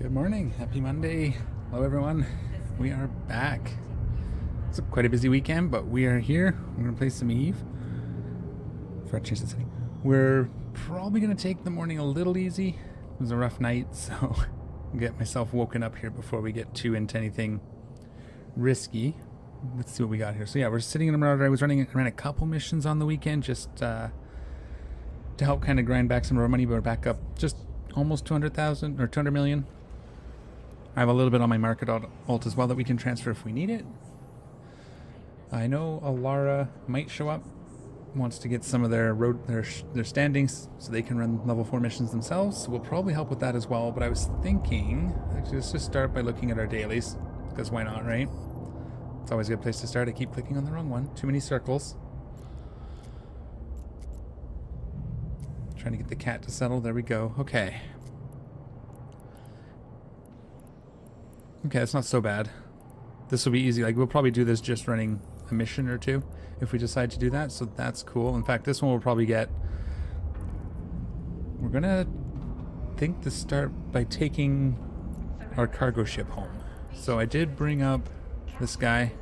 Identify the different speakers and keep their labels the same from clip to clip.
Speaker 1: Good morning. Happy Monday. Hello, everyone. We are back. It's quite a busy weekend, but we are here. We're going to play some Eve. We're probably going to take the morning a little easy. It was a rough night, so I'll get myself woken up here before we get too into anything risky. Let's see what we got here. So yeah, we're sitting in a Marauder. I ran a couple missions on the weekend just to help kind of grind back some of our money, but we're back up just almost 200,000 or 200 million. I have a little bit on my market alt as well that we can transfer if we need it. I know Alara might show up, wants to get some of their standings so they can run level 4 missions themselves. So we'll probably help with that as well. But I was thinking, actually, let's just start by looking at our dailies, because why not, right? It's always a good place to start. I keep clicking on the wrong one. Too many circles. Trying to get the cat to settle. There we go. Okay. Okay, that's not so bad. This will be easy. Like, we'll probably do this just running a mission or two if we decide to do that. So that's cool. In fact, this one we'll probably get... We're gonna think to start by taking our cargo ship home. So I did bring up this guy.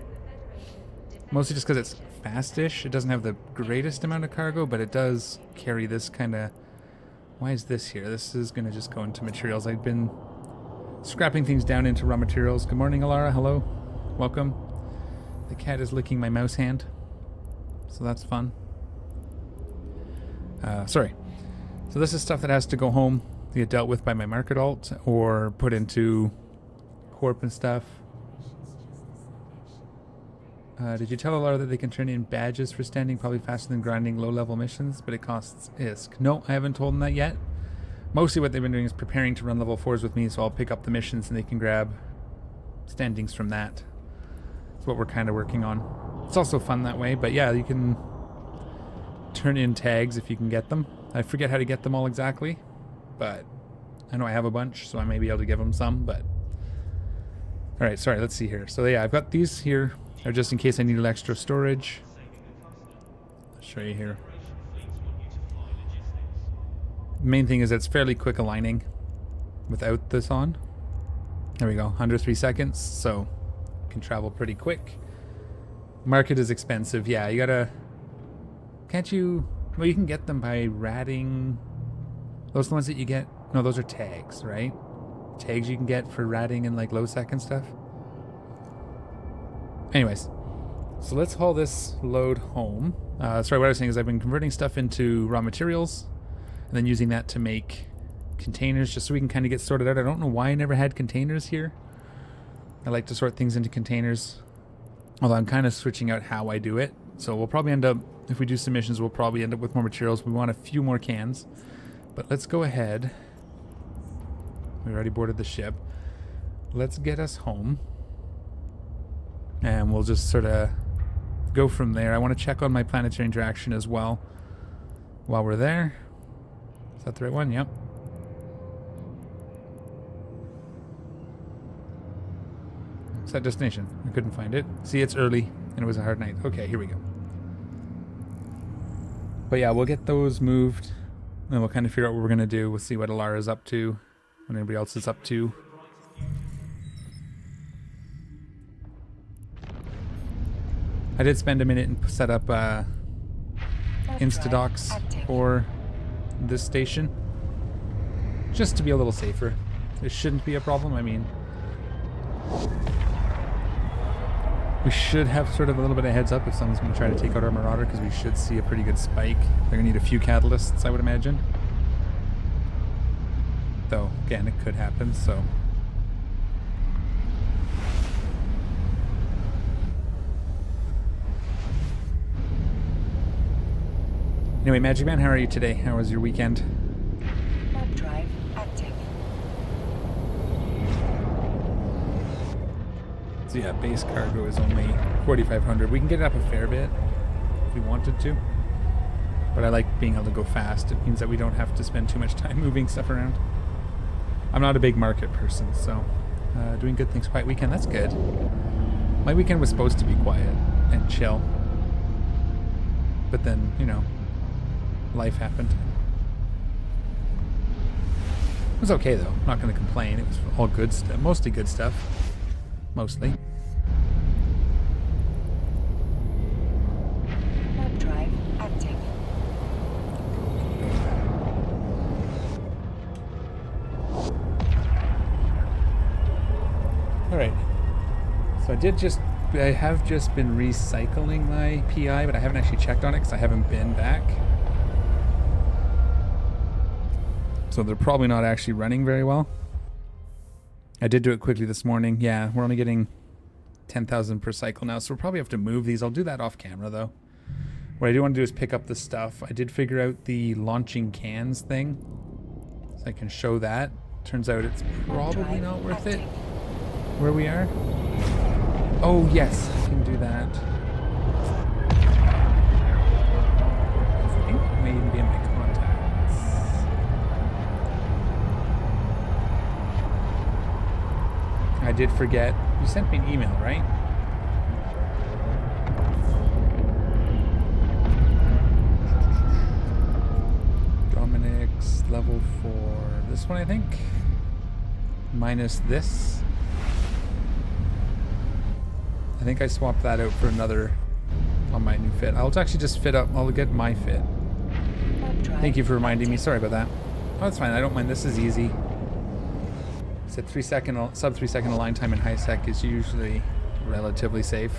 Speaker 1: Mostly just because it's fastish. It doesn't have the greatest amount of cargo, but it does carry this kind of... Why is this here? This is going to just go into materials. I've been scrapping things down into raw materials. Good morning, Alara. Hello. Welcome. The cat is licking my mouse hand, so that's fun. Sorry. So this is stuff that has to go home to get dealt with by my market alt or put into corp and stuff. Did you tell Alara that they can turn in badges for standing probably faster than grinding low-level missions, but it costs ISK? No, I haven't told them that yet. Mostly what they've been doing is preparing to run level 4s with me, so I'll pick up the missions and they can grab standings from that. That's what we're kind of working on. It's also fun that way, but yeah, you can turn in tags if you can get them. I forget how to get them all exactly, but I know I have a bunch, so I may be able to give them some, but... Alright, sorry, let's see here. So yeah, I've got these here. Or just in case I needed extra storage. I'll show you here. The main thing is it's fairly quick aligning without this on. There we go, under 3 seconds, so can travel pretty quick. Market is expensive, yeah, you gotta... Can't you... Well, you can get them by ratting... Those are the ones that you get... No, those are tags, right? Tags you can get for ratting and like low second stuff. Anyways, so let's haul this load home. Sorry, what I was saying is I've been converting stuff into raw materials and then using that to make containers just so we can kind of get sorted out. I don't know why I never had containers here. I like to sort things into containers, although I'm kind of switching out how I do it. So we'll probably end up, if we do submissions, we'll probably end up with more materials. We want a few more cans, but let's go ahead. We already boarded the ship. Let's get us home. And we'll just sort of go from there. I want to check on my planetary interaction as well while we're there. Is that the right one? Yep. Set destination. I couldn't find it. See, it's early and it was a hard night. Okay, here we go. But yeah, we'll get those moved and we'll kind of figure out what we're going to do. We'll see what Alara is up to, what anybody else is up to. I did spend a minute and set up Instadocs for this station, just to be a little safer. It shouldn't be a problem. I mean, we should have sort of a little bit of heads up if someone's going to try to take out our Marauder, because we should see a pretty good spike. They're going to need a few catalysts, I would imagine. Though, again, it could happen, so... Anyway, Magic Man, how are you today? How was your weekend?
Speaker 2: Warp drive active.
Speaker 1: So yeah, base cargo is only 4,500. We can get it up a fair bit if we wanted to. But I like being able to go fast. It means that we don't have to spend too much time moving stuff around. I'm not a big market person, so doing good things. Quiet weekend, that's good. My weekend was supposed to be quiet and chill. But then, you know, life happened. was okay though. I'm not going to complain. It was all good stuff. Mostly good stuff. Mostly.
Speaker 2: Warp drive active.
Speaker 1: Alright. So I have just been recycling my PI, but I haven't actually checked on it because I haven't been back. So they're probably not actually running very well. I did do it quickly this morning. Yeah, we're only getting 10,000 per cycle now, so we'll probably have to move these. I'll do that off camera though. What I do want to do is pick up the stuff. I did figure out the launching cans thing, so I can show that. Turns out it's probably not worth it where we are. Oh yes, I can do that. I think it may even be in my contacts. I did forget. You sent me an email, right? Dominic's level 4. This one, I think. Minus this. I think I swapped that out for another on my new fit. I'll actually just fit up. I'll get my fit. Thank you for reminding me. Sorry about that. Oh, that's fine. I don't mind. This is easy. Said sub 3 second align time in high sec is usually relatively safe.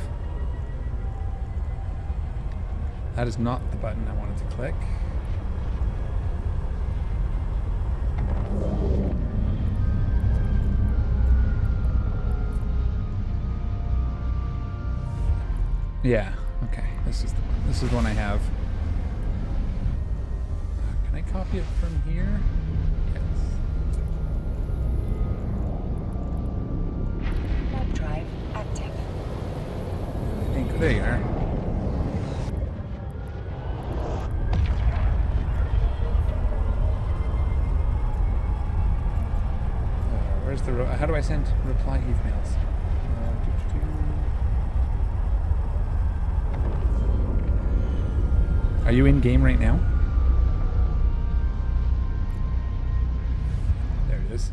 Speaker 1: That is not the button I wanted to click. Yeah, okay. This is the one. This is the one I have. Can I copy it from here? Yes.
Speaker 2: Warp drive active.
Speaker 1: I think there you are. Where's the how do I send reply emails? Are you in game right now? There it is.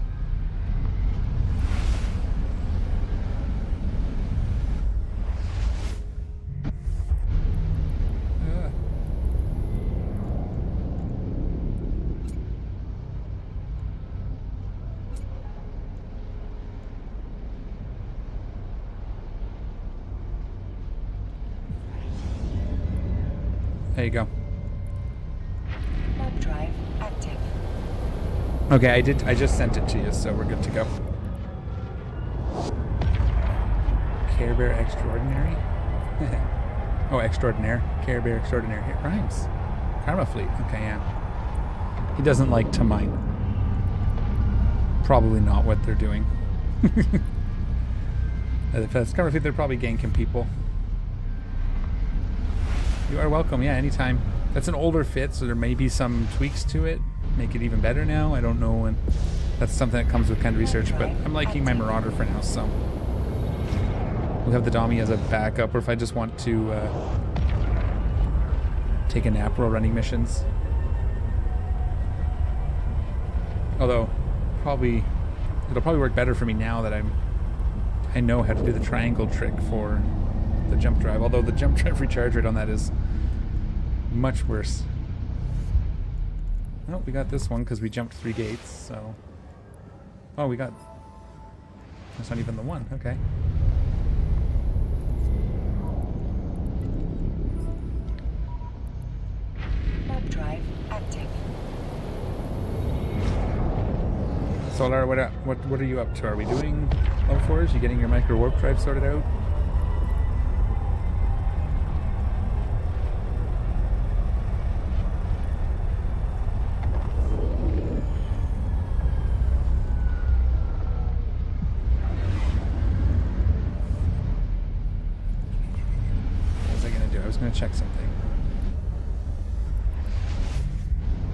Speaker 1: There you go.
Speaker 2: Warp drive active.
Speaker 1: Okay, I just sent it to you, so we're good to go. Care Bear Extraordinary? Oh, Extraordinaire. Care Bear Extraordinary. It rhymes. Karma Fleet. Okay, yeah. He doesn't like to mine. Probably not what they're doing. If it's Karma Fleet, they're probably ganking people. You are welcome, yeah, anytime. That's an older fit, so there may be some tweaks to it. Make it even better now. I don't know, and that's something that comes with kind of research, but I'm liking my Marauder for now, so. We'll have the Dommy as a backup, or if I just want to take a nap while running missions. Although, it'll probably work better for me now that I know how to do the triangle trick for the jump drive, although the jump drive recharge rate on that is much worse. Oh, we got this one because we jumped 3 gates, so... Oh, we got... That's not even the one, okay.
Speaker 2: Warp drive active.
Speaker 1: Solar, what are you up to? Are we doing level 4s? You getting your micro warp drive sorted out? Check something.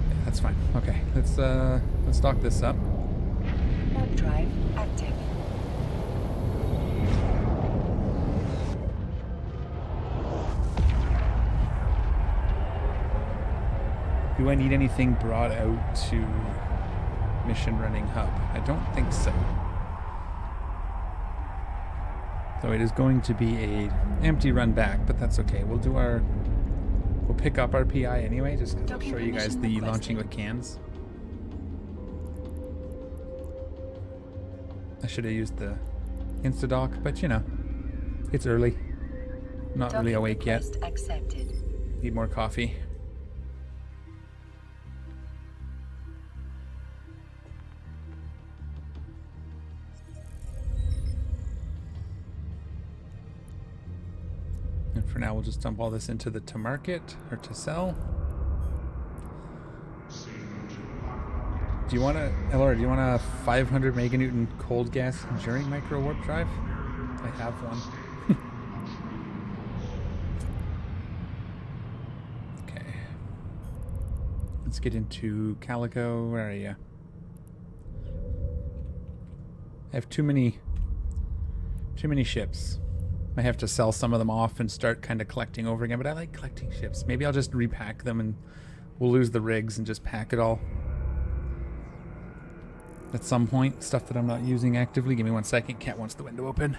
Speaker 1: Yeah, that's fine. Okay, let's dock this up.
Speaker 2: Warp drive active.
Speaker 1: Do I need anything brought out to mission running hub? I don't think so. So it is going to be a empty run back, but that's okay. We'll do our... We'll pick up our PI anyway, just because I'll show you guys the launching with cans. I should have used the Instadock, but you know, it's early. Not really awake yet.
Speaker 2: Accepted.
Speaker 1: Need more coffee. And for now, we'll just dump all this into the to market or to sell. Do you want a, Elora, do you want a 500 meganewton cold gas enduring micro warp drive? I have one. Okay. Let's get into Calico. Where are you? I have too many ships. I have to sell some of them off and start kind of collecting over again, but I like collecting ships. Maybe I'll just repack them and we'll lose the rigs and just pack it all. At some point, stuff that I'm not using actively. Give me 1 second. Cat wants the window open.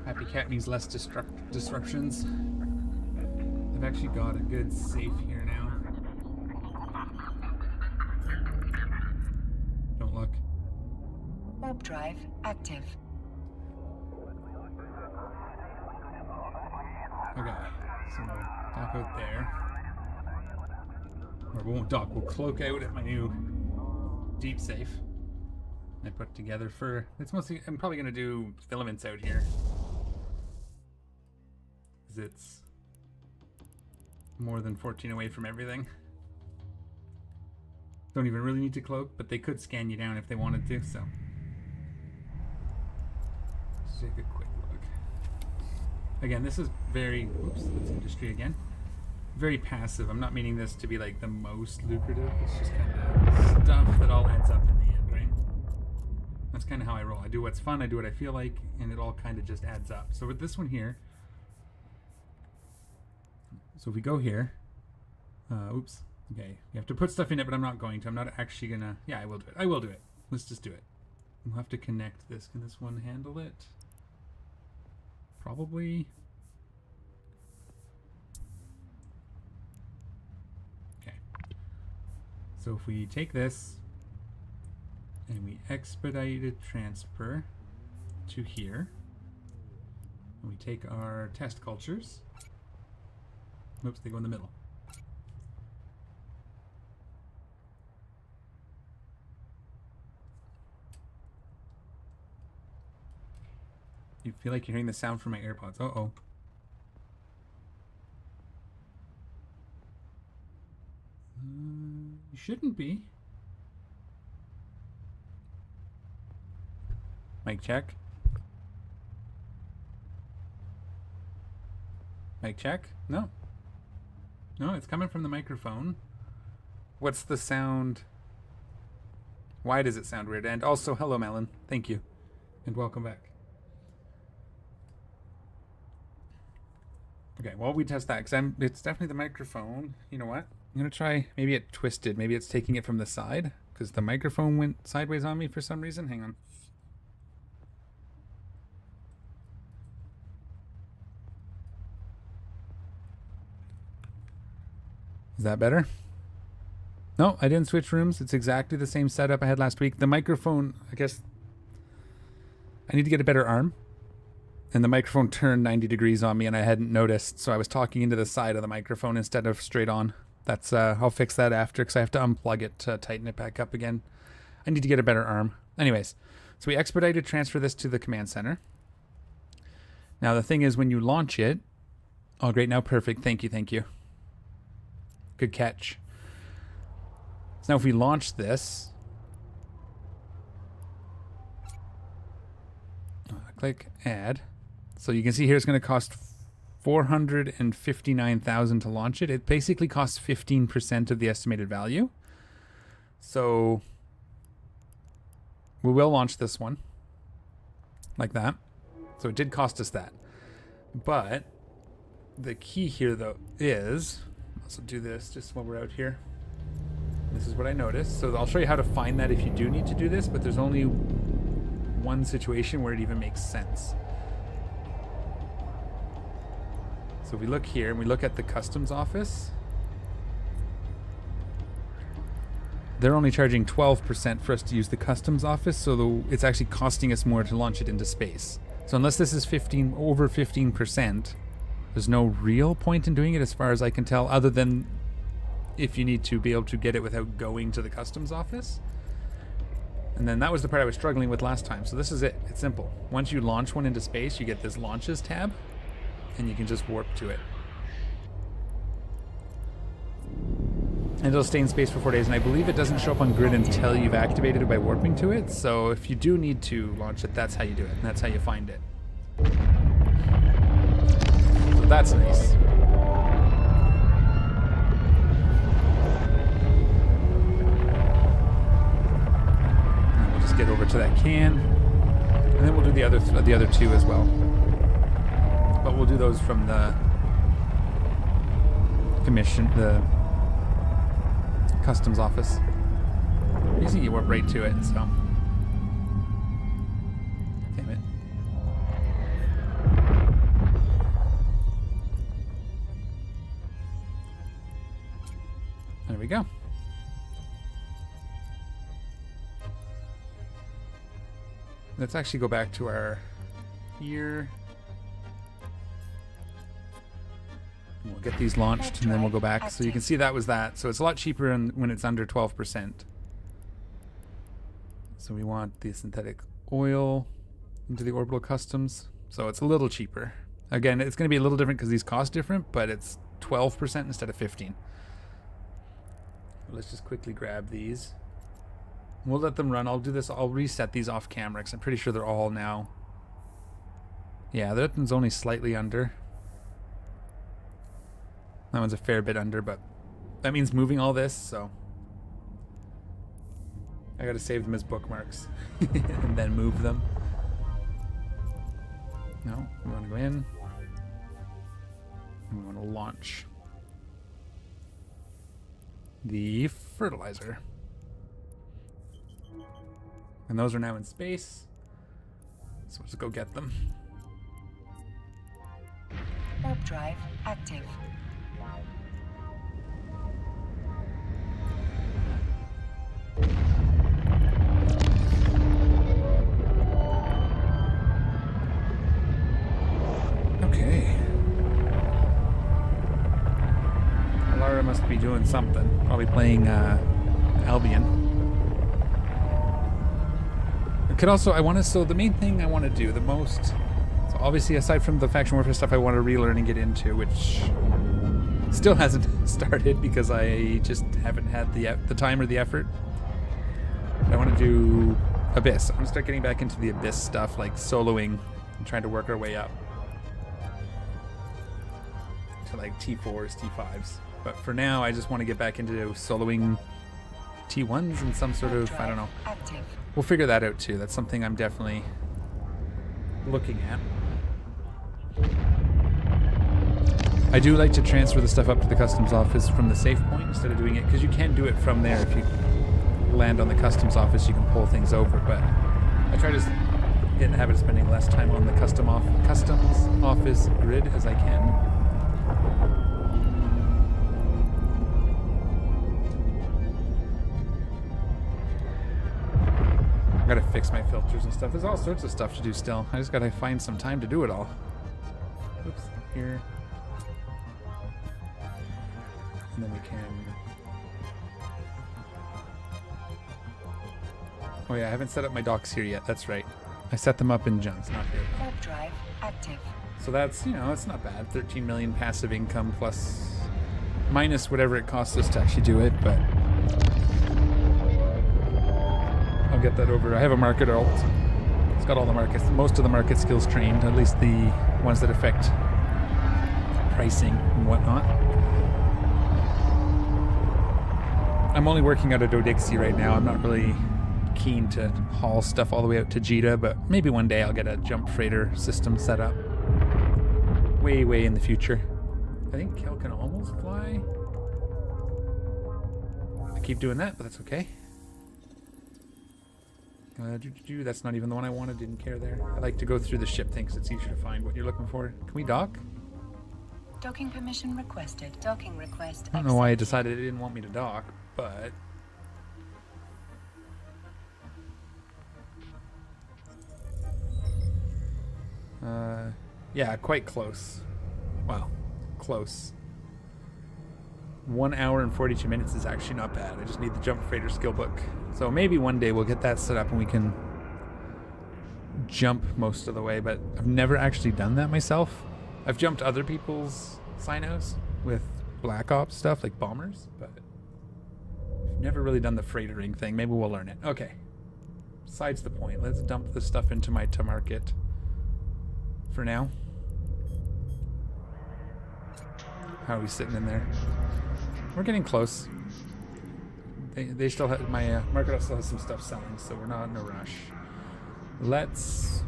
Speaker 1: Happy cat means less disruptions. I've actually got a good safe here now. Don't look.
Speaker 2: Warp drive active.
Speaker 1: Okay, so we'll dock out there. Or we won't dock, we'll cloak out at my new deep safe. I put together for, it's mostly, I'm probably going to do filaments out here. Because it's more than 14 away from everything. Don't even really need to cloak, but they could scan you down if they wanted to, so. Let's take a quick look. Again, this is very, oops, that's industry again. Very passive. I'm not meaning this to be like the most lucrative. It's just kind of stuff that all adds up in the end, right? That's kind of how I roll. I do what's fun, I do what I feel like, and it all kind of just adds up. So with this one here, so if we go here, oops, okay, you have to put stuff in it, but I'm not going to. I'm not actually gonna, yeah, I will do it. I will do it. Let's just do it. We'll have to connect this. Can this one handle it? Probably. Okay. So if we take this and we expedited transfer to here, and we take our test cultures. Oops, they go in the middle. You feel like you're hearing the sound from my AirPods. Uh-oh. You shouldn't be. Mic check. Mic check? No. No, it's coming from the microphone. What's the sound? Why does it sound weird? And also, hello, Melon. Thank you. And welcome back. Okay, well, we test that because it's definitely the microphone. You know what? I'm going to try, maybe it twisted. Maybe it's taking it from the side because the microphone went sideways on me for some reason. Hang on. Is that better? No, I didn't switch rooms. It's exactly the same setup I had last week. The microphone, I guess, I need to get a better arm. And the microphone turned 90 degrees on me and I hadn't noticed. So I was talking into the side of the microphone instead of straight on. That's, I'll fix that after because I have to unplug it to tighten it back up again. I need to get a better arm. Anyways, so we expedited transfer this to the command center. Now the thing is when you launch it, oh great, now perfect. Thank you, thank you. Good catch. So now if we launch this, click add. So you can see here it's going to cost $459,000 to launch it. It basically costs 15% of the estimated value. So We will launch this one. Like that. So it did cost us that. But the key here, though, is... Let's do this just while we're out here. This is what I noticed. So I'll show you how to find that if you do need to do this, but there's only one situation where it even makes sense. So if we look here and we look at the customs office, they're only charging 12% for us to use the customs office, so it's actually costing us more to launch it into space. So unless this is over 15%, there's no real point in doing it as far as I can tell, other than if you need to be able to get it without going to the customs office. And then that was the part I was struggling with last time. So this is it. It's simple. Once you launch one into space, you get this launches tab, and you can just warp to it. And it'll stay in space for 4 days, and I believe it doesn't show up on grid until you've activated it by warping to it. So if you do need to launch it, that's how you do it, and that's how you find it. So that's nice. And we'll just get over to that can, and then we'll do the other two as well. But we'll do those from the the customs office. Easy, you warp right to it, so. Damn it. There we go. Let's actually go back to our here. We'll get these launched and then we'll go back. So you can see that was that. So it's a lot cheaper when it's under 12%. So we want the synthetic oil into the orbital customs. So it's a little cheaper. Again, it's going to be a little different because these cost different, but it's 12% instead of 15%. Let's just quickly grab these. We'll let them run. I'll do this. I'll reset these off camera because I'm pretty sure they're all now. Yeah, that one's only slightly under. That one's a fair bit under, but that means moving all this, so I gotta save them as bookmarks and then move them. No, we want to go in and we want to launch the fertilizer. And those are now in space, so let's go get them.
Speaker 2: Warp drive active.
Speaker 1: Okay. Alara must be doing something. Probably playing Albion. It could also, so the main thing I want to do the most, so obviously aside from the faction warfare stuff I want to relearn and get into, which still hasn't started because I just haven't had the time or the effort. I want to do Abyss. I'm going to start getting back into the Abyss stuff, like soloing and trying to work our way up to like T4s, T5s. But for now, I just want to get back into soloing T1s and some sort of, I don't know. We'll figure that out too. That's something I'm definitely looking at. I do like to transfer the stuff up to the customs office from the safe point instead of doing it, because you can do it from there. If you land on the customs office, you can pull things over, but I try to get in the habit of spending less time on the customs office grid as I can. I gotta fix my filters and stuff. There's all sorts of stuff to do still. I just gotta find some time to do it all. Oops, here. And then we can... Oh yeah, I haven't set up my docks here yet. That's right. I set them up in John's, not here.
Speaker 2: Warp drive active.
Speaker 1: So that's, it's not bad. 13 million passive income plus, minus whatever it costs us to actually do it, but I'll get that over. I have a market alt. It's got all the markets, most of the market skills trained, at least the ones that affect pricing and whatnot. I'm only working out of Dodixie right now. I'm not really keen to haul stuff all the way out to Jita, but maybe one day I'll get a jump freighter system set up. Way, way in the future. I think Kel can almost fly. I keep doing that, but that's okay. That's not even the one I wanted. Didn't care there. I like to go through the ship thing because it's easier to find what you're looking for. Can we dock?
Speaker 2: Docking permission requested. Docking request.
Speaker 1: I don't know why I decided it didn't want me to dock, but... yeah, quite close. Wow, close. 1 hour and 42 minutes is actually not bad. I just need the jump freighter skill book. So maybe one day we'll get that set up and we can jump most of the way, but I've never actually done that myself. I've jumped other people's Sinos with Black Ops stuff, like bombers, but I've never really done the freightering thing. Maybe we'll learn it. Okay. Besides the point, let's dump this stuff into my to market for now. How are we sitting in there? We're getting close. They still have, my market still has some stuff selling, so we're not in a rush. So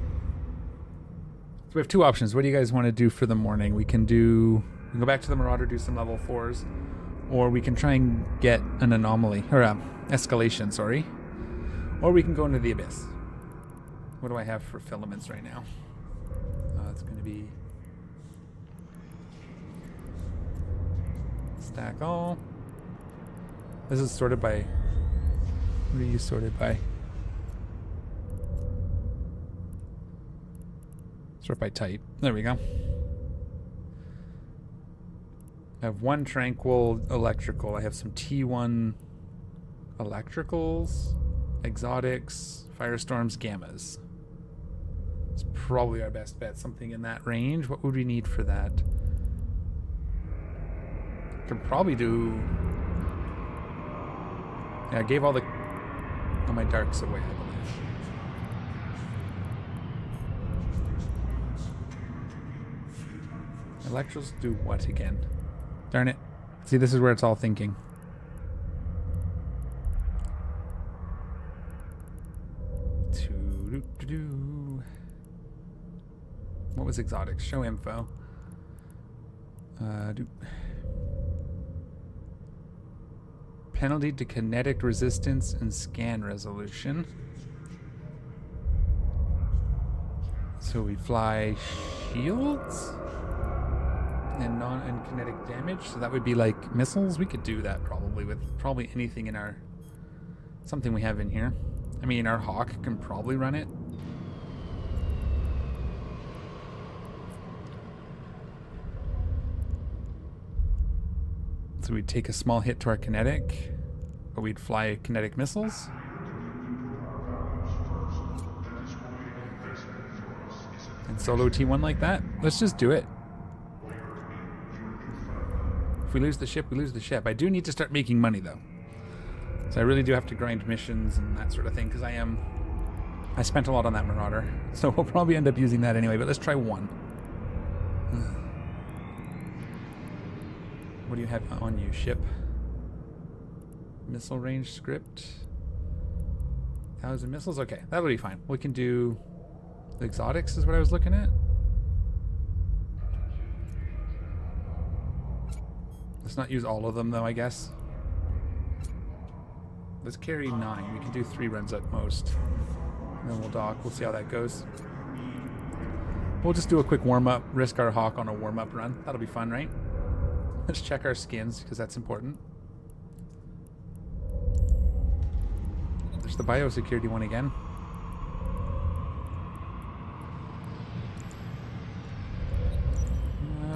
Speaker 1: we have two options. What do you guys want to do for the morning? We can go back to the Marauder, do some level 4s, or we can try and get an anomaly, or escalation, sorry. Or we can go into the Abyss. What do I have for filaments right now? It's going to be stack all. This is sorted by, what are you sorted by? Sort by type. There we go. I have one tranquil electrical. I have some T1 electricals, exotics, firestorms, gammas. It's probably our best bet. Something in that range. What would we need for that? Could probably do... Yeah, I gave all my darks away, I believe. Electros do what again? Darn it. See, this is where it's all thinking. What was exotics? Show info. Penalty to kinetic resistance and scan resolution. So we fly shields and kinetic damage. So that would be like missiles. We could do that probably with anything in our something we have in here. I mean, our Hawk can probably run it. So we'd take a small hit to our kinetic, but we'd fly kinetic missiles. And solo T1 like that. Let's just do it. If we lose the ship, we lose the ship. I do need to start making money though. So I really do have to grind missions and that sort of thing because I spent a lot on that Marauder. So we'll probably end up using that anyway, but let's try one. What do you have on you, ship? Missile range script. 1,000 missiles? Okay, that'll be fine. We can do the exotics is what I was looking at. Let's not use all of them though, I guess. Let's carry 9. We can do 3 runs at most. And then we'll dock. We'll see how that goes. We'll just do a quick warm-up, risk our Hawk on a warm-up run. That'll be fun, right? Let's check our skins, because that's important. There's the biosecurity one again.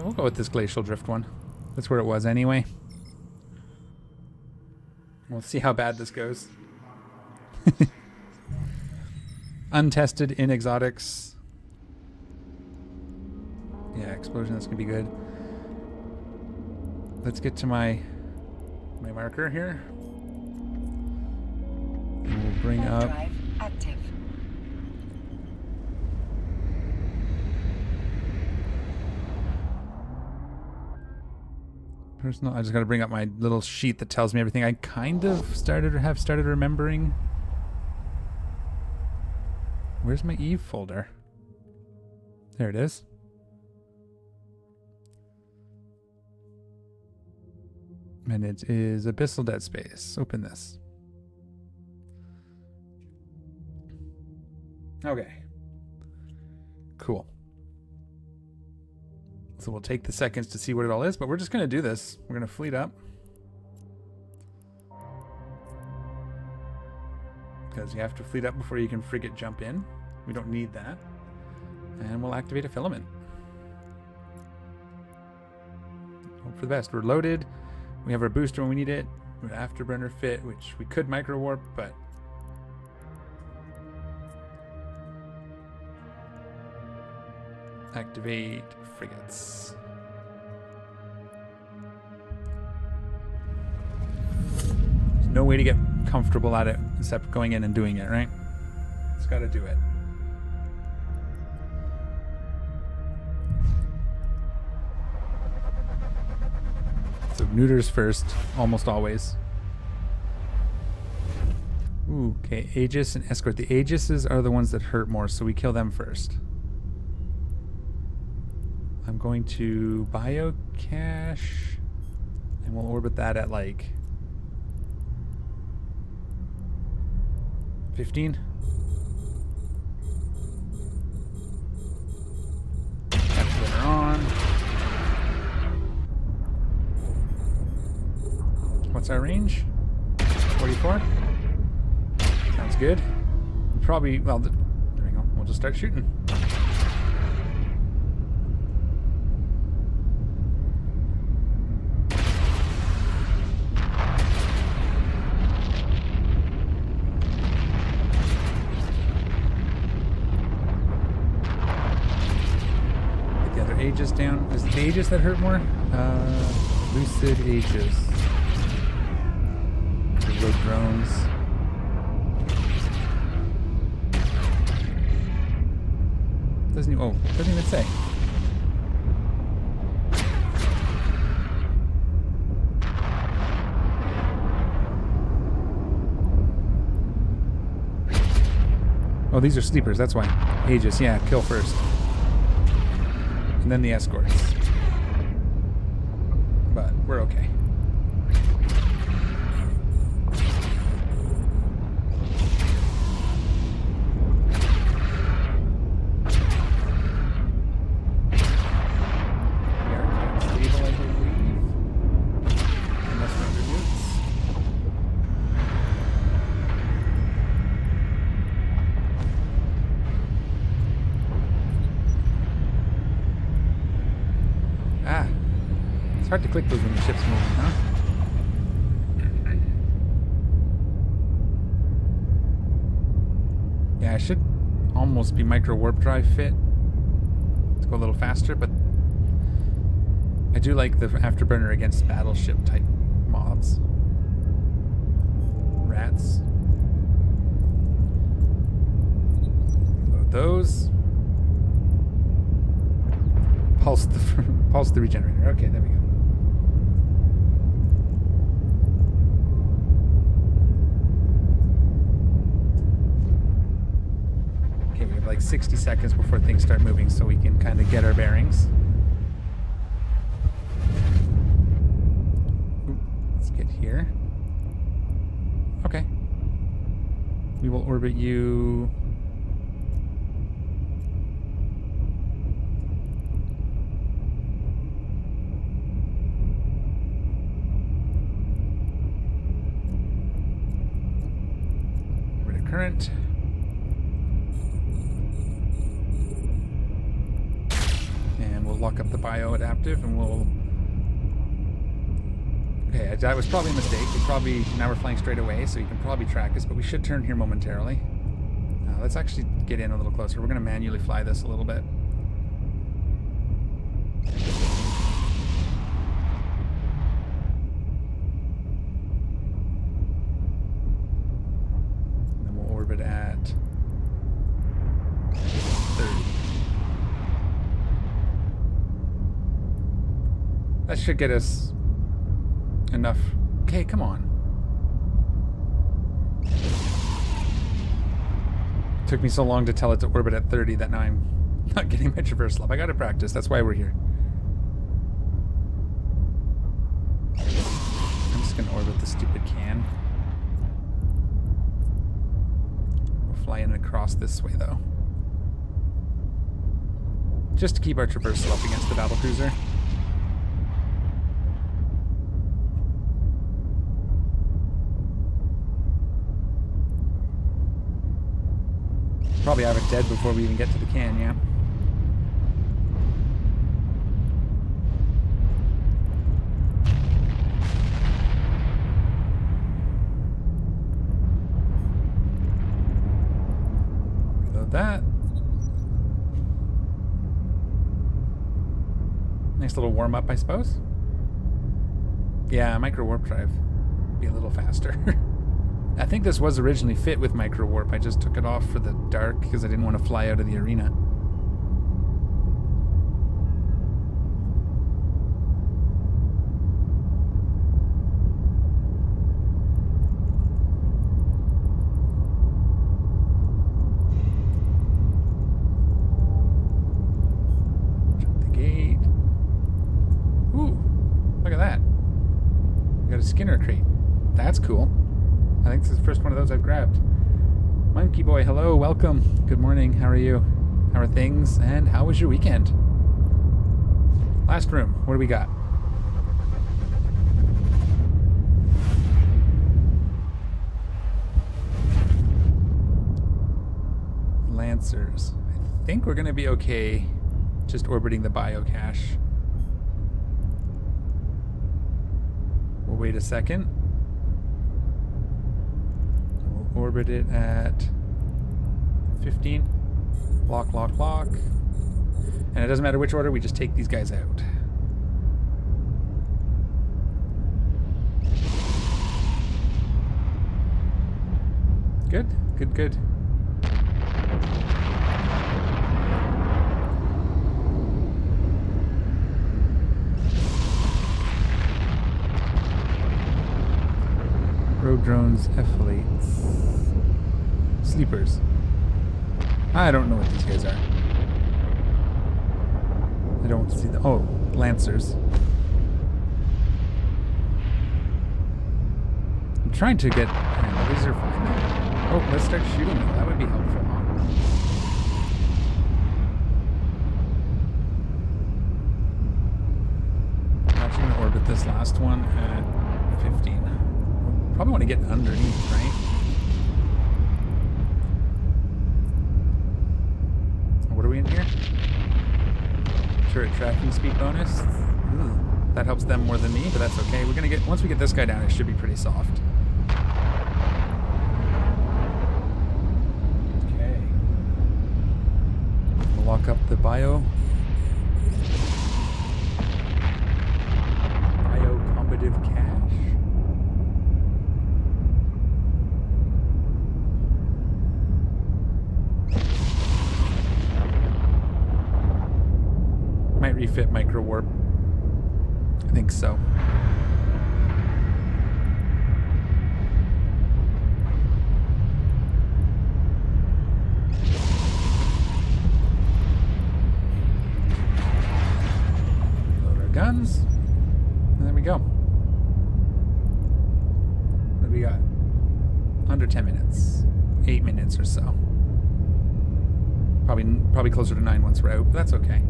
Speaker 1: We'll go with this glacial drift one. That's where it was anyway. We'll see how bad this goes. Untested in exotics. Yeah, explosion, that's gonna be good. Let's get to my marker here. And we'll bring up
Speaker 2: drive active.
Speaker 1: personal. I just got to bring up my little sheet that tells me everything I kind of have started remembering. Where's my Eve folder? There it is. And it is Abyssal Dead Space. Open this. Okay. Cool. So we'll take the seconds to see what it all is, but we're just going to do this. We're going to fleet up. Because you have to fleet up before you can frigate jump in. We don't need that. And we'll activate a filament. Hope for the best. We're loaded. We have our booster when we need it. We have afterburner fit, which we could micro warp, but activate frigates. There's no way to get comfortable at it except going in and doing it, right? Just got to do it. So neuters first, almost always. Ooh, okay, Aegis and Escort. The Aegises are the ones that hurt more, so we kill them first. I'm going to biocache, and we'll orbit that at like 15. Activator on. What's our range? 44? Sounds good. Probably, well, there we go. We'll just start shooting. Get the other Aegis down. Is it the Aegis that hurt more? Lucid Aegis. Reload drones. Doesn't even say. Oh, these are sleepers, that's why. Aegis, yeah, kill first. And then the escorts. But we're okay. It's hard to click those when the ship's moving, huh? Yeah, I should almost be micro warp drive fit to go a little faster, but I do like the afterburner against battleship type mobs. Rats. Load those. Pulse the regenerator. Okay, there we go. Okay, we have like 60 seconds before things start moving, so we can kind of get our bearings. Ooh, let's get here. Okay. We will orbit you. Current. And we'll lock up the bio adaptive and we'll... Okay, that was probably a mistake. Now we're flying straight away, so you can probably track us, but we should turn here momentarily. Let's actually get in a little closer. We're going to manually fly this a little bit. Orbit at 30. That should get us enough. Okay, come on. Took me so long to tell it to orbit at 30 that now I'm not getting my traversal up. I gotta practice. That's why we're here. I'm just gonna orbit the stupid can. We'll fly in across this way though. Just to keep our traversal up against the battlecruiser. Probably have it dead before we even get to the can, yeah. Reload that. Nice little warm up, I suppose. Yeah, micro warp drive. Be a little faster. I think this was originally fit with micro warp. I just took it off for the dark because I didn't want to fly out of the arena. Shut the gate. Ooh, look at that. We got a Skinner crate. That's cool. I think this is the first one of those I've grabbed. Monkey Boy, hello, welcome. Good morning, how are you? How are things? And how was your weekend? Last room, what do we got? Lancers. I think we're gonna be okay just orbiting the biocache. We'll wait a second. Orbit it at 15. Lock, lock, lock. And it doesn't matter which order, we just take these guys out. Good, good, good. Road drones, F-lates. Sleepers. I don't know what these guys are. I don't see the... Oh, Lancers. I'm trying to get... Yeah, these are fine now. Oh, let's start shooting them. That would be helpful, huh? I'm actually going to orbit this last one at 15. Probably want to get underneath, right? What are we in here? Turret tracking speed bonus. Ooh, that helps them more than me, but that's okay. We're gonna get, once we get this guy down, it should be pretty soft. Okay. We'll lock up the bio-combative cache. Might refit micro warp. I think so. Load our guns. And there we go. What do we got? Under 10 minutes. 8 minutes or so. Probably closer to 9 once we're out, but that's okay.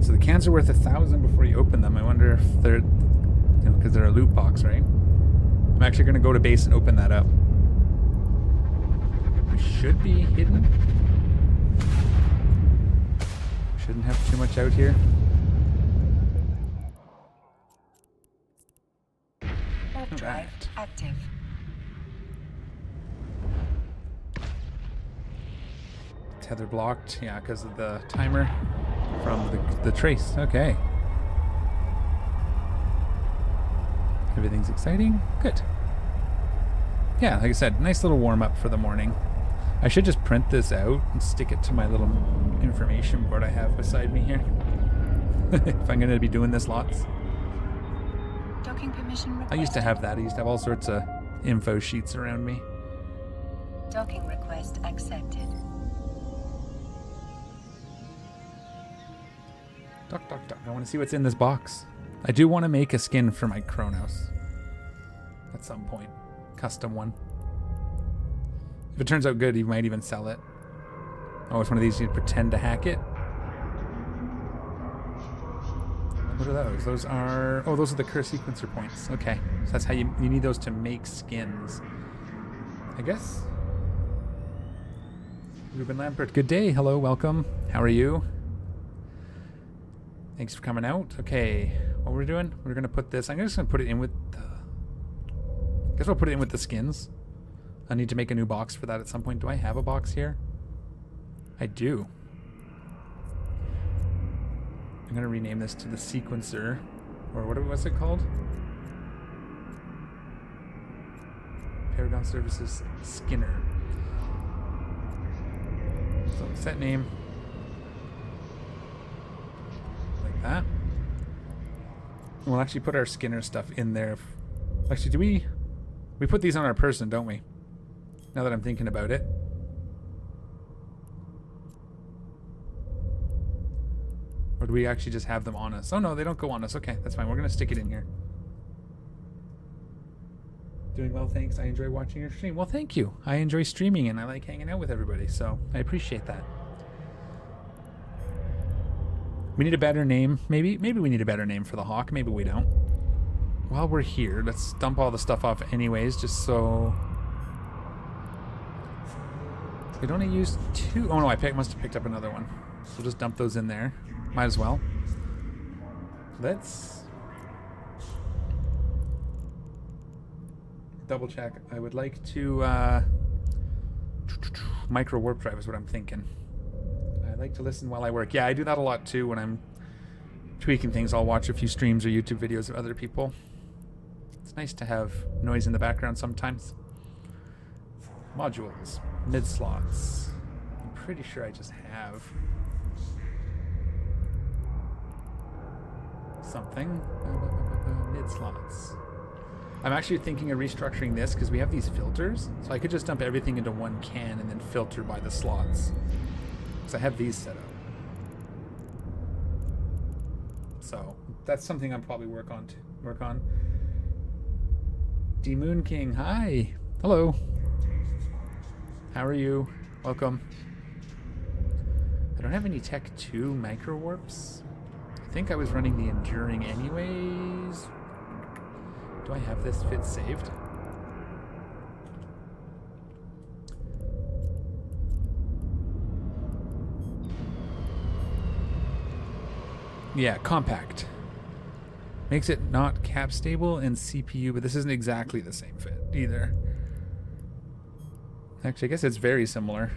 Speaker 1: So the cans are worth 1,000 before you open them. I wonder if they're, you know, because they're a loot box, right? I'm actually going to go to base and open that up. We should be hidden. Shouldn't have too much out here.
Speaker 2: Warp drive active.
Speaker 1: Tether blocked, yeah, because of the timer from the trace. Okay. Everything's exciting. Good. Yeah, like I said, nice little warm-up for the morning. I should just print this out and stick it to my little information board I have beside me here. if I'm going to be doing this lots.
Speaker 2: Docking permission requested.
Speaker 1: I used to have that. I used to have all sorts of info sheets around me.
Speaker 2: Docking request accepted.
Speaker 1: Duck, duck, duck. I want to see what's in this box. I do want to make a skin for my Kronos at some point. Custom one. If it turns out good, you might even sell it. Oh, it's one of these you pretend to hack it. What are those? Those are... Oh, those are the curse sequencer points. Okay. So that's how you need those to make skins. I guess. Ruben Lampert. Good day. Hello. Welcome. How are you? Thanks for coming out. Okay. What we're doing? We're going to put this... I'm just going to put it in with the... I guess we'll put it in with the skins. I need to make a new box for that at some point. Do I have a box here? I do. I'm going to rename this to the sequencer. Or what's it called? Paragon Services Skinner. So set name. Like that. And we'll actually put our Skinner stuff in there. Actually, do we put these on our person, don't we? Now that I'm thinking about it. Or do we actually just have them on us? Oh no, they don't go on us. Okay, that's fine. We're going to stick it in here. Doing well, thanks. I enjoy watching your stream. Well, thank you. I enjoy streaming and I like hanging out with everybody, so I appreciate that. We need a better name. Maybe we need a better name for the Hawk. Maybe we don't. While we're here, let's dump all the stuff off anyways, just so... We'd only used 2... Oh no, I must have picked up another one. So we'll just dump those in there. Might as well. Let's... double check. I would like to... micro warp drive is what I'm thinking. I like to listen while I work. Yeah, I do that a lot too when I'm tweaking things. I'll watch a few streams or YouTube videos of other people. It's nice to have noise in the background sometimes. Modules. Mid slots. I'm pretty sure I just have something. Mid slots. I'm actually thinking of restructuring this because we have these filters. So I could just dump everything into one can and then filter by the slots. Because I have these set up. So that's something I'll probably work on. D Moon King, hi. Hello. How are you? Welcome. I don't have any Tech 2 micro warps. I think I was running the Enduring anyways. Do I have this fit saved? Yeah, compact. Makes it not cap stable and CPU, but this isn't exactly the same fit either. Actually, I guess it's very similar.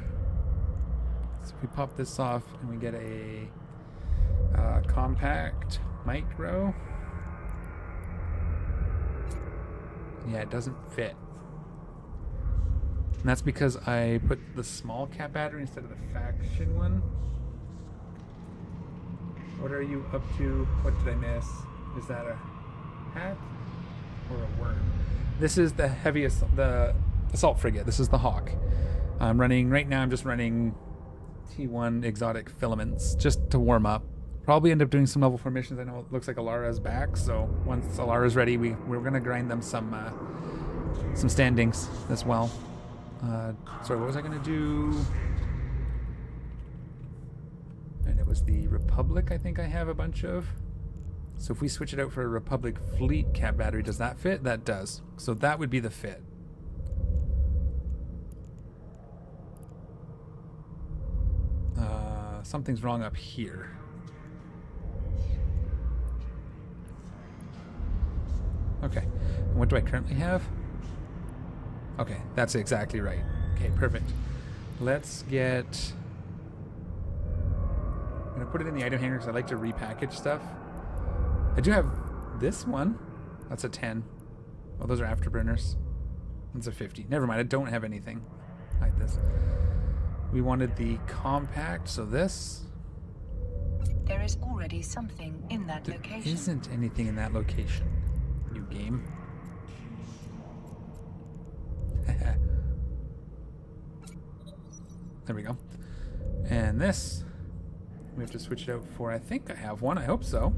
Speaker 1: So we pop this off and we get a compact micro. Yeah, it doesn't fit. And that's because I put the small cap battery instead of the faction one. What are you up to? What did I miss? Is that a hat or a worm? This is the heaviest, the assault frigate. This is the Hawk. I'm running, right now I'm just running T1 exotic filaments just to warm up. Probably end up doing some level 4 missions. I know it looks like Alara's back, so once Alara's ready, we're going to grind them some standings as well. Sorry, what was I going to do? And it was the Republic, I think I have a bunch of. So if we switch it out for a Republic Fleet cap battery, does that fit? That does. So that would be the fit. Something's wrong up here. Okay. And what do I currently have? Okay, that's exactly right. Okay, perfect. Let's get... I'm going to put it in the item hanger because I like to repackage stuff. I do have this one. That's a 10. Oh, those are afterburners. That's a 50. Never mind, I don't have anything like this. We wanted the compact, so this.
Speaker 2: There is already something in that
Speaker 1: There
Speaker 2: location.
Speaker 1: isn't anything in that location, you game. There we go. And this, we have to switch it out for, I think I have one, I hope so.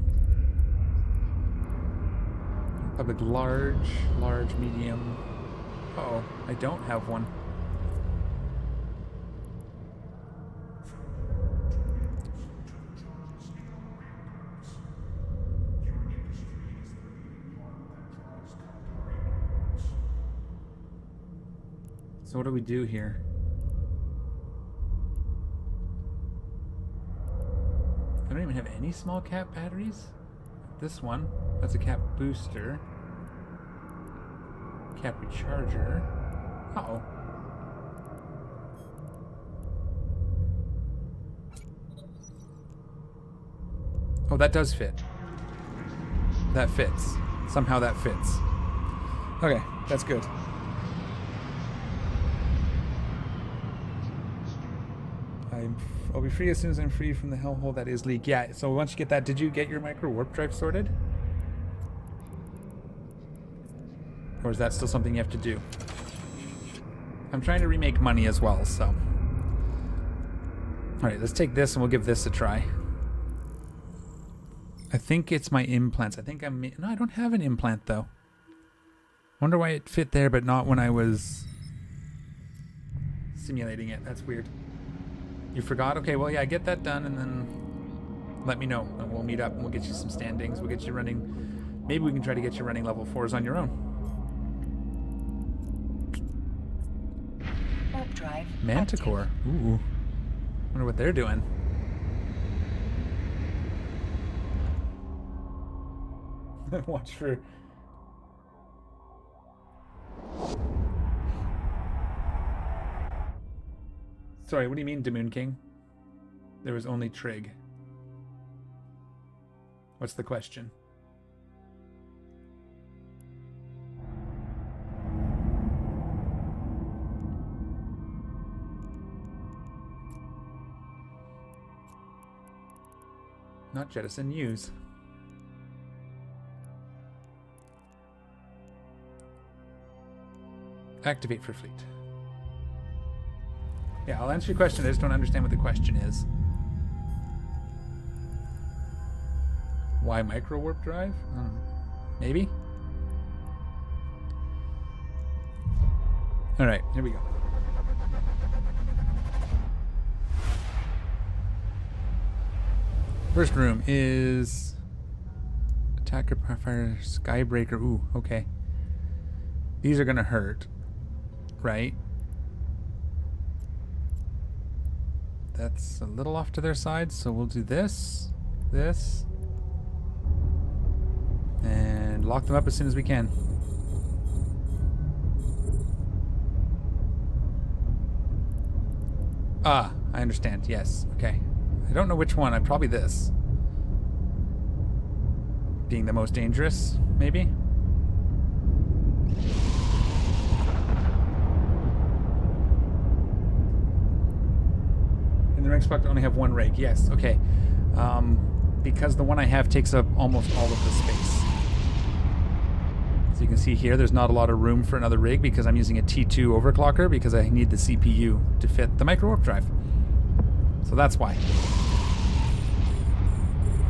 Speaker 1: Public large, medium. Uh-oh, I don't have one. So what do we do here? I don't even have any small cap batteries. This one, that's a cap booster. Cap recharger. Uh-oh. Oh, that does fit. That fits. Somehow that fits. Okay, that's good. I'll be free as soon as I'm free from the hellhole that is Leak. Yeah, so once you get that, did you get your micro warp drive sorted? Or is that still something you have to do? I'm trying to remake money as well, so. Alright, let's take this and we'll give this a try. I think it's my implants. I think no, I don't have an implant though. Wonder why it fit there but not when I was simulating it. That's weird. You forgot? Okay, well, yeah, get that done and then let me know. And we'll meet up and we'll get you some standings. We'll get you running. Maybe we can try to get you running level 4s on your own.
Speaker 2: Warp drive
Speaker 1: Manticore. Ooh. Wonder what they're doing. Watch for... Sorry, what do you mean, Damoon King? There was only Trig. What's the question? Not jettison, use. Activate for fleet. Yeah, I'll answer your question. I just don't understand what the question is. Why micro warp drive? Maybe? Alright, here we go. First room is attacker fire skybreaker. Ooh, okay. These are gonna hurt, right? That's a little off to their side, so we'll do this, and lock them up as soon as we can. Ah, I understand. Yes, okay. I don't know which one. Probably this. Being the most dangerous, maybe? The next spot only have one rig. Yes, okay. Because the one I have takes up almost all of the space. So you can see here, there's not a lot of room for another rig because I'm using a T2 overclocker because I need the CPU to fit the micro warp drive. So that's why.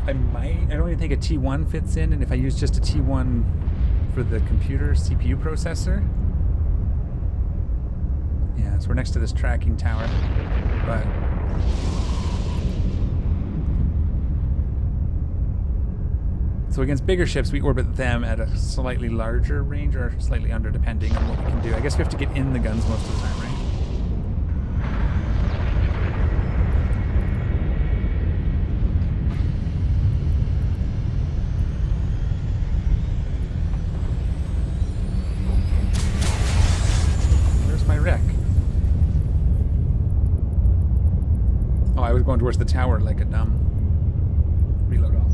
Speaker 1: I don't even think a T1 fits in, and if I use just a T1 for the computer CPU processor. Yeah, so we're next to this tracking tower, but so against bigger ships, we orbit them at a slightly larger range, or slightly under, depending on what we can do. I guess we have to get in the guns most of the time, right? Where's my wreck? Oh, I was going towards the tower like a dumb. Reload all.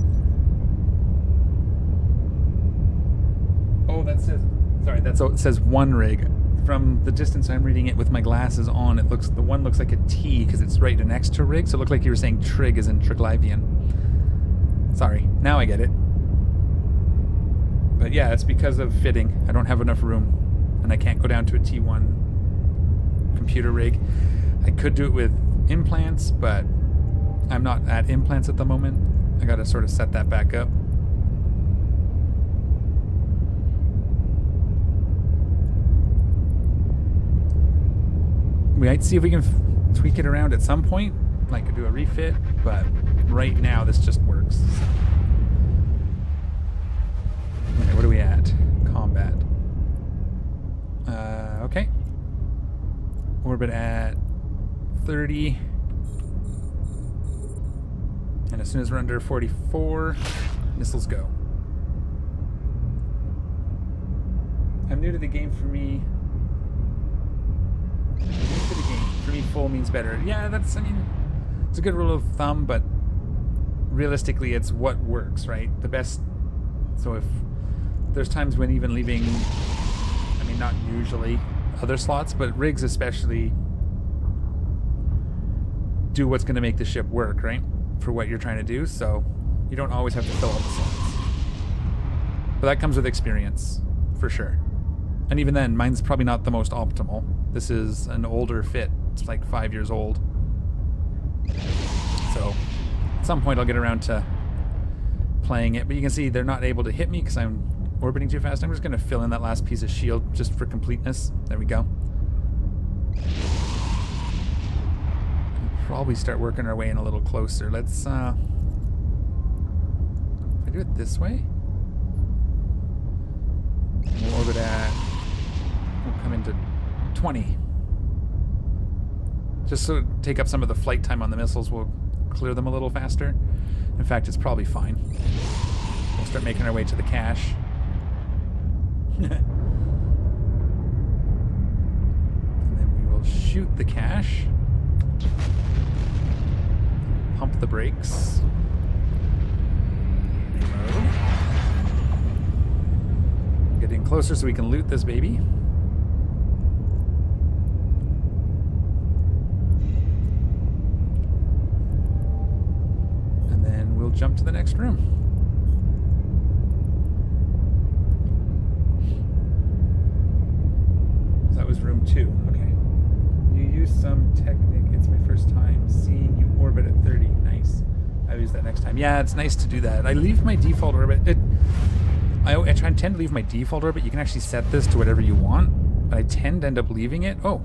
Speaker 1: Oh, that says, sorry, it says one rig. From the distance I'm reading it with my glasses on, the one looks like a T because it's right next to rig, so it looked like you were saying trig as in Triglivian. Sorry, now I get it. But yeah, it's because of fitting. I don't have enough room, and I can't go down to a T1 computer rig. I could do it with implants, but I'm not at implants at the moment. I gotta sort of set that back up. We might see if we can tweak it around at some point, like do a refit, but right now this just works. Okay, what are we at? Combat. Okay. Orbit at 30. And as soon as we're under 44, missiles go. I'm new to the game. For me, for me, full means better. Yeah, that's, I mean, it's a good rule of thumb, but realistically, it's what works, right? The best. So if there's times when even leaving, I mean, not usually other slots, but rigs especially do what's going to make the ship work, right? For what you're trying to do, so you don't always have to fill all the slots. But that comes with experience, for sure. And even then, mine's probably not the most optimal. This is an older fit. It's like 5 years old. So at some point I'll get around to playing it, but you can see they're not able to hit me because I'm orbiting too fast. I'm just going to fill in that last piece of shield just for completeness. There we go. Probably start working our way in a little closer. Let's, if I do it this way, we'll orbit at, we'll come into 20. Just so take up some of the flight time on the missiles, we'll clear them a little faster. In fact, it's probably fine. We'll start making our way to the cache. And then we will shoot the cache. Pump the brakes. Reload. Getting closer so we can loot this baby. And then we'll jump to the next room. That was room 2. Okay. You use some technique. It's my first time seeing you orbit at 30. Nice. I'll use that next time. Yeah, it's nice to do that. I leave my default orbit. I try and tend to leave my default orbit. You can actually set this to whatever you want. But I tend to end up leaving it. Oh,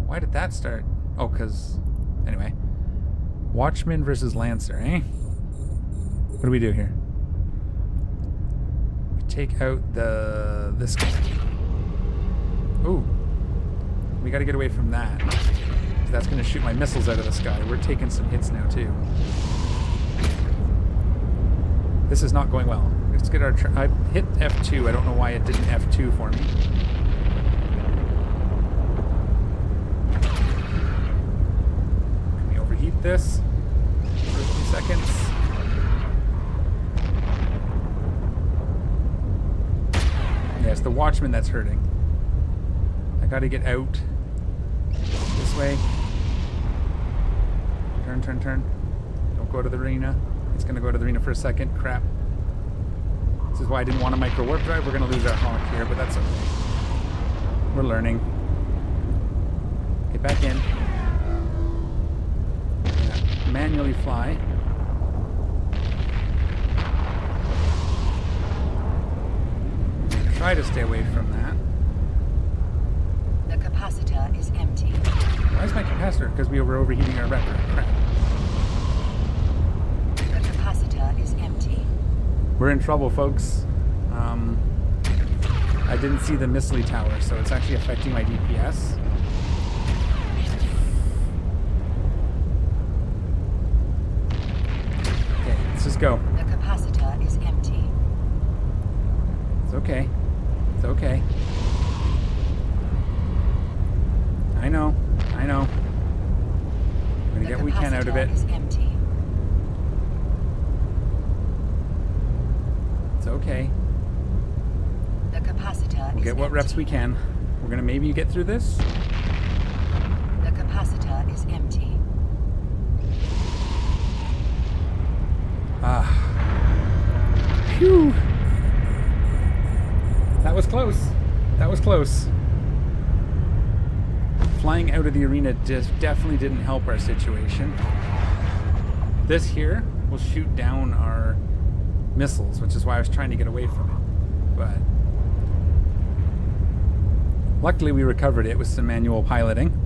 Speaker 1: why did that start? Oh, because... Anyway. Watchman versus Lancer, eh? What do we do here? We take out this guy. Ooh. We gotta get away from that. That's going to shoot my missiles out of the sky. We're taking some hits now, too. This is not going well. Let's get our... I hit F2. I don't know why it didn't F2 for me. Can we overheat this for a few seconds? Yeah, it's the Watchman that's hurting. I got to get out this way. Turn, turn. Don't go to the arena. It's going to go to the arena for a second. Crap. This is why I didn't want a micro warp drive. We're going to lose our honk here, but that's okay. We're learning. Get back in. Yeah. Manually fly. Try to stay away from that.
Speaker 2: The capacitor is empty.
Speaker 1: Why is my capacitor? Because we were overheating our Raptor. Crap.
Speaker 2: The capacitor is empty.
Speaker 1: We're in trouble, folks. I didn't see the missile tower, so it's actually affecting my DPS. Okay, let's just go.
Speaker 2: The capacitor is empty.
Speaker 1: It's okay. It's okay. I know. I know. We're gonna get what we can out of it.
Speaker 2: Is empty.
Speaker 1: It's okay.
Speaker 2: The capacitor
Speaker 1: We'll get what reps we can. We're gonna maybe get through this.
Speaker 2: The capacitor is empty.
Speaker 1: Ah. Phew. That was close. That was close. Flying out of the arena just definitely didn't help our situation. This here will shoot down our missiles, which is why I was trying to get away from it. But luckily we recovered it with some manual piloting.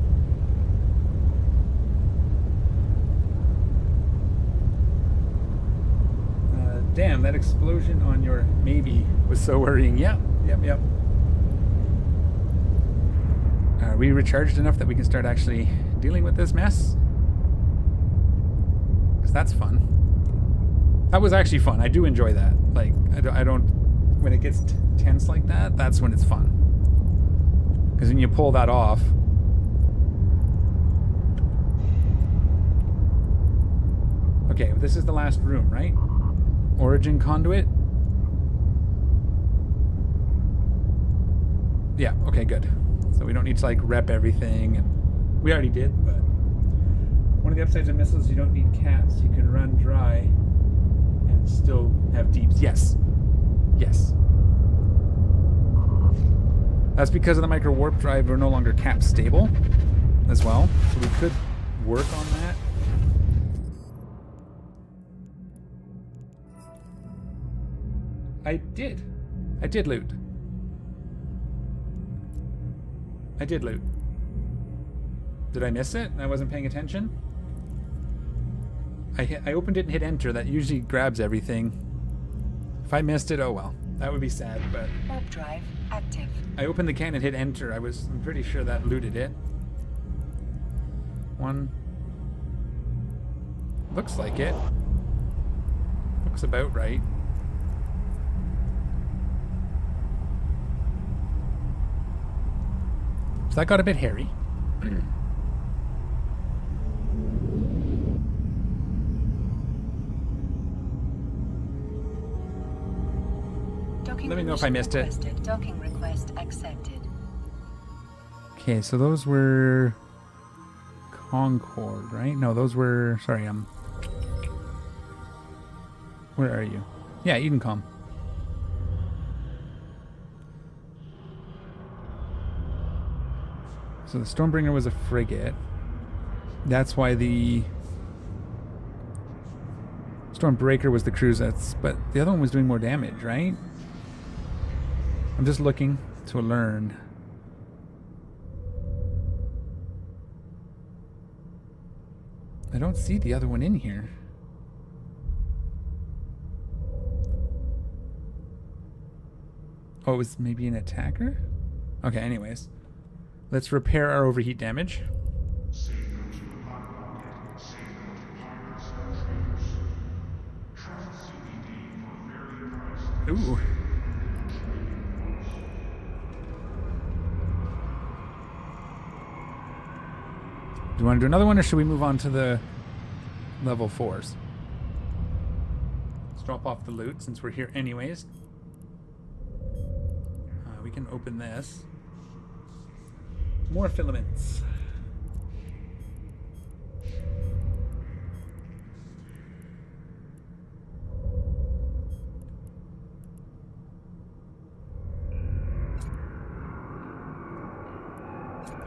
Speaker 1: Damn, that explosion on your maybe was so worrying. Yep. Are we recharged enough that we can start actually dealing with this mess? Because that's fun. That was actually fun. I do enjoy that. Like, I don't when it gets tense like that, that's when it's fun. Because when you pull that off... Okay, this is the last room, right? Origin conduit? Yeah, okay, good. So we don't need to like rep everything, and we already did, but one of the upsides of missiles, you don't need caps. You can run dry and still have deeps. Yes. Yes. That's because of the micro warp drive, we're no longer cap stable as well. So we could work on that. I did loot. I did loot. Did I miss it? I wasn't paying attention? I opened it and hit enter. That usually grabs everything. If I missed it, oh well. That would be sad, but...
Speaker 2: Warp drive active.
Speaker 1: I opened the can and hit enter. I'm pretty sure that looted it. One. Looks like it. Looks about right. So that got a bit hairy. Let me know if I missed it.
Speaker 2: Docking request accepted.
Speaker 1: Okay, so those were Concord, right? No, those were... Sorry, where are you? Yeah, Edencom. So the Stormbringer was a frigate. That's why the Stormbreaker was the cruise. But the other one was doing more damage, right? I'm just looking to learn. I don't see the other one in here. Oh, it was maybe an attacker? Okay, anyways. Let's repair our overheat damage. Ooh. Do you want to do another one, or should we move on to the level 4s? Let's drop off the loot since we're here anyways. We can open this. More filaments.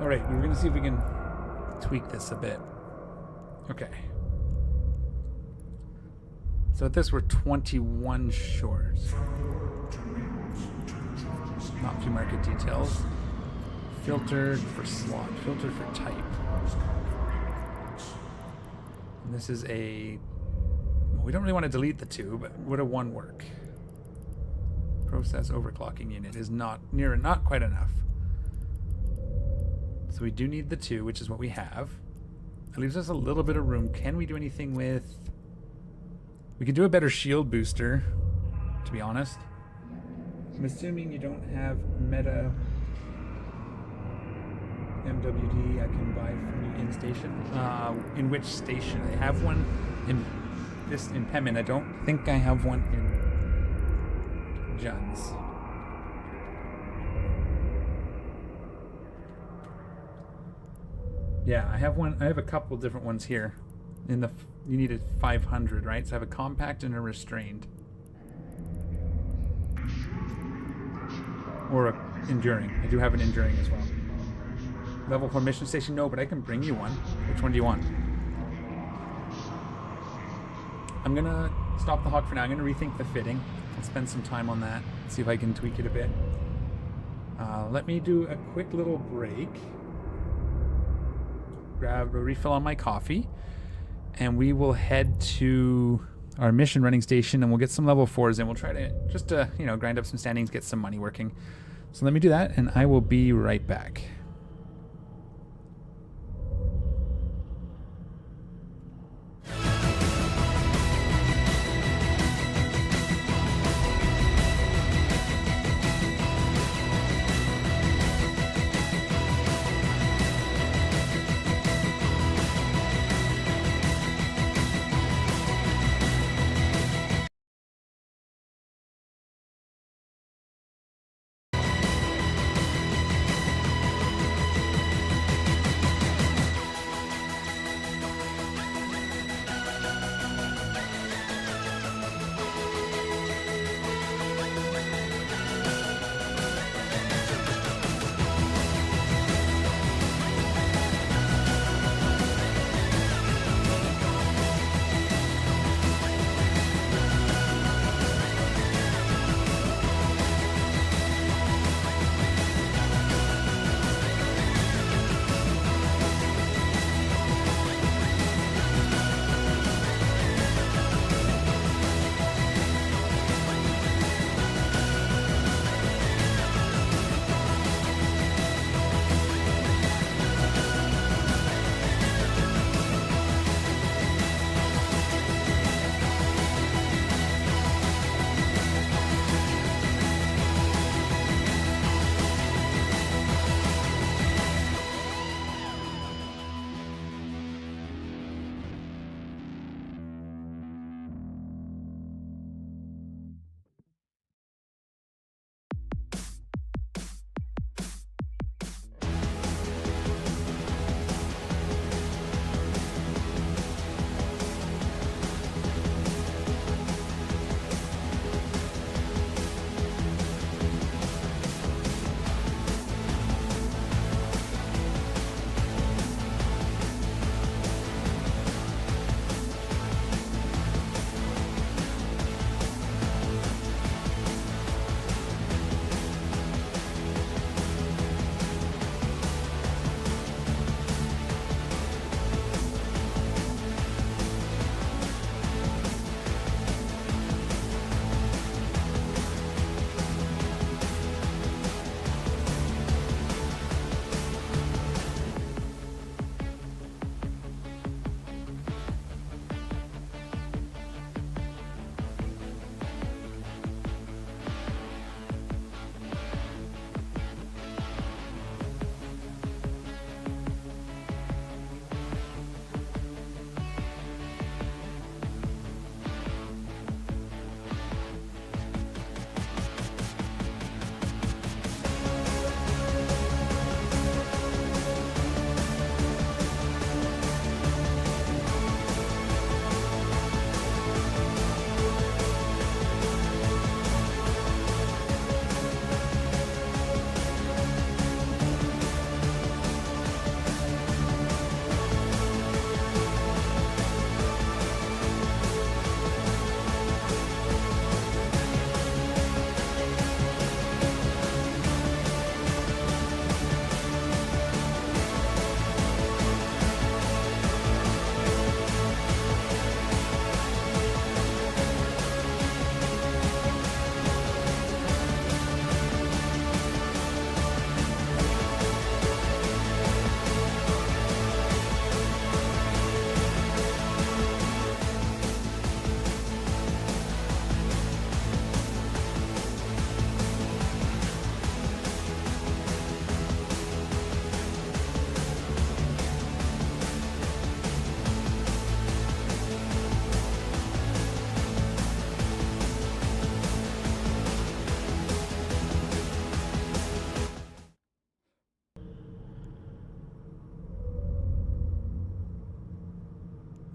Speaker 1: Alright, we're going to see if we can tweak this a bit. Okay. So at this, we're 21 short. Not to market details. Filtered for slot. Filtered for type. And this is a... Well, we don't really want to delete the 2, but would a 1 work? Process overclocking unit is not quite enough. So we do need the 2, which is what we have. That leaves us a little bit of room. Can we do anything with... We could do a better shield booster, to be honest. I'm assuming you don't have meta MWD I can buy from you in station. In which station? I have one in Pemmin. I don't think I have one in Juns. Yeah, I have one. I have a couple different ones here. You needed 500, right? So I have a compact and a restrained. Or enduring. I do have an enduring as well. Level 4 mission station? No, but I can bring you one. Which one do you want? I'm gonna stop the hawk for now. I'm gonna rethink the fitting. I'll spend some time on that. See if I can tweak it a bit. Let me do a quick little break. Grab a refill on my coffee. And we will head to our mission running station and we'll get some level 4s in. We'll try to just grind up some standings, get some money working. So let me do that and I will be right back.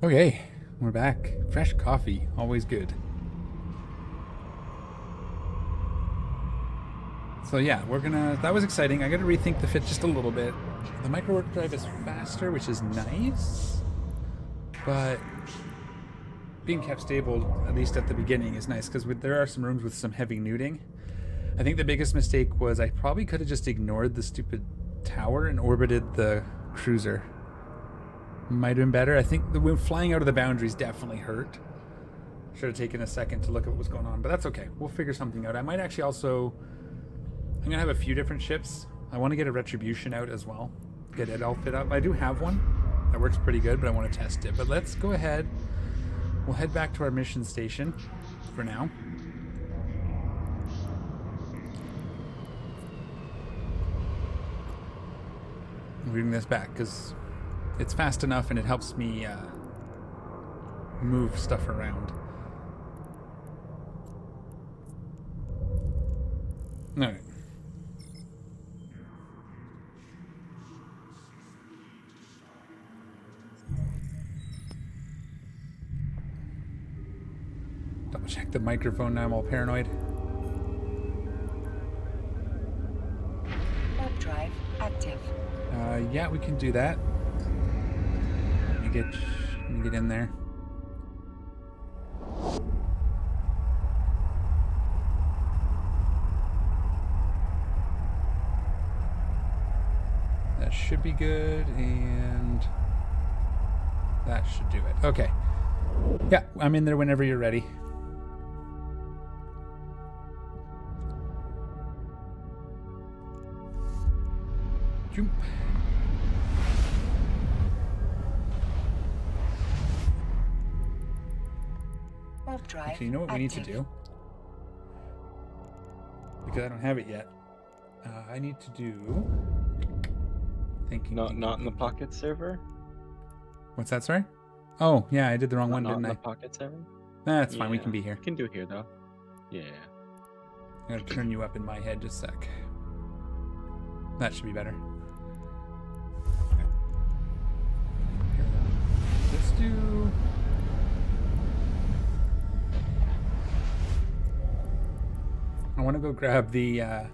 Speaker 1: Okay, we're back. Fresh coffee, always good. So yeah, we're gonna. That was exciting. I got to rethink the fit just a little bit. The micro warp drive is faster, which is nice, but being kept stable, at least at the beginning, is nice because there are some rooms with some heavy nuding. I think the biggest mistake was I probably could have just ignored the stupid tower and orbited the cruiser. Might have been better. I think the flying out of the boundaries definitely hurt. Should have taken a second to look at what was going on, but that's okay. We'll figure something out. I might actually also... I'm going to have a few different ships. I want to get a Retribution out as well. Get it all fit up. I do have one. That works pretty good, but I want to test it. But let's go ahead. We'll head back to our mission station for now. I'm reading this back because it's fast enough and it helps me move stuff around. All right. Double check the microphone now. I'm all paranoid.
Speaker 2: Warp drive active.
Speaker 1: Yeah, we can do that. Let me get in there. That should be good, and that should do it. Okay. Yeah, I'm in there whenever you're ready. Jump.
Speaker 2: Warp drive
Speaker 1: Actually, you know what we need to
Speaker 2: active.
Speaker 1: do? Because I don't have it yet. I need to do...
Speaker 3: Not in the Pocket server?
Speaker 1: What's that, sorry? Oh, yeah, I did the wrong one,
Speaker 3: Not
Speaker 1: didn't
Speaker 3: in
Speaker 1: I?
Speaker 3: the Pocket server?
Speaker 1: Nah, that's fine. We
Speaker 3: Yeah.
Speaker 1: can be here.
Speaker 3: We can do here, though. Yeah.
Speaker 1: I'm going to turn you up in my head just a sec. That should be better. Let's do... I want to go grab the... I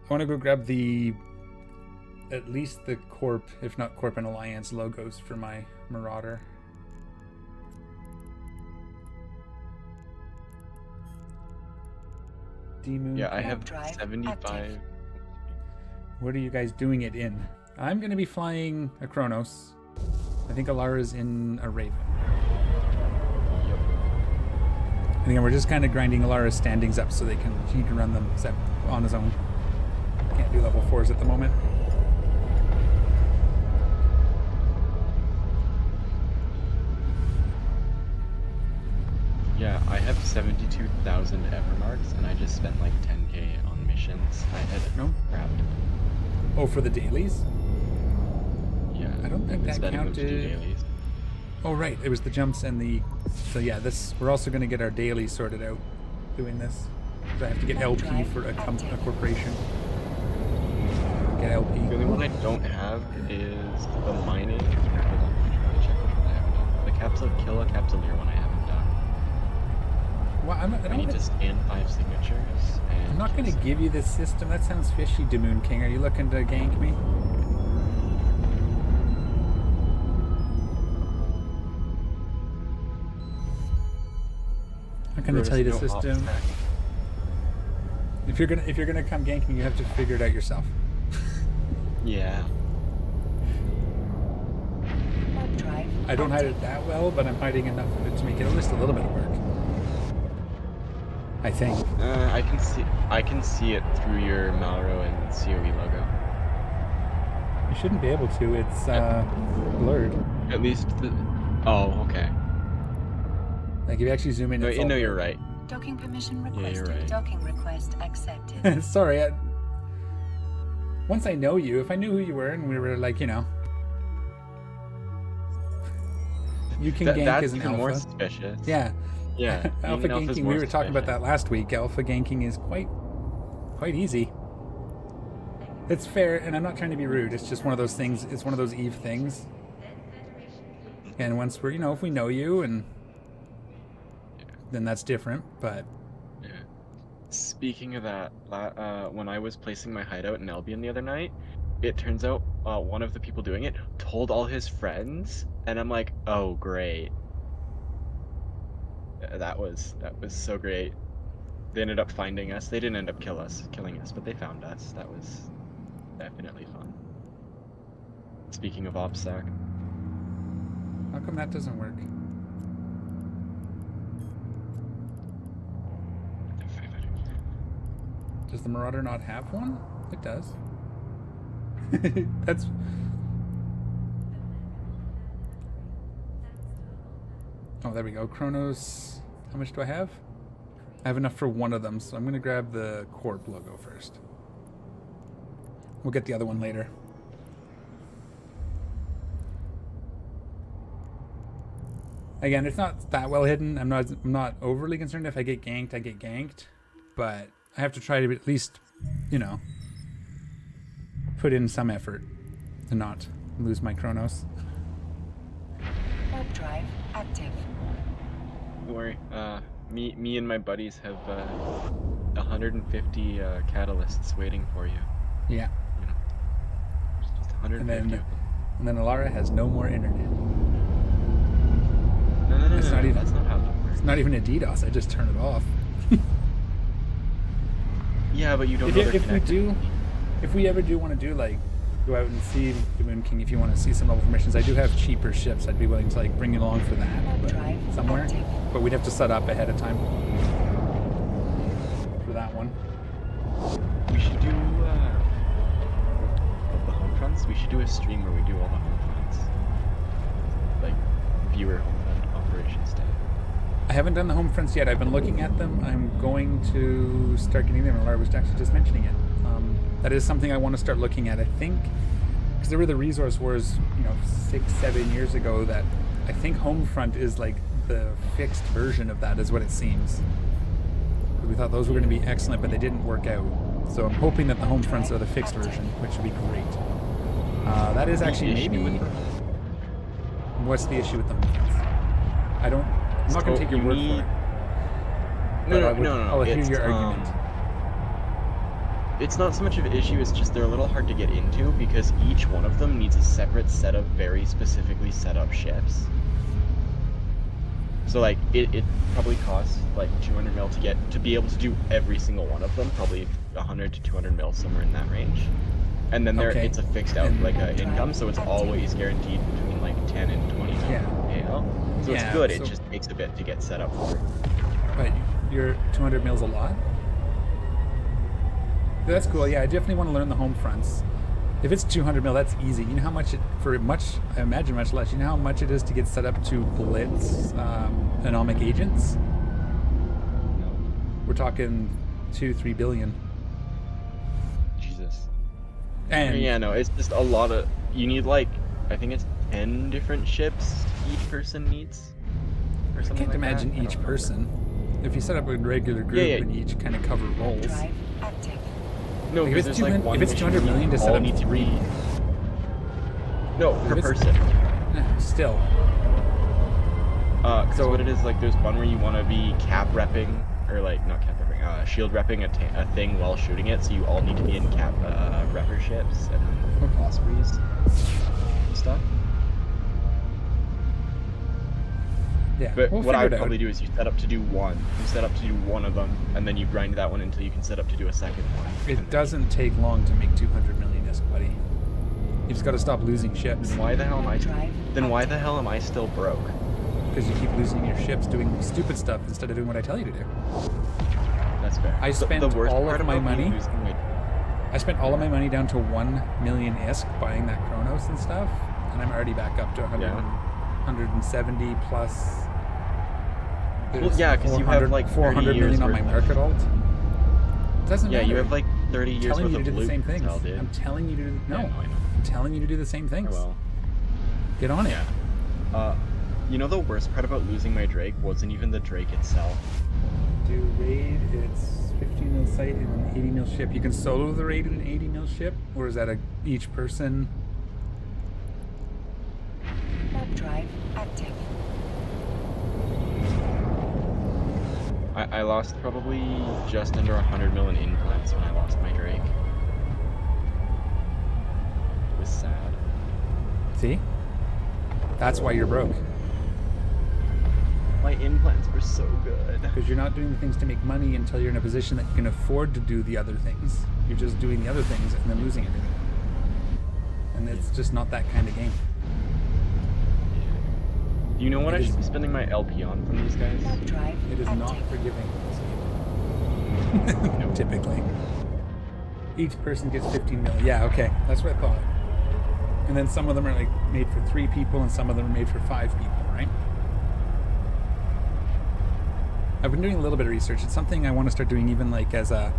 Speaker 1: want to go grab the... At least the Corp, if not Corp and Alliance logos for my Marauder. D-Moon.
Speaker 3: Yeah, I have
Speaker 2: Drive
Speaker 3: 75.
Speaker 2: active.
Speaker 1: What are you guys doing it in? I'm going to be flying a Kronos. I think Alara's in a Raven. And again, we're just kind of grinding Alara's standings up so he can run them on his own. Can't do level 4s at the moment.
Speaker 3: Yeah, I have 72,000 Evermarks, and I just spent like 10k on missions. I had
Speaker 1: No?
Speaker 3: grabbed.
Speaker 1: Oh, for the dailies?
Speaker 3: Yeah.
Speaker 1: I don't think
Speaker 3: I've been
Speaker 1: that
Speaker 3: spending them to do
Speaker 1: counted.
Speaker 3: dailies.
Speaker 1: Oh, right. It was the jumps and the... So yeah, we're also going to get our dailies sorted out doing this. 'Cause I have to get LP for a corporation. Get LP.
Speaker 3: The only one I don't have is the mining. Hold on, let me check which one I haven't done. The Kill a Capsuleer one I haven't done.
Speaker 1: Well, I
Speaker 3: I
Speaker 1: don't
Speaker 3: need to scan 5 signatures. And
Speaker 1: I'm not going to give you this system. That sounds fishy, Damoon King. Are you looking to gank me? I'm going to tell you the system. If you're gonna come gank me, you have to figure it out yourself.
Speaker 3: Yeah.
Speaker 2: Warp drive
Speaker 1: I don't hide
Speaker 2: active.
Speaker 1: it that well, but I'm hiding enough of it to make it at least a little bit of work. I think.
Speaker 3: I can see it through your Malro and COE logo.
Speaker 1: You shouldn't be able to. It's blurred.
Speaker 3: At least the... Oh, okay.
Speaker 1: Like if you actually zoom in.
Speaker 3: No,
Speaker 1: it's all
Speaker 3: you're
Speaker 1: blurred.
Speaker 3: right.
Speaker 2: Docking permission
Speaker 3: Yeah, you're
Speaker 2: requested.
Speaker 3: right.
Speaker 2: Docking request accepted.
Speaker 1: Sorry. Once I know you, if I knew who you were and we were like, you can gank
Speaker 3: That's
Speaker 1: as an
Speaker 3: even
Speaker 1: alpha.
Speaker 3: more suspicious.
Speaker 1: Yeah.
Speaker 3: Yeah.
Speaker 1: Alpha
Speaker 3: even alpha's
Speaker 1: ganking.
Speaker 3: more
Speaker 1: We were talking about
Speaker 3: suspicious.
Speaker 1: that last week. Alpha ganking is quite easy. It's fair, and I'm not trying to be rude. It's just one of those things. It's one of those Eve things. And once we're, if we know you, and then that's different. But
Speaker 3: Yeah. Speaking of that, when I was placing my hideout in Albion the other night, it turns out one of the people doing it told all his friends, and I'm like, oh great. That was so great. They ended up finding us. They didn't end up killing us, but they found us. That was definitely fun. Speaking of OPSEC.
Speaker 1: How come that doesn't work? Does the Marauder not have one? It does. That's... Oh, there we go. Chronos. How much do I have? I have enough for one of them, so I'm going to grab the Corp logo first. We'll get the other one later. Again, it's not that well hidden. I'm not overly concerned. If I get ganked, I get ganked. But I have to try to at least, you know, put in some effort to not lose my Chronos.
Speaker 2: Warp drive active.
Speaker 3: Don't worry. Me and my buddies have 150 catalysts waiting for you.
Speaker 1: Yeah.
Speaker 3: You know, just 150.
Speaker 1: And then Alara has no more internet.
Speaker 3: No,
Speaker 1: It's not even,
Speaker 3: that's not how that works.
Speaker 1: it's not even a DDoS. I just turn it off.
Speaker 3: Yeah, but you don't know they're connected.
Speaker 1: If we ever do want to do, like, go out and see the Moon King, if you want to see some level formations, I do have cheaper ships. I'd be willing to, like, bring you along for that, but somewhere. But we'd have to set up ahead of time for that one.
Speaker 3: We should do of the home fronts. We should do a stream where we do all the home fronts, like viewer home front operations day.
Speaker 1: I haven't done the home fronts yet. I've been looking at them. I'm going to start getting them. Laura was actually just mentioning it. That is something I want to start looking at. I think because there were the resource wars, 6-7 years ago. That I think Homefront is like the fixed version of that, is what it seems. We thought those were going to be excellent, but they didn't work out. So I'm hoping that the Homefronts are the fixed version, which would be great. That is actually maybe. What's the issue with the Homefronts? I'm not going to take your word for it.
Speaker 3: No.
Speaker 1: I'll hear your argument.
Speaker 3: It's not so much of an issue, it's just they're a little hard to get into because each one of them needs a separate set of very specifically set up ships. So like it probably costs like 200 mil to be able to do every single one of them, probably 100 to 200 mil, somewhere in that range. And then it's a fixed out income, so it's always guaranteed between like 10 and 20 mil payout. So it's good. It just takes a bit to get set up for.
Speaker 1: But your 200 mils a lot? That's cool. Yeah, I definitely want to learn the home fronts. If it's 200 mil, that's easy. You know how much I imagine much less. You know how much it is to get set up to blitz anomic agents?
Speaker 3: No.
Speaker 1: We're talking 2-3 billion.
Speaker 3: Jesus.
Speaker 1: And
Speaker 3: yeah, no, it's just a lot of. You need like, I think it's 10 different ships each person needs, or something.
Speaker 1: I can't imagine each person. If you set up a regular group and each kind of cover roles.
Speaker 2: Drive active.
Speaker 3: No,
Speaker 1: Like,
Speaker 3: because
Speaker 1: if it's 200 million to set up 3.
Speaker 3: No, per person.
Speaker 1: Still.
Speaker 3: So what it is, like, there's one where you want to be cap repping, or like not cap repping, shield repping a thing while shooting it. So you all need to be in cap repper ships and ospreys and stuff.
Speaker 1: Yeah.
Speaker 3: But what I would probably do is you set up to do one. You set up to do one of them, and then you grind that one until you can set up to do a second one.
Speaker 1: It doesn't take long to make 200 million disc, buddy. You just got to stop losing ships.
Speaker 3: Why the hell am I still broke?
Speaker 1: Because you keep losing your ships doing stupid stuff instead of doing what I tell you to do.
Speaker 3: That's fair.
Speaker 1: I spent all of my money. I spent all of my money down to 1 million ISK buying that Chronos and stuff, and I'm already back up to 170 plus.
Speaker 3: Well, yeah, because you have like
Speaker 1: 400 million on my market alt. Doesn't matter.
Speaker 3: Yeah, you have like 30 years worth of
Speaker 1: do the same things.
Speaker 3: dude.
Speaker 1: I'm telling you to do. No,
Speaker 3: yeah, no, I know.
Speaker 1: I'm telling you to do the same things.
Speaker 3: Well,
Speaker 1: get on it.
Speaker 3: You know the worst part about losing my Drake wasn't even the Drake itself.
Speaker 1: Do raid, it's 15 mil sight and an 80 mil ship. You can solo the raid in an 80 mil ship, or is that each person?
Speaker 2: Warp drive active.
Speaker 3: I lost probably just under 100 mil in implants when I lost my Drake. It was sad.
Speaker 1: See? That's why you're broke.
Speaker 3: My implants were so good.
Speaker 1: Because you're not doing the things to make money until you're in a position that you can afford to do the other things. You're just doing the other things and then losing everything. And it's just not that kind of game.
Speaker 3: Do you know what I should be spending my LP on from these guys?
Speaker 1: It is not forgiving. No, typically. Each person gets 15 mil. Yeah, okay. That's what I thought. And then some of them are like made for 3 people and some of them are made for 5 people, right? I've been doing a little bit of research. It's something I want to start doing even like as a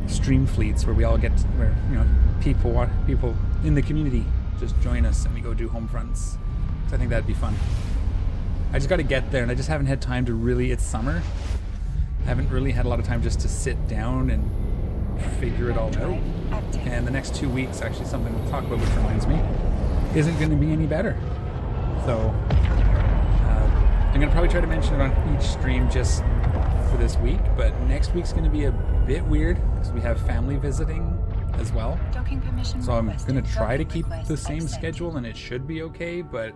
Speaker 1: stream fleets where we all get, where, you know, people in the community just join us and we go do home fronts. So I think that'd be fun. I just got to get there and I just haven't had time to really, it's summer. I haven't really had a lot of time just to sit down and figure it all out. And the next 2 weeks, actually something we'll talk about, which reminds me, isn't going to be any better. So I'm going to probably try to mention it on each stream just for this week, but next week's going to be a bit weird because we have family visiting as well. So I'm going to try to keep the same schedule and it should be okay, but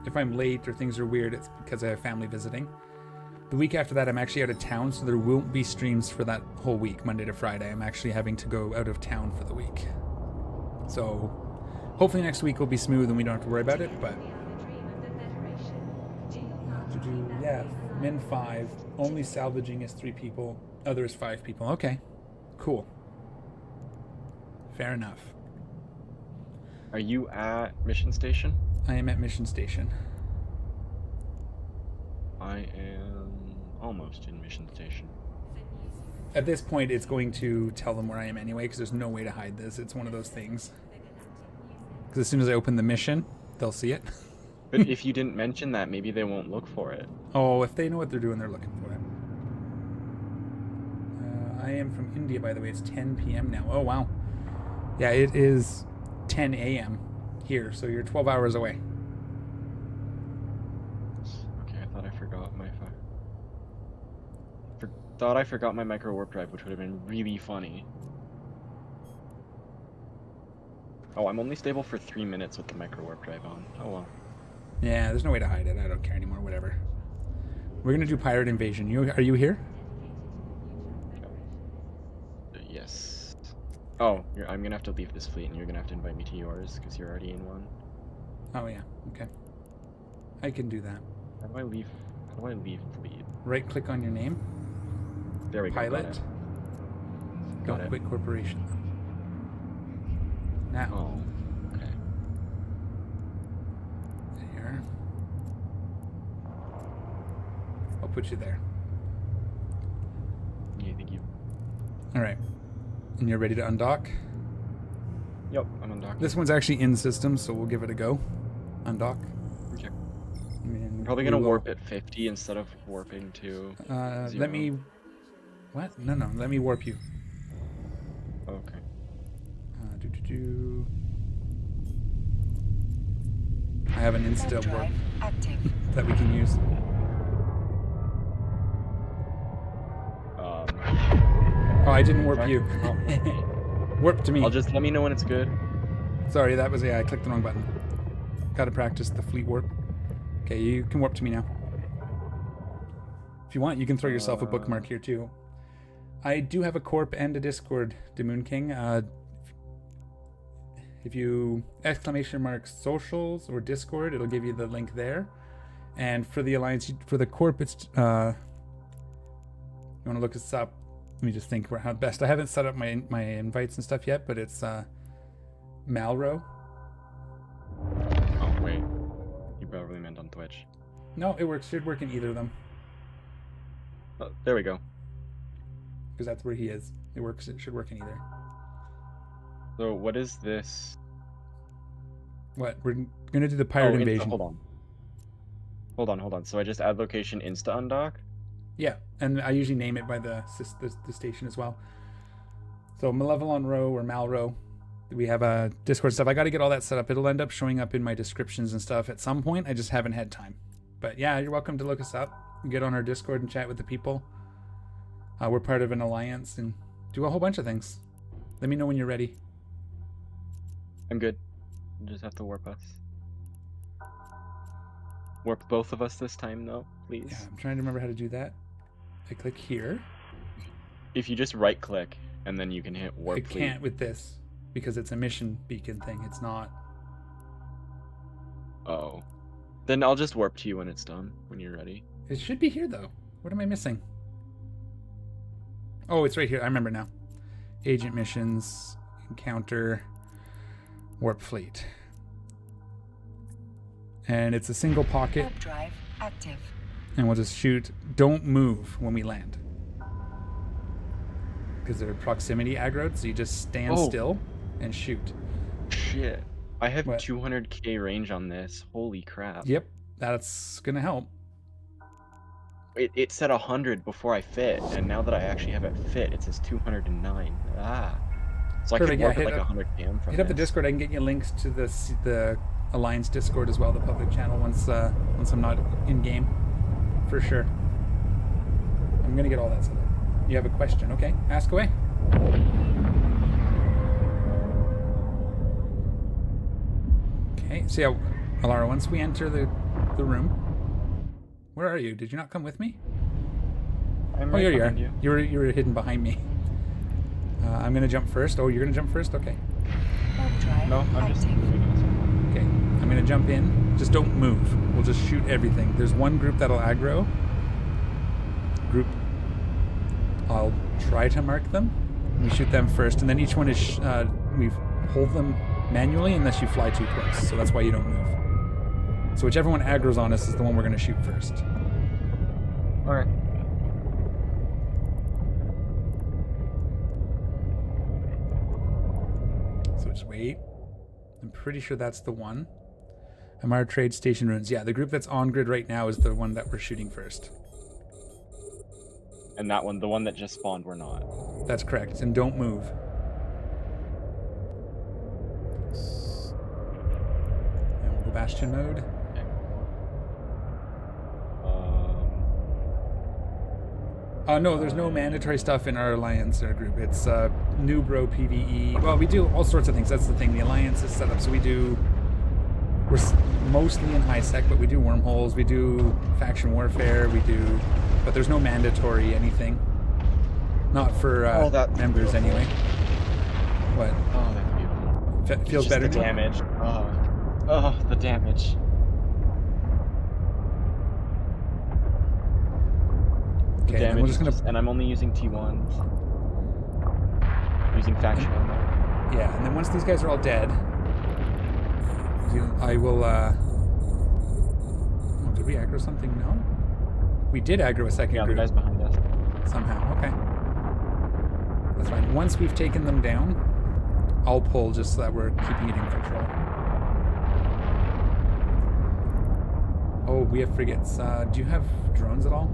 Speaker 1: if I'm late or things are weird, it's because I have family visiting. The week after that, I'm actually out of town, so there won't be streams for that whole week, Monday to Friday. I'm actually having to go out of town for the week. So hopefully next week will be smooth and we don't have to worry about it, but yeah, min 5, only salvaging is 3 people, others 5 people. Okay, cool. Fair enough.
Speaker 3: Are you at mission station?
Speaker 1: I am at mission station.
Speaker 3: I am almost in mission station.
Speaker 1: At this point, it's going to tell them where I am anyway, because there's no way to hide this. It's one of those things. Because as soon as I open the mission, they'll see it.
Speaker 3: But if you didn't mention that, maybe they won't look for it.
Speaker 1: Oh, if they know what they're doing, they're looking for it. I am from India, by the way. It's 10 p.m. now. Oh, wow. Yeah, it is 10 a.m. here, so you're 12 hours away.
Speaker 3: Okay, I thought I forgot my thought I forgot my micro warp drive, which would have been really funny. Oh, I'm only stable for 3 minutes with the micro warp drive on. Oh well.
Speaker 1: Yeah, there's no way to hide it. I don't care anymore. Whatever. We're gonna do pirate invasion. Are you here?
Speaker 3: Yes. Oh, I'm gonna have to leave this fleet, and you're gonna have to invite me to yours because you're already in one.
Speaker 1: Oh yeah. Okay. I can do that.
Speaker 3: How do I leave? How do I leave fleet?
Speaker 1: Right click on your name.
Speaker 3: There we go.
Speaker 1: Pilot.
Speaker 3: Got it.
Speaker 1: Quit corporation. Now.
Speaker 3: Oh. Okay.
Speaker 1: There. I'll put you there.
Speaker 3: Yeah, thank you.
Speaker 1: All right. And you're ready to undock?
Speaker 3: Yep, I'm undocking.
Speaker 1: This one's actually in system, so we'll give it a go. Undock.
Speaker 3: Okay.
Speaker 1: I'm
Speaker 3: probably gonna warp at 50 instead of warping to 0.
Speaker 1: Let me... What? No, let me warp you.
Speaker 3: Okay.
Speaker 1: I have an insta warp that we can use. Oh, I didn't warp you. Warp to me.
Speaker 3: Let me know when it's good.
Speaker 1: Sorry, that was, I clicked the wrong button. Gotta practice the fleet warp. Okay, you can warp to me now. If you want, you can throw yourself a bookmark here too. I do have a corp and a Discord, Demoon King. If you ! socials or Discord, it'll give you the link there. And for the Alliance, for the corp, it's you want to look us up. Let me just think how best. I haven't set up my invites and stuff yet, but it's Malro.
Speaker 3: Oh wait, you probably meant on Twitch.
Speaker 1: No, it works. Should work in either of them.
Speaker 3: Oh, there we go.
Speaker 1: Because that's where he is. It works. It should work in either.
Speaker 3: So what is this?
Speaker 1: What? We're gonna do the pirate invasion.
Speaker 3: Hold on. So I just add location insta undock?
Speaker 1: Yeah, and I usually name it by the station as well. So Malevolon Row or Malrow. We have a Discord stuff. I got to get all that set up. It'll end up showing up in my descriptions and stuff at some point. I just haven't had time. But yeah, you're welcome to look us up. get on our Discord and chat with the people. We're part of an alliance and do a whole bunch of things. Let me know when you're ready.
Speaker 3: I'm good. You just have to warp us. Warp both of us this time, though, please.
Speaker 1: Yeah, I'm trying to remember how to do that. I click here.
Speaker 3: If you just right-click, and then you can hit warp.
Speaker 1: I can't with this because it's a mission beacon thing. It's not.
Speaker 3: Oh. Then I'll just warp to you when it's done, when you're ready.
Speaker 1: It should be here, though. What am I missing? Oh, it's right here. I remember now. Agent missions, encounter, warp fleet. And it's a single pocket.
Speaker 2: Warp drive active.
Speaker 1: And we'll just shoot. Don't move when we land. Because they're proximity aggroed, so you just stand still and shoot.
Speaker 3: Shit. I have
Speaker 1: What?
Speaker 3: 200k range on this. Holy crap.
Speaker 1: Yep, that's going to help.
Speaker 3: It said 100 before I fit, and now that I actually have it fit, it says 209. Ah. So
Speaker 1: Perfect,
Speaker 3: I could warp
Speaker 1: yeah,
Speaker 3: at like
Speaker 1: hit up-
Speaker 3: 100 km from
Speaker 1: Hit up the
Speaker 3: this.
Speaker 1: Discord. I can get you links to the Alliance Discord as well, the public channel, once I'm not in game, for sure. I'm gonna get all that set up. You have a question? Okay, ask away. Okay, so yeah, Alara, once we enter the room, where are you? Did you not come with me?
Speaker 3: I'm
Speaker 1: Oh,
Speaker 3: right
Speaker 1: here you are.
Speaker 3: behind you.
Speaker 1: You were hidden behind me. I'm gonna jump first. Oh, you're gonna jump first? Okay.
Speaker 2: Warp drive
Speaker 3: No, I'm just
Speaker 2: active.
Speaker 3: moving this way.
Speaker 1: Okay, I'm gonna jump in. Just don't move. We'll just shoot everything. There's one group that'll aggro. Group. I'll try to mark them. We shoot them first, and then each one is we hold them manually unless you fly too close. So that's why you don't move. So whichever one aggroes on us is the one we're gonna shoot first.
Speaker 3: Alright.
Speaker 1: So just wait. I'm pretty sure that's the one. Amara Trade Station Ruins. Yeah, the group that's on grid right now is the one that we're shooting first.
Speaker 3: And that one, the one that just spawned, we're not.
Speaker 1: That's correct. And don't move. And we'll go Bastion mode.
Speaker 3: Okay.
Speaker 1: No, there's no mandatory stuff in our Alliance or group. It's new bro PVE. Well, we do all sorts of things. That's the thing. The Alliance is set up so we're mostly in high sec, but we do wormholes, we do faction warfare, but there's no mandatory anything. Not for members anyway. What?
Speaker 3: Oh, that's beautiful.
Speaker 1: Feels
Speaker 3: Just
Speaker 1: better
Speaker 3: the
Speaker 1: now?
Speaker 3: damage. Oh, the damage.
Speaker 1: Okay, then we're just gonna.
Speaker 3: And I'm only using T1s. Using faction ammo.
Speaker 1: Yeah, and then once these guys are all dead, I will. Oh, did we aggro something? No. We did aggro a second
Speaker 3: Yeah, the
Speaker 1: group
Speaker 3: guy's behind us.
Speaker 1: somehow. Okay, that's fine. Once we've taken them down, I'll pull just so that we're keeping it in control. Oh, we have frigates. Do you have drones at all?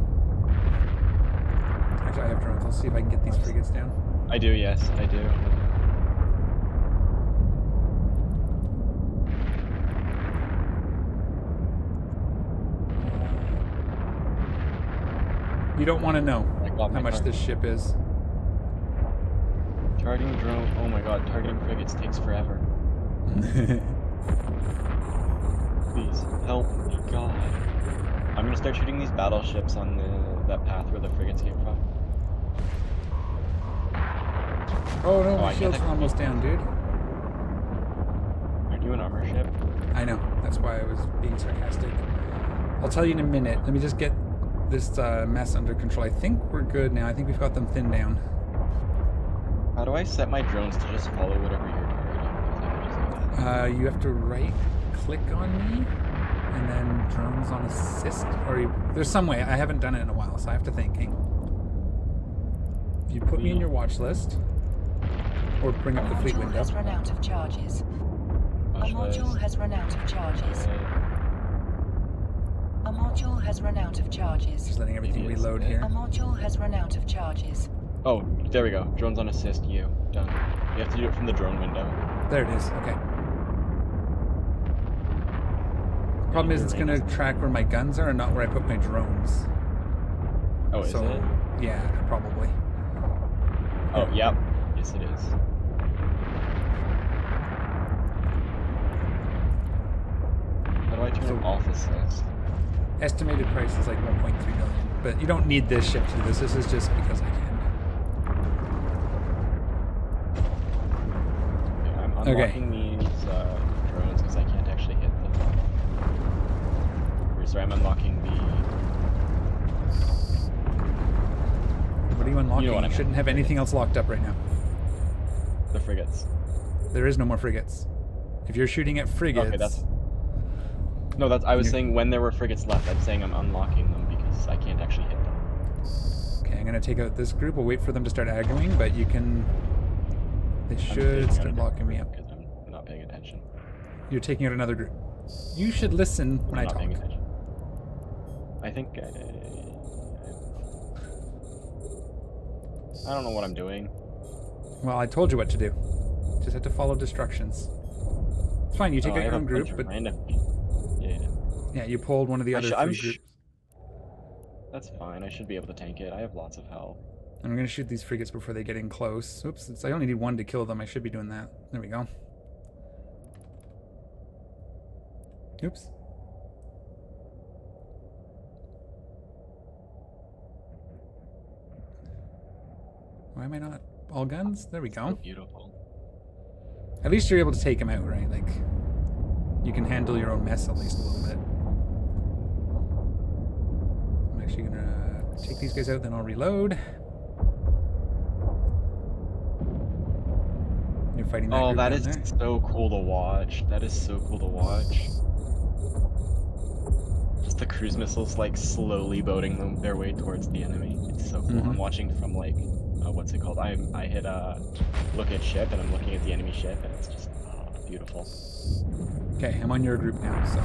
Speaker 1: Actually, I have drones. I'll see if I can get these frigates down.
Speaker 3: I do, yes, I do.
Speaker 1: You don't want to know
Speaker 3: I got my
Speaker 1: how much
Speaker 3: target.
Speaker 1: this ship is.
Speaker 3: Targeting drone. Oh my god, targeting frigates takes forever. Please, help me, God. I'm gonna start shooting these battleships on that path where the frigates came from.
Speaker 1: Oh no,
Speaker 3: Oh,
Speaker 1: my
Speaker 3: I
Speaker 1: shield's
Speaker 3: can't-
Speaker 1: almost down, dude.
Speaker 3: Aren't you an armor ship?
Speaker 1: I know, that's why I was being sarcastic. I'll tell you in a minute. Let me just get this mess under control. I think we're good now. I think we've got them thinned down.
Speaker 3: How do I set my drones to just follow whatever you're targeting?
Speaker 1: You have to right click on me and then drones on assist, or there's some way. I haven't done it in a while, so I have to think. Hang on. If you put me in your watch list, or bring up the fleet
Speaker 2: Module
Speaker 1: window.
Speaker 2: has run out of charges. A module has run out of charges. A module has run out of charges.
Speaker 1: Just letting everything
Speaker 3: Maybe it's
Speaker 1: reload
Speaker 3: dead.
Speaker 1: here.
Speaker 2: A module has run out of charges.
Speaker 3: Oh, there we go. Drones on assist, you. Done. You have to do it from the drone window.
Speaker 1: There it is. Okay. Problem is, it's going to track where my guns are and not where I put my drones.
Speaker 3: Oh, is
Speaker 1: so,
Speaker 3: it?
Speaker 1: Yeah, probably.
Speaker 3: Oh, yep. Yes, it is. How do I turn off assist?
Speaker 1: Estimated price is like 1.3 million, but you don't need this ship to do this. This is just because I can.
Speaker 3: Okay, I'm unlocking these drones because I can't actually hit them. Or, sorry, I'm unlocking the...
Speaker 1: What are you unlocking?
Speaker 3: You know what I meant.
Speaker 1: Shouldn't have anything else locked up right now.
Speaker 3: The frigates.
Speaker 1: There is no more frigates. If you're shooting at frigates...
Speaker 3: Okay, that's... No, that's... I was saying when there were frigates left, I'm saying I'm unlocking them because I can't actually hit them.
Speaker 1: Okay, I'm going to take out this group. We'll wait for them to start aggroing, but you can... They should start locking me up.
Speaker 3: Because I'm not paying attention.
Speaker 1: You're taking out another group. You should listen when I talk.
Speaker 3: Paying attention. I think I don't know what I'm doing.
Speaker 1: Well, I told you what to do. Just have to follow instructions. It's fine. You take out your own group, but yeah, you pulled one of the other three groups.
Speaker 3: That's fine. I should be able to tank it. I have lots of health.
Speaker 1: I'm going to shoot these frigates before they get in close. Oops, I only need one to kill them. I should be doing that. There we go. Oops. Why am I not all guns? There we go.
Speaker 3: So beautiful.
Speaker 1: At least you're able to take them out, right? Like, you can handle your own mess at least a little bit. I'm actually gonna take these guys out, then I'll reload. You're fighting that group
Speaker 3: that
Speaker 1: down
Speaker 3: is
Speaker 1: there.
Speaker 3: so cool to watch. That is so cool to watch. Just the cruise missiles like slowly boating them their way towards the enemy. It's so cool. I'm watching from like what's it called? I hit look at ship and I'm looking at the enemy ship and it's just beautiful.
Speaker 1: Okay, I'm on your group now, so.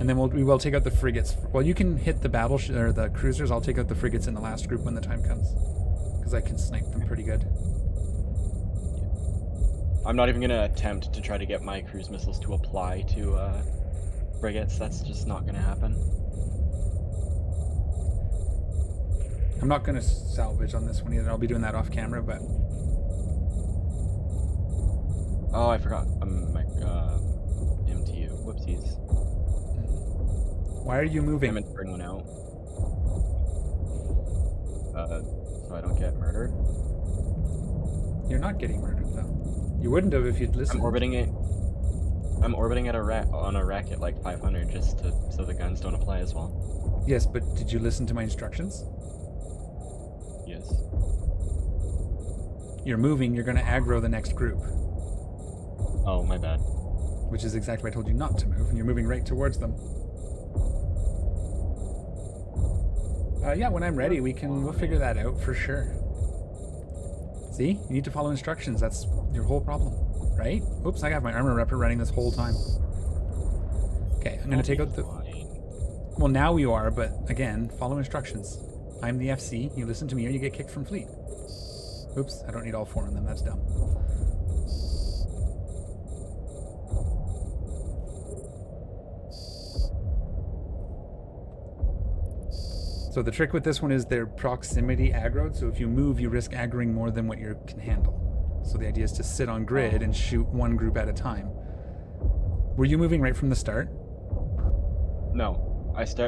Speaker 1: And then we will take out the frigates. Well, you can hit the or the cruisers. I'll take out the frigates in the last group when the time comes, because I can snipe them pretty good.
Speaker 3: I'm not even gonna attempt to try to get my cruise missiles to apply to frigates. That's just not gonna happen.
Speaker 1: I'm not gonna salvage on this one either. I'll be doing that off camera, but.
Speaker 3: Oh, I forgot. My MTU. Whoopsies.
Speaker 1: Why are you moving?
Speaker 3: I meant to bring one out. So I don't get murdered.
Speaker 1: You're not getting murdered though. You wouldn't have if you'd listened.
Speaker 3: I'm orbiting it. I'm orbiting at on a rack at like 500 just so the guns don't apply as well.
Speaker 1: Yes, but did you listen to my instructions?
Speaker 3: Yes.
Speaker 1: You're moving. You're going to aggro the next group.
Speaker 3: Oh, my bad.
Speaker 1: Which is exactly why I told you not to move, and you're moving right towards them. Yeah, when I'm ready, we'll figure that out for sure. See? You need to follow instructions. That's your whole problem, right? Oops, I have my armor repper running this whole time. Okay, I'm going to take out the... Well, now you are, but again, follow instructions. I'm the FC. You listen to me or you get kicked from fleet. Oops, I don't need all four of them. That's dumb. So the trick with this one is they're proximity aggroed, so if you move, you risk aggroing more than what you can handle. So the idea is to sit on grid and shoot one group at a time. Were you moving right from the start?
Speaker 3: No.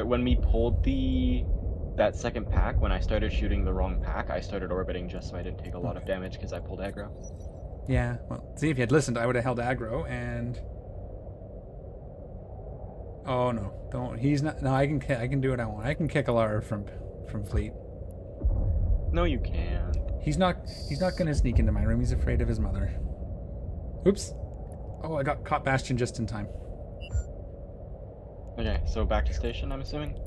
Speaker 3: When we pulled that second pack, when I started shooting the wrong pack, I started orbiting just so I didn't take a lot of damage because I pulled aggro.
Speaker 1: Yeah, well, see, if you had listened, I would have held aggro and... Oh no, don't. He's not. No, I can do what I want. I can kick Alara from fleet.
Speaker 3: No, you can't.
Speaker 1: He's not gonna sneak into my room. He's afraid of his mother. Oops. Oh, I got caught Bastion just in time.
Speaker 3: Okay, so back to station, I'm assuming?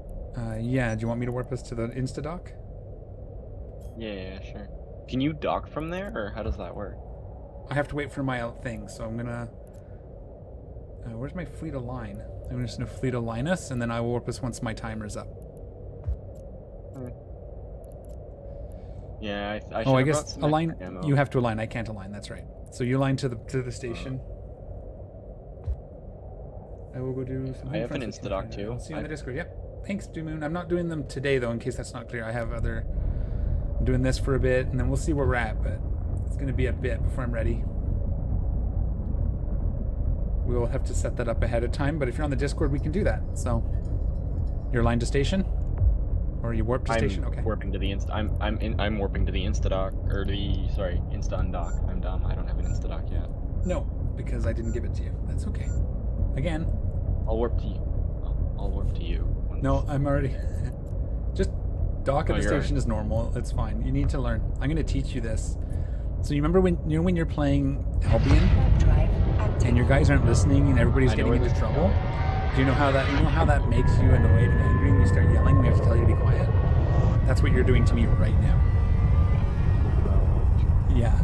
Speaker 1: Yeah, do you want me to warp us to the insta-dock?
Speaker 3: Yeah, sure. Can you dock from there, or how does that work?
Speaker 1: I have to wait for my thing, so I'm gonna... where's my fleet align? I'm just gonna fleet align us, and then I will warp us once my timer's up.
Speaker 3: Yeah, I should
Speaker 1: I
Speaker 3: have
Speaker 1: guess
Speaker 3: brought some
Speaker 1: align.
Speaker 3: extra ammo.
Speaker 1: You have to align. I can't align. That's right. So you align to the station. I will go do some.
Speaker 3: I have an insta-dock too.
Speaker 1: I'll see you in the Discord. Yep. Thanks, Blue Moon. I'm not doing them today, though, in case that's not clear. I'm doing this for a bit, and then we'll see where we're at, but it's going to be a bit before I'm ready. We'll have to set that up ahead of time, but if you're on the Discord, we can do that. So, you're aligned to station? Or you warp to station? Okay.
Speaker 3: Warping to the I'm warping to the insta-dock, or insta-undock. I'm dumb. I don't have an insta-dock yet.
Speaker 1: No, because I didn't give it to you. That's okay. Again.
Speaker 3: I'll warp to you. I'll warp to you.
Speaker 1: No, I'm already... Just dock at the station is normal. It's fine. You need to learn. I'm going to teach you this. So you remember when you're playing Albion and your guys aren't listening and everybody's getting into trouble? Do you know how that makes you annoyed and angry and you start yelling? We have to tell you to be quiet. That's what you're doing to me right now. Yeah.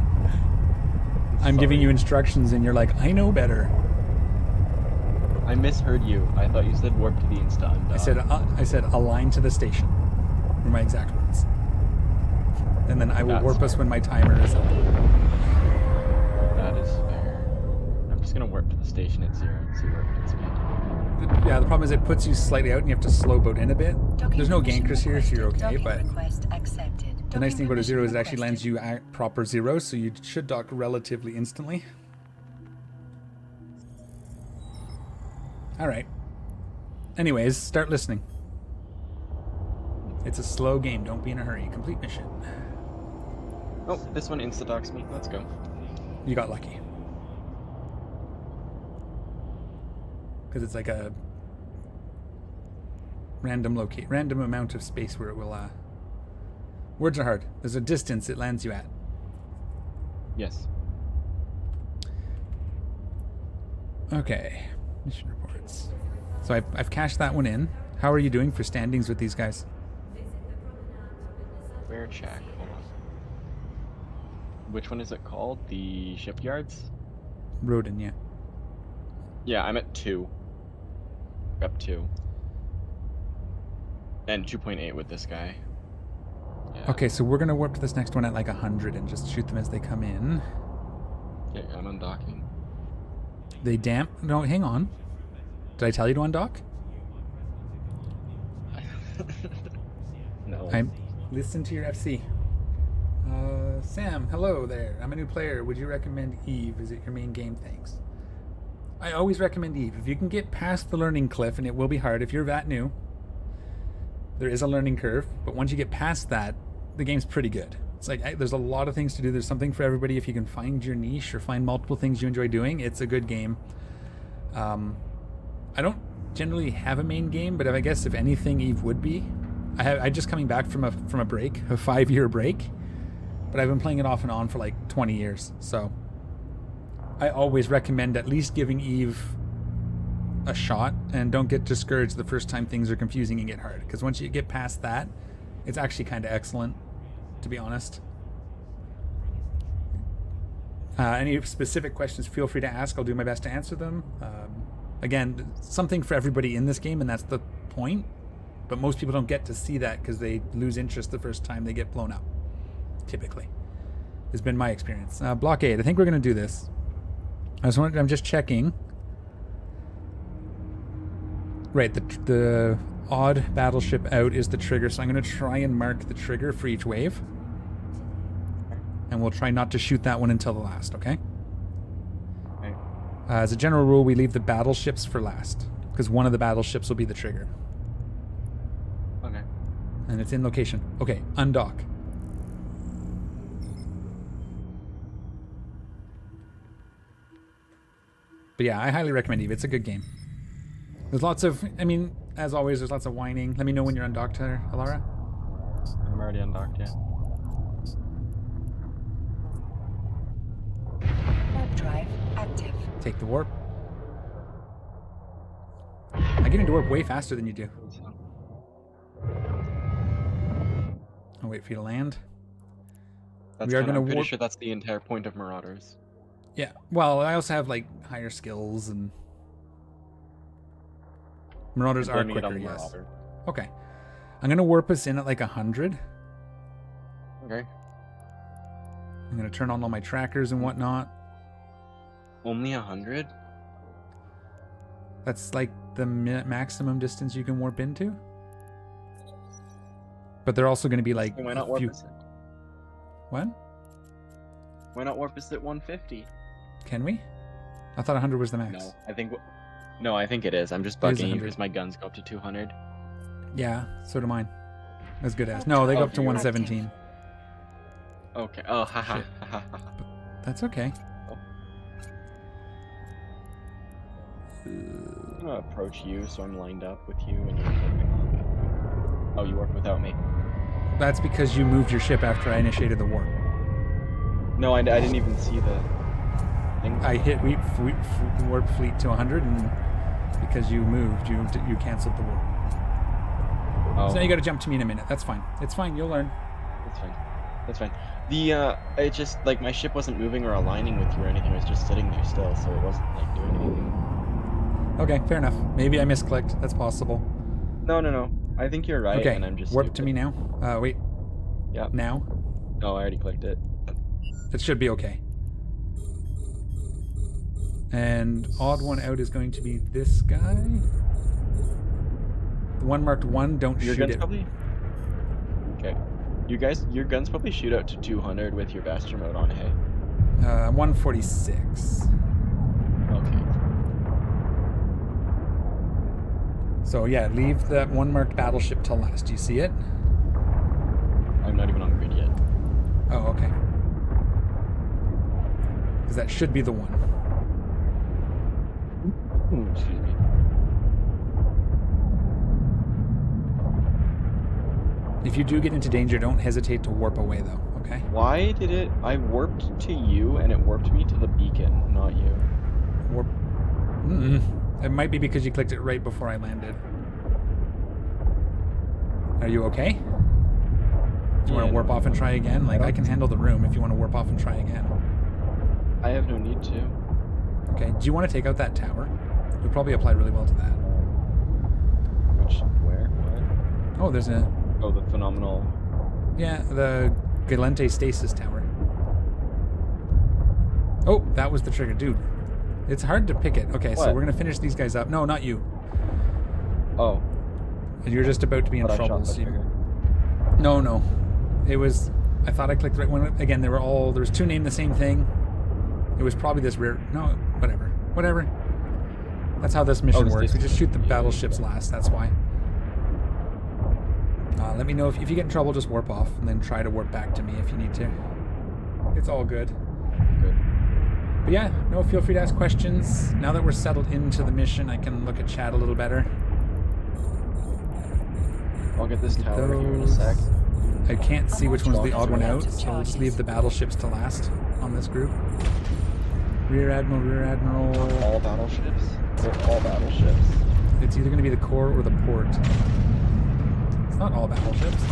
Speaker 1: I'm giving you instructions and you're like, I know better.
Speaker 3: I misheard you. I thought you said warp to the insta-undock.
Speaker 1: I said align to the station. Were my exact words. And then I will warp us when my timer is up.
Speaker 3: That is fair. I'm just gonna warp to the station at 0 and see where it gets me.
Speaker 1: Yeah, the problem is it puts you slightly out and you have to slow boat in a bit. There's no gankers here, so you're okay, but the nice thing about a 0 is it actually lands you at proper 0, so you should dock relatively instantly. Alright. Anyways, start listening. It's a slow game, don't be in a hurry. Complete mission.
Speaker 3: Oh, this one insta-docks me. Let's go.
Speaker 1: You got lucky. Because it's like a random amount of space where it will, words are hard. There's a distance it lands you at.
Speaker 3: Yes.
Speaker 1: Okay. Mission reports. So I've cached that one in. How are you doing for standings with these guys?
Speaker 3: Where check? Hold on. Which one is it called? The shipyards?
Speaker 1: Rodin, yeah.
Speaker 3: Yeah, I'm at 2. Up 2. And 2.8 with this guy. Yeah.
Speaker 1: Okay, so we're gonna warp to this next one at like 100 and just shoot them as they come in.
Speaker 3: Yeah, I'm undocking.
Speaker 1: They damp. No, hang on. Did I tell you to undock?
Speaker 3: No.
Speaker 1: Listen to your FC. Sam, hello there. I'm a new player. Would you recommend Eve? Is it your main game? Thanks. I always recommend Eve. If you can get past the learning cliff, and it will be hard if you're that new, there is a learning curve, but once you get past that, the game's pretty good. It's like, there's a lot of things to do. There's something for everybody. If you can find your niche or find multiple things you enjoy doing, it's a good game. I don't generally have a main game, but I guess if anything, Eve would be. I just coming back from a break, a 5-year break, but I've been playing it off and on for like 20 years. So I always recommend at least giving Eve a shot, and don't get discouraged the first time things are confusing and get hard, because once you get past that, it's actually kind of excellent, to be honest. Any specific questions, feel free to ask. I'll do my best to answer them. Again, something for everybody in this game, and that's the point. But most people don't get to see that because they lose interest the first time they get blown up. Typically, has been my experience. Blockade. I think we're going to do this. I'm just checking. Right, the odd battleship out is the trigger, so I'm going to try and mark the trigger for each wave. And we'll try not to shoot that one until the last, okay?
Speaker 3: Okay.
Speaker 1: As a general rule, we leave the battleships for last, because one of the battleships will be the trigger.
Speaker 3: Okay.
Speaker 1: And it's in location. Okay, undock. But yeah, I highly recommend Eve. It's a good game. There's lots of, I mean, as always, there's lots of whining. Let me know when you're undocked, Alara.
Speaker 3: I'm already undocked, yeah.
Speaker 2: Warp drive active.
Speaker 1: Take the warp. I get into warp way faster than you do. I'll wait for you to land.
Speaker 3: I'm pretty sure that's the entire point of Marauders.
Speaker 1: Yeah, well, I also have like higher skills, and Marauders are quicker, yes. Okay. I'm going to warp us in at like 100.
Speaker 3: Okay.
Speaker 1: I'm going to turn on all my trackers and whatnot.
Speaker 3: Only 100?
Speaker 1: That's like the maximum distance you can warp into. But they're also going to be like
Speaker 3: Why not warp
Speaker 1: few...
Speaker 3: us it?
Speaker 1: What?
Speaker 3: Why not warp us at 150?
Speaker 1: Can we? I thought 100 was the max.
Speaker 3: No, I think it is. I'm just bugging you because my guns go up to 200.
Speaker 1: Yeah, so do mine. As good as. No, they go up to 117.
Speaker 3: Okay. Oh, haha.
Speaker 1: That's okay.
Speaker 3: I'm gonna approach you, so I'm lined up with you, and you're warping on. Oh, you warp without me.
Speaker 1: That's because you moved your ship after I initiated the warp.
Speaker 3: No, I didn't even see the thing.
Speaker 1: I hit warp fleet to 100, and because you moved, you canceled the warp.
Speaker 3: Oh.
Speaker 1: So now you got to jump to me in a minute. That's fine. It's fine. You'll learn.
Speaker 3: That's fine. That's fine. It just, like, my ship wasn't moving or aligning with you or anything. It was just sitting there still, so it wasn't, like, doing anything.
Speaker 1: Okay, fair enough. Maybe I misclicked. That's possible.
Speaker 3: No. I think you're right,
Speaker 1: okay.
Speaker 3: and I'm just
Speaker 1: warp
Speaker 3: stupid.
Speaker 1: to me now. Wait.
Speaker 3: Yeah.
Speaker 1: Now?
Speaker 3: No, I already clicked it.
Speaker 1: It should be okay. And odd one out is going to be this guy. The one marked 1, don't
Speaker 3: Your
Speaker 1: shoot
Speaker 3: guns
Speaker 1: it.
Speaker 3: probably... Okay. Your guns probably shoot out to 200 with your Bastion mode on, hey?
Speaker 1: 146.
Speaker 3: Okay.
Speaker 1: So yeah, leave that one marked battleship till last. Do you see it?
Speaker 3: I'm not even on grid yet.
Speaker 1: Oh, okay. Because that should be the one.
Speaker 3: Excuse me.
Speaker 1: If you do get into danger, don't hesitate to warp away though, okay?
Speaker 3: Why did it... I warped to you, and it warped me to the beacon, not you.
Speaker 1: Warp... It might be because you clicked it right before I landed. Are you okay? Do you want to warp off and try again? Like, I can handle the room if you want to warp off and try again.
Speaker 3: I have no need to.
Speaker 1: Okay, do you want to take out that tower? It would probably apply really well to that.
Speaker 3: Where? What?
Speaker 1: Oh, there's a...
Speaker 3: Oh, the phenomenal...
Speaker 1: Yeah, the Galente Stasis Tower. Oh, that was the trigger. Dude, it's hard to pick it. Okay, so
Speaker 3: What?
Speaker 1: we're going to finish these guys up. No, not you.
Speaker 3: Oh.
Speaker 1: You're just about to be in
Speaker 3: But I
Speaker 1: trouble.
Speaker 3: shot the
Speaker 1: So
Speaker 3: trigger.
Speaker 1: No. It was... I thought I clicked the right one. Again, there was 2 named the same thing. It was probably this rear... No, whatever. That's how this mission works. We just shoot the battleships last. That's why. Let me know if you get in trouble, just warp off, and then try to warp back to me if you need to. It's all good.
Speaker 3: Good.
Speaker 1: But yeah, no, feel free to ask questions. Now that we're settled into the mission, I can look at chat a little better.
Speaker 3: I'll get this tower here in a sec.
Speaker 1: I can't see which one's the odd one out, so we'll just leave the battleships to last on this group. Rear Admiral.
Speaker 3: All battleships? They're all battleships.
Speaker 1: It's either going to be the core or the port. It's not all battleships.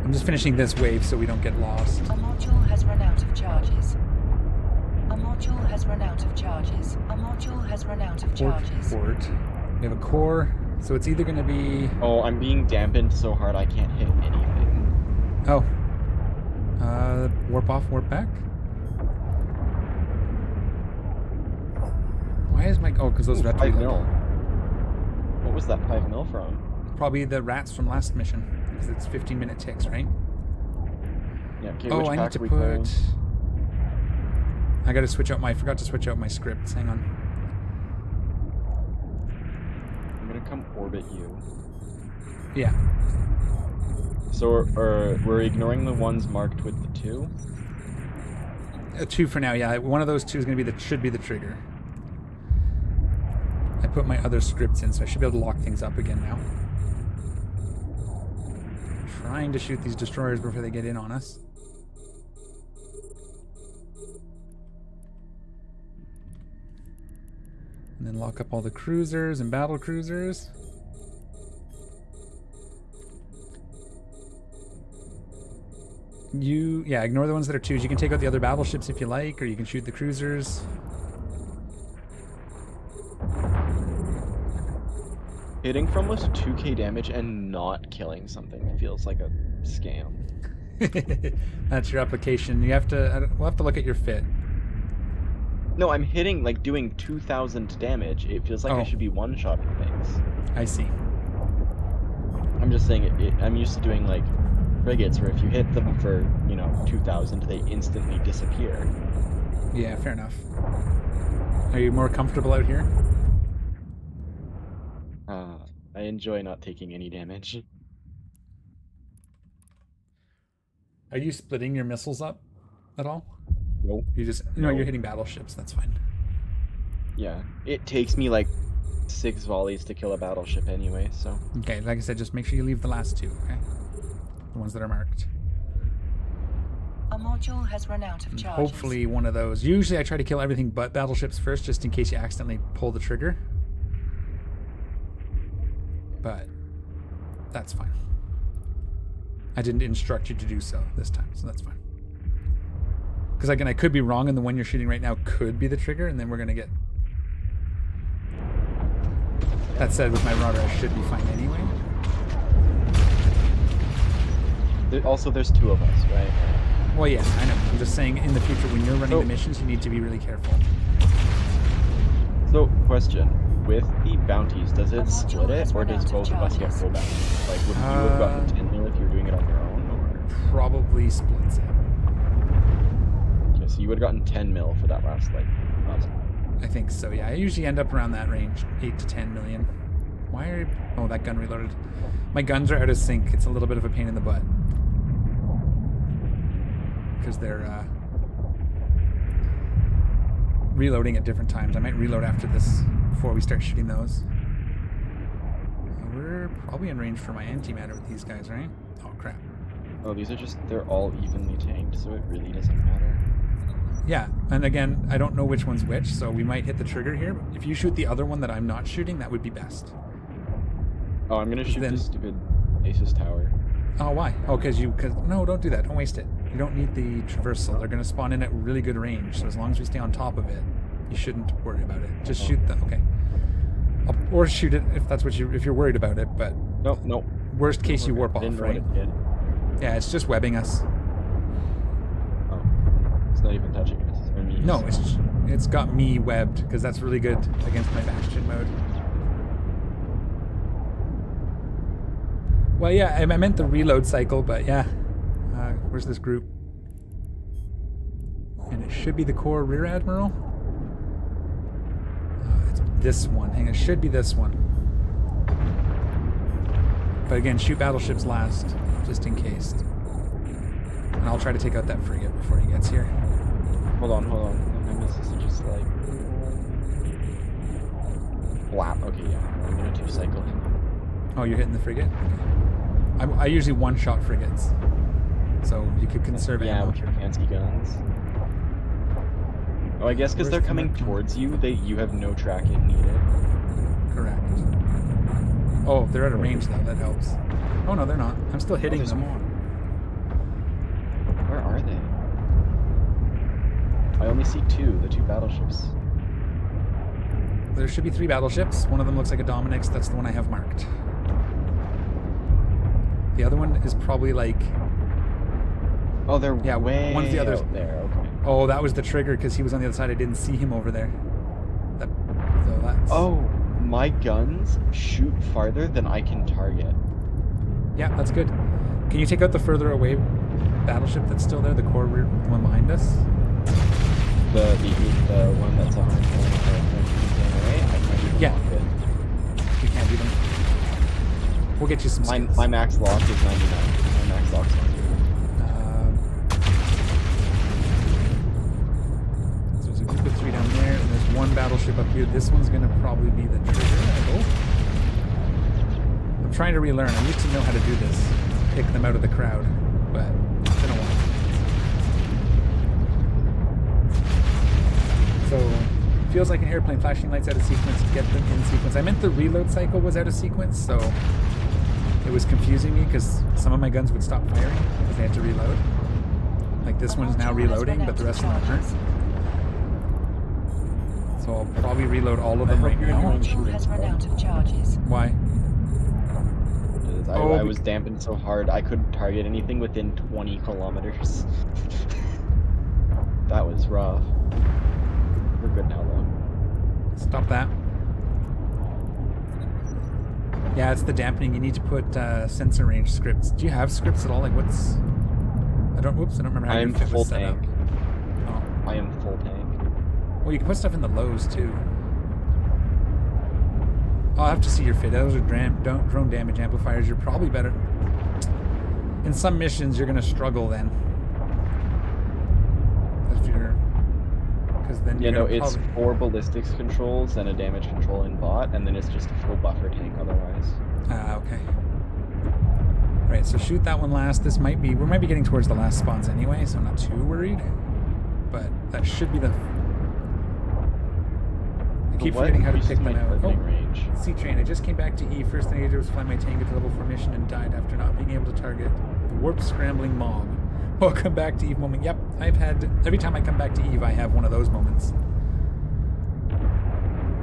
Speaker 1: I'm just finishing this wave so we don't get lost.
Speaker 2: A module has run out of charges. A module has run out of charges. A module has run out of charges.
Speaker 1: Port. We have a core, so it's either going to be...
Speaker 3: Oh, I'm being dampened so hard I can't hit anything.
Speaker 1: Oh. Warp off, warp back? Why is my... Oh, because those red
Speaker 3: 5 mil. What was that 5 mil from?
Speaker 1: Probably the rats from last mission, because it's 15-minute ticks, right?
Speaker 3: Yeah, okay,
Speaker 1: Oh,
Speaker 3: which
Speaker 1: I need
Speaker 3: pack
Speaker 1: to
Speaker 3: are we
Speaker 1: put...
Speaker 3: playing?
Speaker 1: I gotta switch out my... I forgot to switch out my scripts. Hang on.
Speaker 3: I'm gonna come orbit you.
Speaker 1: Yeah.
Speaker 3: So we're ignoring the ones marked with the 2?
Speaker 1: 2 for now, yeah. One of those 2 is gonna be should be the trigger. I put my other scripts in, so I should be able to lock things up again now. Trying to shoot these destroyers before they get in on us. And then lock up all the cruisers and battle cruisers. Yeah, ignore the ones that are 2s. You can take out the other battleships if you like, or you can shoot the cruisers.
Speaker 3: Hitting from almost 2k damage and not killing something feels like a scam.
Speaker 1: That's your application. You have to... We'll have to look at your fit.
Speaker 3: No, I'm hitting, like, doing 2,000 damage. It feels like I should be one-shotting things.
Speaker 1: I see.
Speaker 3: I'm just saying I'm used to doing like frigates where if you hit them for 2,000, they instantly disappear.
Speaker 1: Yeah, fair enough. Are you more comfortable out here?
Speaker 3: I enjoy not taking any damage.
Speaker 1: Are you splitting your missiles up at all?
Speaker 3: Nope.
Speaker 1: You just
Speaker 3: Nope.
Speaker 1: you're hitting battleships. That's fine.
Speaker 3: Yeah, it takes me like 6 volleys to kill a battleship anyway, so.
Speaker 1: Okay, like I said, just make sure you leave the last 2, okay? The ones that are marked.
Speaker 2: A module has run out of charges.
Speaker 1: Hopefully one of those. Usually I try to kill everything but battleships first, just in case you accidentally pull the trigger. But that's fine. I didn't instruct you to do so this time, so that's fine. Because again, I could be wrong, and the one you're shooting right now could be the trigger, and then we're gonna get. That said, with my router, I should be fine anyway.
Speaker 3: Also, there's 2 of us, right?
Speaker 1: Well, yeah, I know. I'm just saying, in the future, when you're running the missions, you need to be really careful.
Speaker 3: So, question. With the bounties, does it split it, or does both of us get full bounties? Like, would you have gotten 10 mil if you were doing it on your own, or?
Speaker 1: Probably splits it.
Speaker 3: Okay, so you would have gotten 10 mil for that last one.
Speaker 1: I think so, yeah. I usually end up around that range, 8 to 10 million. Why are... Oh, that gun reloaded. My guns are out of sync. It's a little bit of a pain in the butt. Because they're reloading at different times. I might reload after this before we start shooting those. We're probably in range for my antimatter with these guys, right? Oh, crap.
Speaker 3: Oh, these are just... They're all evenly tanked, so it really doesn't matter.
Speaker 1: Yeah, and again, I don't know which one's which, so we might hit the trigger here. But if you shoot the other one that I'm not shooting, that would be best.
Speaker 3: Oh, I'm gonna shoot this stupid Asus tower.
Speaker 1: Oh, why? Oh, because no, don't do that. Don't waste it. You don't need the traversal. They're gonna spawn in at really good range, so as long as we stay on top of it, you shouldn't worry about it. Just shoot them. Okay. Or shoot it if that's what if you're worried about it. But
Speaker 3: nope.
Speaker 1: Worst case, you warp off, right? Yeah, it's just webbing us.
Speaker 3: It's not even touching us. Or me.
Speaker 1: No, it's got me webbed, because that's really good against my Bastion mode. Well, yeah, I meant the reload cycle, but yeah. Where's this group? And it should be the core rear admiral. It's this one. Hang on, it should be this one. But again, shoot battleships last, just in case. And I'll try to take out that frigate before he gets here.
Speaker 3: Hold on. My missiles are just like... Wow, okay, yeah. I'm gonna do cycle.
Speaker 1: Oh, you're hitting the frigate? Okay. I usually one-shot frigates. So you could conserve ammo.
Speaker 3: Yeah, with your fancy guns. Oh, I guess because they're coming towards you, you have no tracking needed.
Speaker 1: Correct. Oh, they're at a range though, that helps. Oh no, they're not. I'm still hitting them.
Speaker 3: More. Where are they? I only see 2, the 2 battleships.
Speaker 1: There should be 3 battleships. One of them looks like a Dominix. That's the one I have marked. The other one is probably like...
Speaker 3: Oh, they're way
Speaker 1: one's the other
Speaker 3: out there. Okay.
Speaker 1: Oh, that was the trigger because he was on the other side. I didn't see him over there. So that's...
Speaker 3: Oh, my guns shoot farther than I can target.
Speaker 1: Yeah, that's good. Can you take out the further away battleship that's still there, the core rear, the one behind us?
Speaker 3: The one that's 120 away? I can't even lock it.
Speaker 1: We can't do them. We'll get you some skills.
Speaker 3: My max lock is 99. My max lock's 99.
Speaker 1: So there's a group of 3 down there, and there's one battleship up here. This one's going to probably be the trigger, I hope. I'm trying to relearn. I used to know how to do this. Pick them out of the crowd, but it's been a while. So, feels like an airplane. Flashing lights out of sequence. Get them in sequence. I meant the reload cycle was out of sequence, so it was confusing me because some of my guns would stop firing because they had to reload. Like this one's now reloading, but the rest of them aren't. So I'll probably reload all of them right now.
Speaker 2: Module has run out of charges.
Speaker 1: Why?
Speaker 3: I was dampened so hard I couldn't target anything within 20 kilometers. That was rough. We're good now, though.
Speaker 1: Stop that. Yeah, it's the dampening. You need to put sensor range scripts. Do you have scripts at all? Like what's... I don't remember how
Speaker 3: I am
Speaker 1: your fit
Speaker 3: full
Speaker 1: was set up.
Speaker 3: tank.
Speaker 1: Oh.
Speaker 3: I am full tank.
Speaker 1: Well, you can put stuff in the lows too. I'll have to see your fit. Those are drone damage amplifiers. You're probably better. In some missions, you're going to struggle then. If you're... Because then
Speaker 3: Yeah,
Speaker 1: you're
Speaker 3: no, it's 4 ballistics controls and a damage control in bot, and then it's just a full buffer tank otherwise.
Speaker 1: Ah, okay. Right, so shoot that one last. This might be... We might be getting towards the last spawns anyway, so I'm not too worried. But that should be the... I keep forgetting how to pick them out. Oh, C-Train. I just came back to E. First thing I did was fly my tank into level 4 mission and died after not being able to target the warp scrambling mob. Welcome back to Eve moment. Yep, I've had... Every time I come back to Eve, I have one of those moments.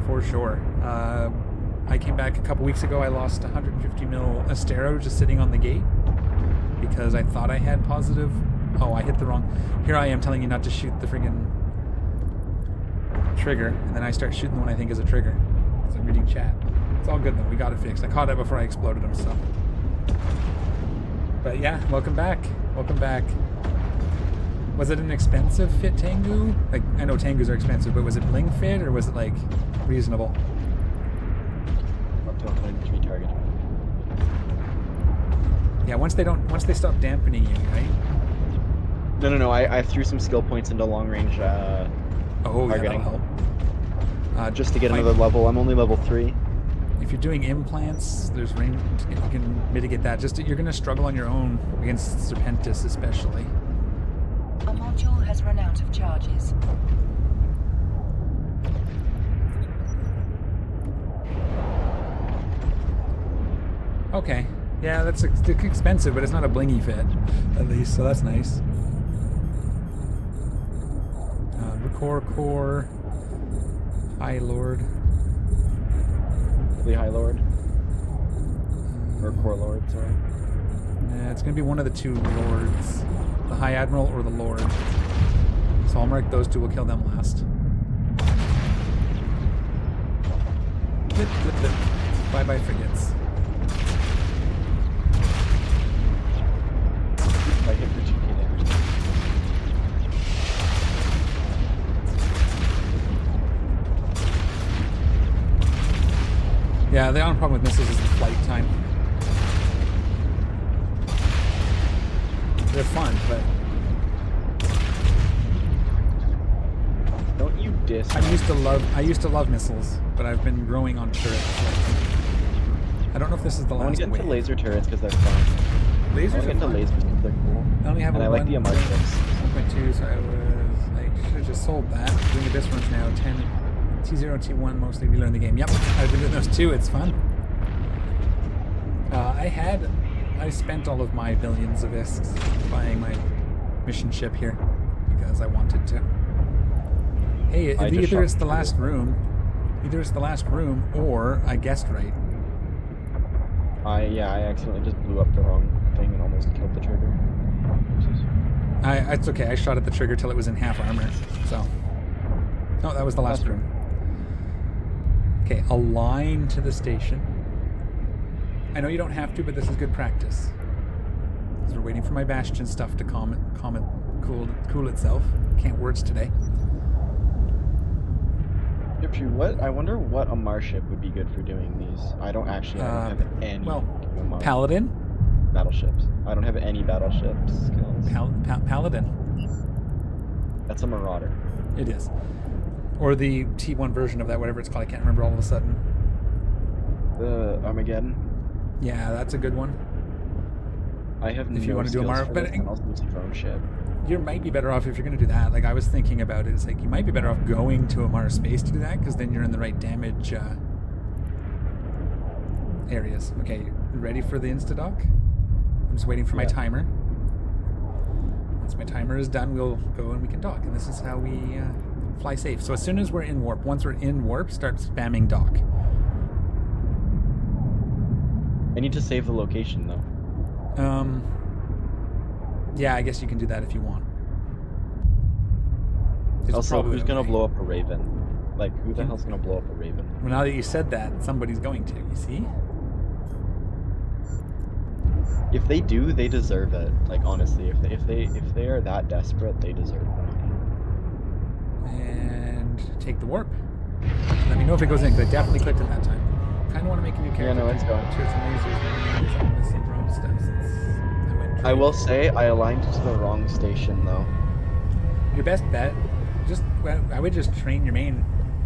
Speaker 1: For sure. I came back a couple weeks ago. I lost 150 mil Astero just sitting on the gate because I thought I had positive... Oh, I hit the wrong... Here I am telling you not to shoot the friggin' trigger, and then I start shooting the one I think is a trigger because I'm reading chat. It's all good though. We got it fixed. I caught it before I exploded him, so... But yeah, welcome back. Welcome back. Was it an expensive fit Tengu? Like, I know Tengus are expensive, but was it bling fit or was it like reasonable?
Speaker 3: Up to 103 target.
Speaker 1: Yeah, once they stop dampening you, right?
Speaker 3: No. I threw some skill points into long range
Speaker 1: Oh, yeah,
Speaker 3: targeting.
Speaker 1: that'll help.
Speaker 3: Just to get another level. I'm only level 3.
Speaker 1: If you're doing implants, there's range. You can mitigate that. Just you're going to struggle on your own against Serpentis, especially.
Speaker 2: A module has run out of charges.
Speaker 1: Okay. Yeah, that's expensive, but it's not a blingy fit, at least, so that's nice. Core, High Lord.
Speaker 3: The High Lord. Or Core Lord, sorry.
Speaker 1: It's going to be one of the two lords. The High Admiral or the Lord. So I'll mark those two, we'll kill them last. Blip, blip, blip. Bye-bye frigates.
Speaker 3: I hit for 2k damage.
Speaker 1: Yeah, the only problem with missiles is the flight time. They're fun, but...
Speaker 3: Don't you diss.
Speaker 1: I used to love missiles, but I've been growing on turrets. I don't know if this is the
Speaker 3: I want
Speaker 1: last
Speaker 3: to get into
Speaker 1: wave.
Speaker 3: laser turrets because they're fun.
Speaker 1: Lasers
Speaker 3: I want to get into lasers because they're cool.
Speaker 1: I only have
Speaker 3: and I like the Amar ships.
Speaker 1: 1.2, so I should have just sold that. Doing Abyss runs now, 10 T0, T1, mostly relearn the game. Yep, I've been doing those too, it's fun. I spent all of my billions of ISKs buying my mission ship here because I wanted to. Hey, either it's the last room, or I guessed right.
Speaker 3: I accidentally just blew up the wrong thing and almost killed the trigger.
Speaker 1: It's okay. I shot at the trigger till it was in half armor. So, no, that was the last room. Okay, align to the station. I know you don't have to, but this is good practice. Because we're waiting for my Bastion stuff to cool itself. Can't words today.
Speaker 3: What? I wonder what Amar ship would be good for doing these. I don't have any.
Speaker 1: Well,
Speaker 3: Amar
Speaker 1: Paladin.
Speaker 3: Battleships. I don't have any battleship skills.
Speaker 1: Paladin.
Speaker 3: That's a Marauder.
Speaker 1: It is. Or the T1 version of that, whatever it's called. I can't remember all of a sudden.
Speaker 3: The Armageddon.
Speaker 1: Yeah, that's a good one.
Speaker 3: I have
Speaker 1: if you want to do Amar, but
Speaker 3: I'll use a drone ship.
Speaker 1: You might be better off if you're going to do that. Like I was thinking about it, it's like you might be better off going to Amar Space to do that because then you're in the right damage areas. Okay, you ready for the insta-dock? I'm just waiting for my timer. Once my timer is done, we'll go and we can dock. And this is how we fly safe. So as soon as we're in warp, once we're in warp, start spamming dock.
Speaker 3: I need to save the location though.
Speaker 1: Yeah, I guess you can do that if you want.
Speaker 3: Also, who's gonna blow up a Raven? Like, who the hell's gonna blow up a Raven?
Speaker 1: Well, now that you said that, somebody's going to, you see?
Speaker 3: If they do, they deserve it. Like honestly, if they are that desperate, they deserve it.
Speaker 1: And take the warp. Let me know if it goes in, because I definitely clicked it that time. Kind of want to make a new character.
Speaker 3: Yeah, no, it's going.
Speaker 1: Sure, some lasers, I'm missing drone steps.
Speaker 3: I will say I aligned to the wrong station though.
Speaker 1: Your best bet, I would just train your main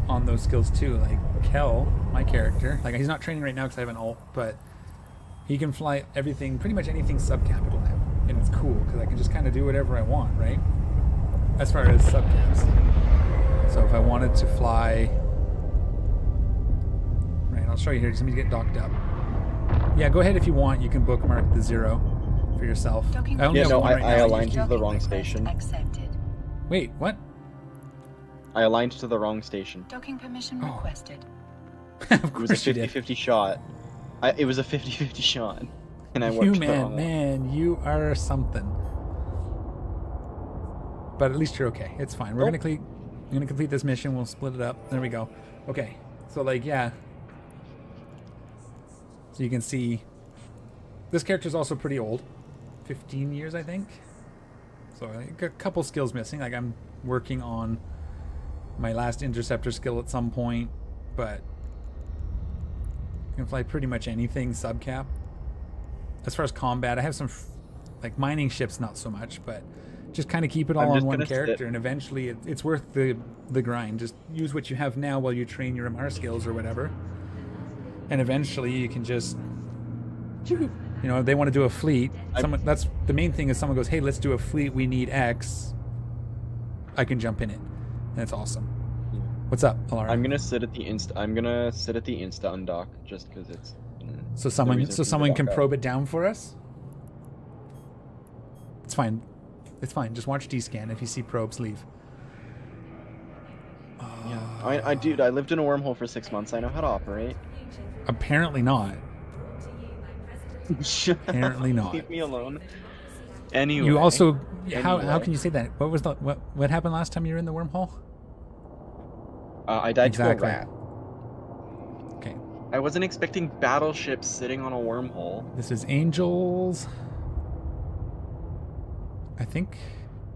Speaker 1: on those skills too. Like Kel, my character, like he's not training right now because I have an ult, but he can fly everything, pretty much anything subcapital now, and it's cool because I can just kind of do whatever I want, right? As far as subcaps. So if I wanted to fly, right, I'll show you here. Just let me get docked up. Yeah, go ahead if you want. You can bookmark the 0 for yourself.
Speaker 3: I aligned to the wrong station.
Speaker 2: Accepted.
Speaker 1: Wait, what?
Speaker 3: I aligned to the wrong station.
Speaker 2: Docking permission requested.
Speaker 1: Of
Speaker 3: It was a
Speaker 1: course you did.
Speaker 3: 50-50 shot. It was a 50-50 shot, and I worked the wrong one.
Speaker 1: Man, you are something. But at least you're okay. It's fine. We're gonna complete this mission. We'll split it up. There we go. Okay. So like, yeah. So you can see, this character's also pretty old. 15 years, I think. So a couple skills missing. Like I'm working on my last interceptor skill at some point, but you can fly pretty much anything subcap. As far as combat, I have some like mining ships, not so much, but just kind of keep it all on one character, and eventually it's worth the grind. Just use what you have now while you train your MR skills or whatever, and eventually you can just, you know, they want to do a fleet. Someone, that's the main thing, is someone goes, hey, let's do a fleet, we need X. I can jump in it, and it's awesome. What's up, Alara?
Speaker 3: I'm gonna sit at the insta undock just because it's.
Speaker 1: So someone can probe it down for us. It's fine. It's fine. Just watch D-scan. If you see probes, leave.
Speaker 3: Yeah, dude, I lived in a wormhole for 6 months. I know how to operate.
Speaker 1: Apparently not. Apparently not.
Speaker 3: Leave me alone. Anyway.
Speaker 1: You also, how can you say that? What was what happened last time you were in the wormhole?
Speaker 3: I died to a rat.
Speaker 1: Okay.
Speaker 3: I wasn't expecting battleships sitting on a wormhole.
Speaker 1: This is Angels. I think,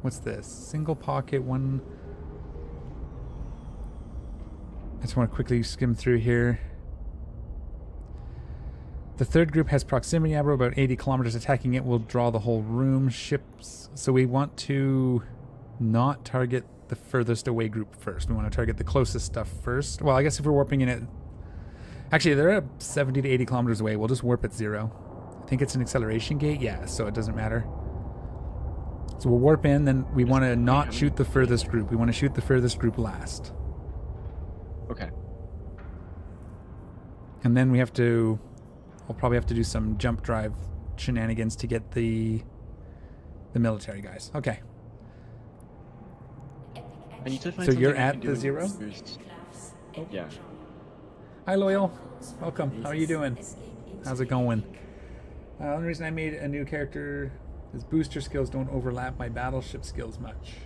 Speaker 1: what's this? Single pocket, one. I just want to quickly skim through here. The third group has proximity arrow about 80 kilometers. Attacking it will draw the whole room. Ships. So we want to not target the furthest away group first. We want to target the closest stuff first. Well, I guess if we're warping in it, actually they're at 70 to 80 kilometers away. We'll just warp at 0. I think it's an acceleration gate. Yeah, so it doesn't matter. So we'll warp in, then we want to not shoot the furthest group. We want to shoot the furthest group last.
Speaker 3: Okay.
Speaker 1: And then we'll probably have to do some jump drive shenanigans to get the military guys. Okay.
Speaker 3: I need to find
Speaker 1: so you're
Speaker 3: something I
Speaker 1: at
Speaker 3: can
Speaker 1: the
Speaker 3: do
Speaker 1: 0?
Speaker 3: Oh. Yeah.
Speaker 1: Hi, Loyal. Welcome. How are you doing? How's it going? The only reason I made a new character is booster skills don't overlap my battleship skills much.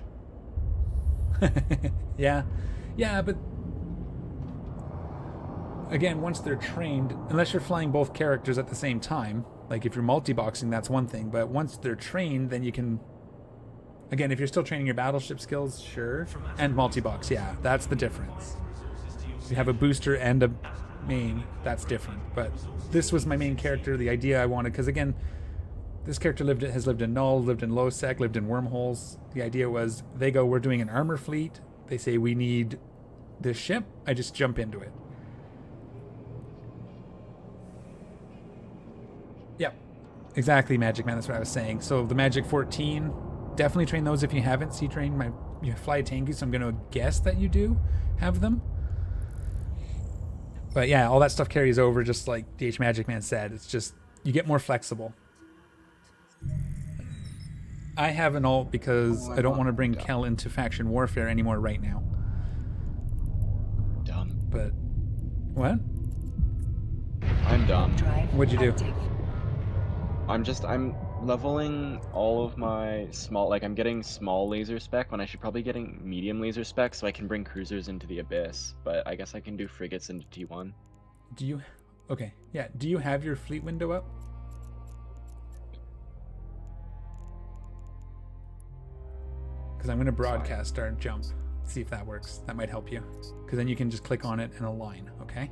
Speaker 1: Yeah, but again, once they're trained, unless you're flying both characters at the same time, like if you're multi-boxing, that's one thing, but once they're trained, then you can, again, if you're still training your battleship skills, sure, and multi-box, yeah, that's the difference. If you have a booster and a main, that's different, but this was my main character, the idea I wanted, because again, this character has lived in Null, lived in low sec, lived in wormholes. The idea was, they go, we're doing an armor fleet. They say, we need this ship. I just jump into it. Yep. Exactly, Magic Man. That's what I was saying. So the Magic 14, definitely train those if you haven't. C-train, you fly tanky, so I'm going to guess that you do have them. But yeah, all that stuff carries over, just like DH Magic Man said. It's just, you get more flexible. I have an ult because I don't want to bring Kel into faction warfare anymore right now.
Speaker 3: Dumb.
Speaker 1: But what?
Speaker 3: I'm dumb.
Speaker 1: What'd you do?
Speaker 3: I'm leveling all of my small, like I'm getting small laser spec when I should probably getting medium laser spec so I can bring cruisers into the Abyss, but I guess I can do frigates into T1.
Speaker 1: Do you? Okay, yeah. Do you have your fleet window up? because I'm going to broadcast our jump. See if that works. That might help you. Because then you can just click on it and align, okay?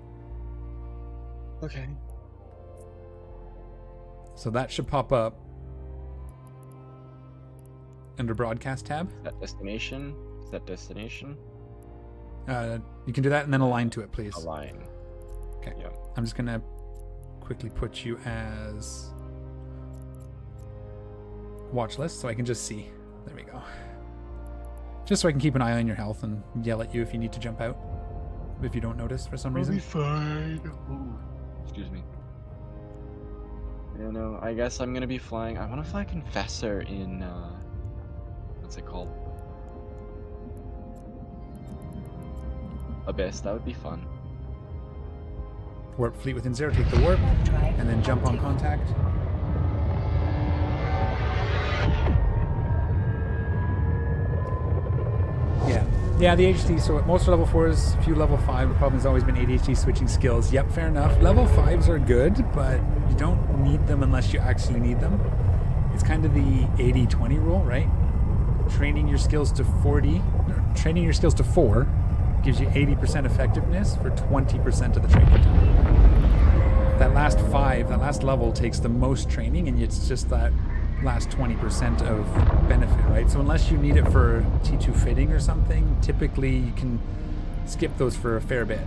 Speaker 3: Okay.
Speaker 1: So that should pop up under broadcast tab.
Speaker 3: Set destination. Set destination.
Speaker 1: You can do that and then align to it, please.
Speaker 3: Align.
Speaker 1: Okay.
Speaker 3: Yep.
Speaker 1: I'm just going to quickly put you as watch list so I can just see. There we go. Just so I can keep an eye on your health and yell at you if you need to jump out. If you don't notice for some reason.
Speaker 3: I'll be fine. Ooh. Excuse me. You know, I guess I'm gonna be flying. I want to fly Confessor in what's it called? Abyss. That would be fun.
Speaker 1: Warp fleet within 0, take the warp, and then jump on contact. Yeah, the HT, so most are level 4s, few level 5. The problem has always been ADHD switching skills. Yep, fair enough. Level 5s are good, but you don't need them unless you actually need them. It's kind of the 80-20 rule, right? Training your skills to 4 gives you 80% effectiveness for 20% of the training time. That last level takes the most training, and it's just that last 20% of benefit, right? So unless you need it for T2 fitting or something, typically you can skip those for a fair bit.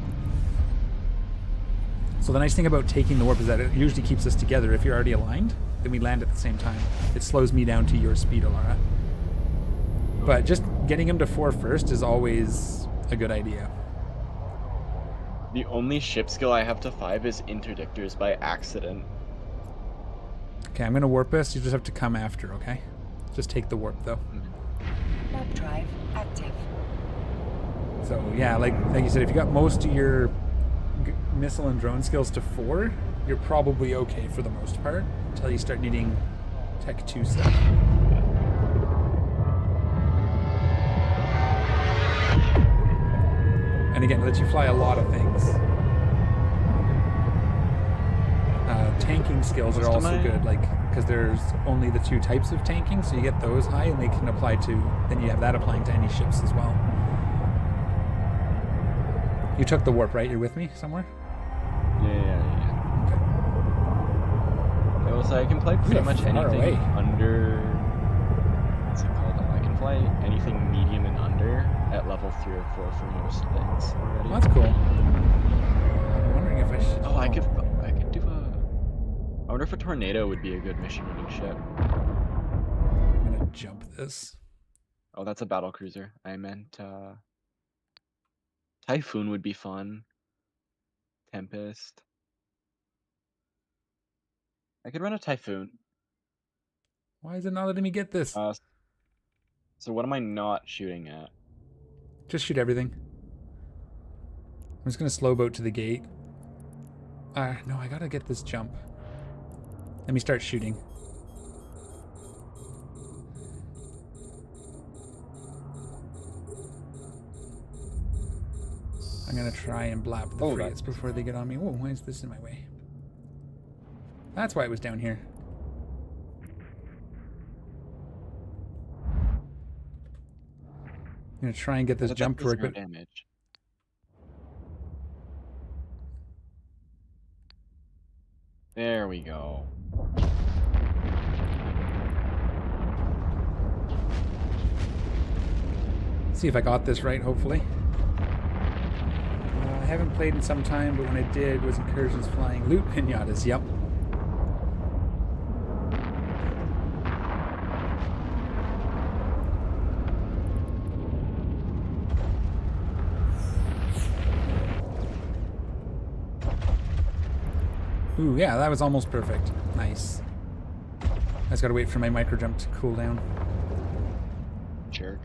Speaker 1: So the nice thing about taking the warp is that it usually keeps us together. If you're already aligned, then we land at the same time. It slows me down to your speed, Alara. But just getting him to 4 first is always a good idea.
Speaker 3: The only ship skill I have to 5 is interdictors by accident.
Speaker 1: Okay, I'm gonna warp us. You just have to come after, okay? Just take the warp though.
Speaker 2: Warp drive active.
Speaker 1: So yeah, like you said, if you got most of your missile and drone skills to 4, you're probably okay for the most part until you start needing Tech 2 stuff. And again, it lets you fly a lot of things. Tanking skills are also good, like, because there's only the 2 types of tanking, so you get those high and they can apply to, then you have that applying to any ships as well. You took the warp, right? You're with me somewhere?
Speaker 3: Yeah. Okay. So I can fly pretty much anything under, what's it called? I can fly anything medium and under at level 3 or 4 for most things already.
Speaker 1: Well, that's cool. I'm wondering if I should...
Speaker 3: Oh, I could do a... I wonder if a tornado would be a good mission running ship.
Speaker 1: I'm gonna jump this.
Speaker 3: Oh, that's a battle cruiser. I meant Typhoon would be fun. Tempest. I could run a Typhoon.
Speaker 1: Why is it not letting me get this?
Speaker 3: So what am I not shooting at?
Speaker 1: Just shoot everything. I'm just gonna slow boat to the gate. No, I gotta get this jump. Let me start shooting. I'm gonna try and blap the frigates before they get on me. Whoa, why is this in my way? That's why it was down here. I'm gonna try and get this jump to work, but
Speaker 3: damage. There we go.
Speaker 1: See if I got this right, hopefully. I haven't played in some time, but when I did, was Incursions flying loot pinatas. Yep. Ooh, yeah, that was almost perfect. Nice. I just gotta wait for my micro jump to cool down.
Speaker 3: Jerk.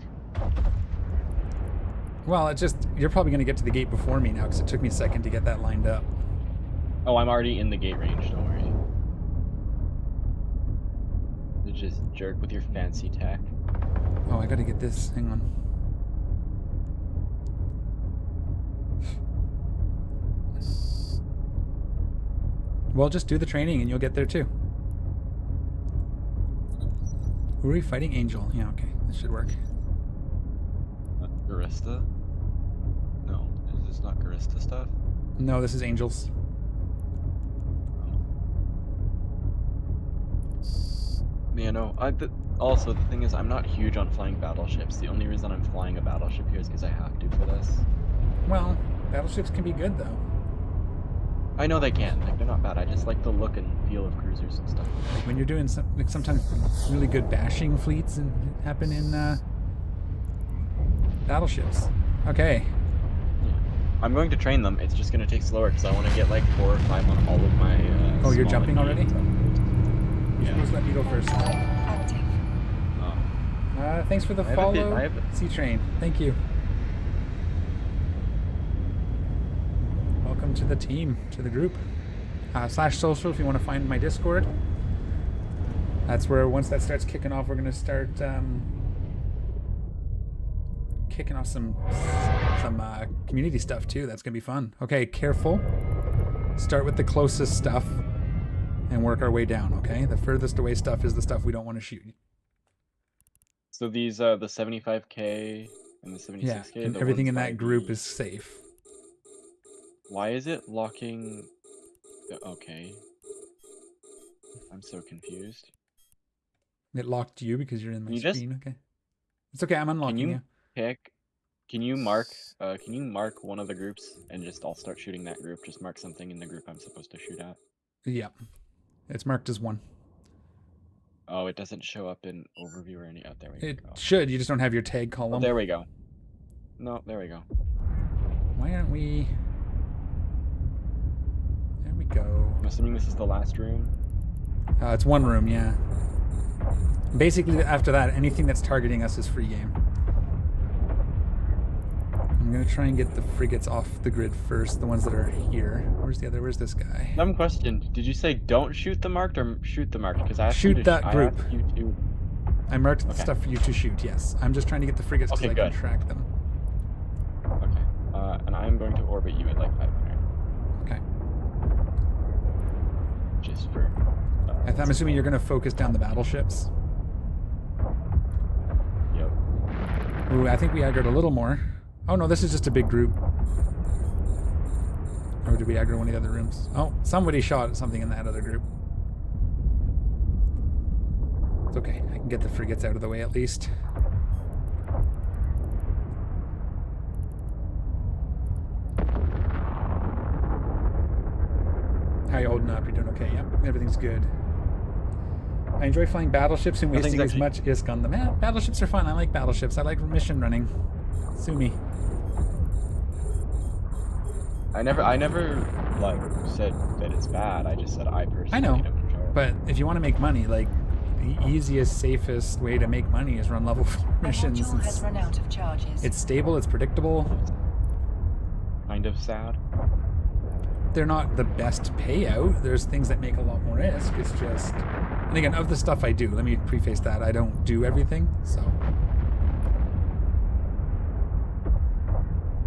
Speaker 1: Well, it's just, you're probably gonna get to the gate before me now, because it took me a second to get that lined up.
Speaker 3: Oh, I'm already in the gate range, don't worry. You just jerk with your fancy tech.
Speaker 1: Oh, I gotta get this. Hang on. Well, just do the training and you'll get there too. Who are we fighting? Angel. Yeah, okay. This should work.
Speaker 3: Garista? No, is this not Garista stuff?
Speaker 1: No, this is Angels.
Speaker 3: Yeah, no. Also, the thing is, I'm not huge on flying battleships. The only reason I'm flying a battleship here is because I have to for this.
Speaker 1: Well, battleships can be good though.
Speaker 3: I know they can. Like, they're not bad. I just like the look and feel of cruisers and stuff.
Speaker 1: Like when you're doing like sometimes really good bashing fleets and happen in battleships. Okay.
Speaker 3: Yeah. I'm going to train them. It's just going to take slower because I want to get like 4 or 5 on all of my.
Speaker 1: Oh, you're jumping already?
Speaker 3: Yeah.
Speaker 1: You're supposed to let me go first.
Speaker 2: Active.
Speaker 3: Oh.
Speaker 1: Thanks for the follow, C-Train. Thank you. Welcome to the team, to the group. /social if you want to find my Discord. That's where once that starts kicking off, we're going to start kicking off some community stuff too. That's going to be fun. Okay, careful. Start with the closest stuff and work our way down, okay? The furthest away stuff is the stuff we don't want to shoot.
Speaker 3: So these the 75k and the 76k.
Speaker 1: Yeah, and everything in that group is safe.
Speaker 3: Why is it locking? Okay. I'm so confused.
Speaker 1: It locked you because you're in my screen. Okay. It's okay. I'm unlocking you.
Speaker 3: Can you mark one of the groups and just I'll start shooting that group. Just mark something in the group I'm supposed to shoot at.
Speaker 1: Yeah. It's marked as 1.
Speaker 3: Oh, it doesn't show up in overview or any. Oh, there we go.
Speaker 1: It should. You just don't have your tag column.
Speaker 3: Oh, there we go. No, there we go.
Speaker 1: Why aren't we? There we go.
Speaker 3: I'm assuming this is the last room.
Speaker 1: It's 1 room, yeah. Basically, after that, anything that's targeting us is free game. I'm gonna try and get the frigates off the grid first, the ones that are here. Where's this guy?
Speaker 3: Dumb question. Did you say don't shoot the marked or shoot the marked? Because I
Speaker 1: shoot that group.
Speaker 3: You to...
Speaker 1: I marked the stuff for you to shoot, yes. I'm just trying to get the frigates because I can track them.
Speaker 3: Okay. And I'm going to orbit you at like 500.
Speaker 1: Okay.
Speaker 3: Just for...
Speaker 1: I'm assuming you're going to focus down the battleships.
Speaker 3: Yep.
Speaker 1: Ooh, I think we aggroed a little more. Oh no, this is just a big group. Or did we aggro one of the other rooms? Oh, somebody shot at something in that other group. It's okay. I can get the frigates out of the way at least. How you holding up? You're doing okay? Yep, everything's good. I enjoy flying battleships and wasting as much ISK on them. Yeah, battleships are fun. I like battleships. I like mission running. Sue me.
Speaker 3: I never like said that it's bad. I just said I personally don't enjoy it.
Speaker 1: But if you want to make money, like the easiest, safest way to make money is run level 4 missions.
Speaker 2: The module has run out of charges.
Speaker 1: It's stable. It's predictable.
Speaker 3: Kind of sad.
Speaker 1: They're not the best payout. There's things that make a lot more ISK. It's just, and again, of the stuff I do, let me preface that I don't do everything. So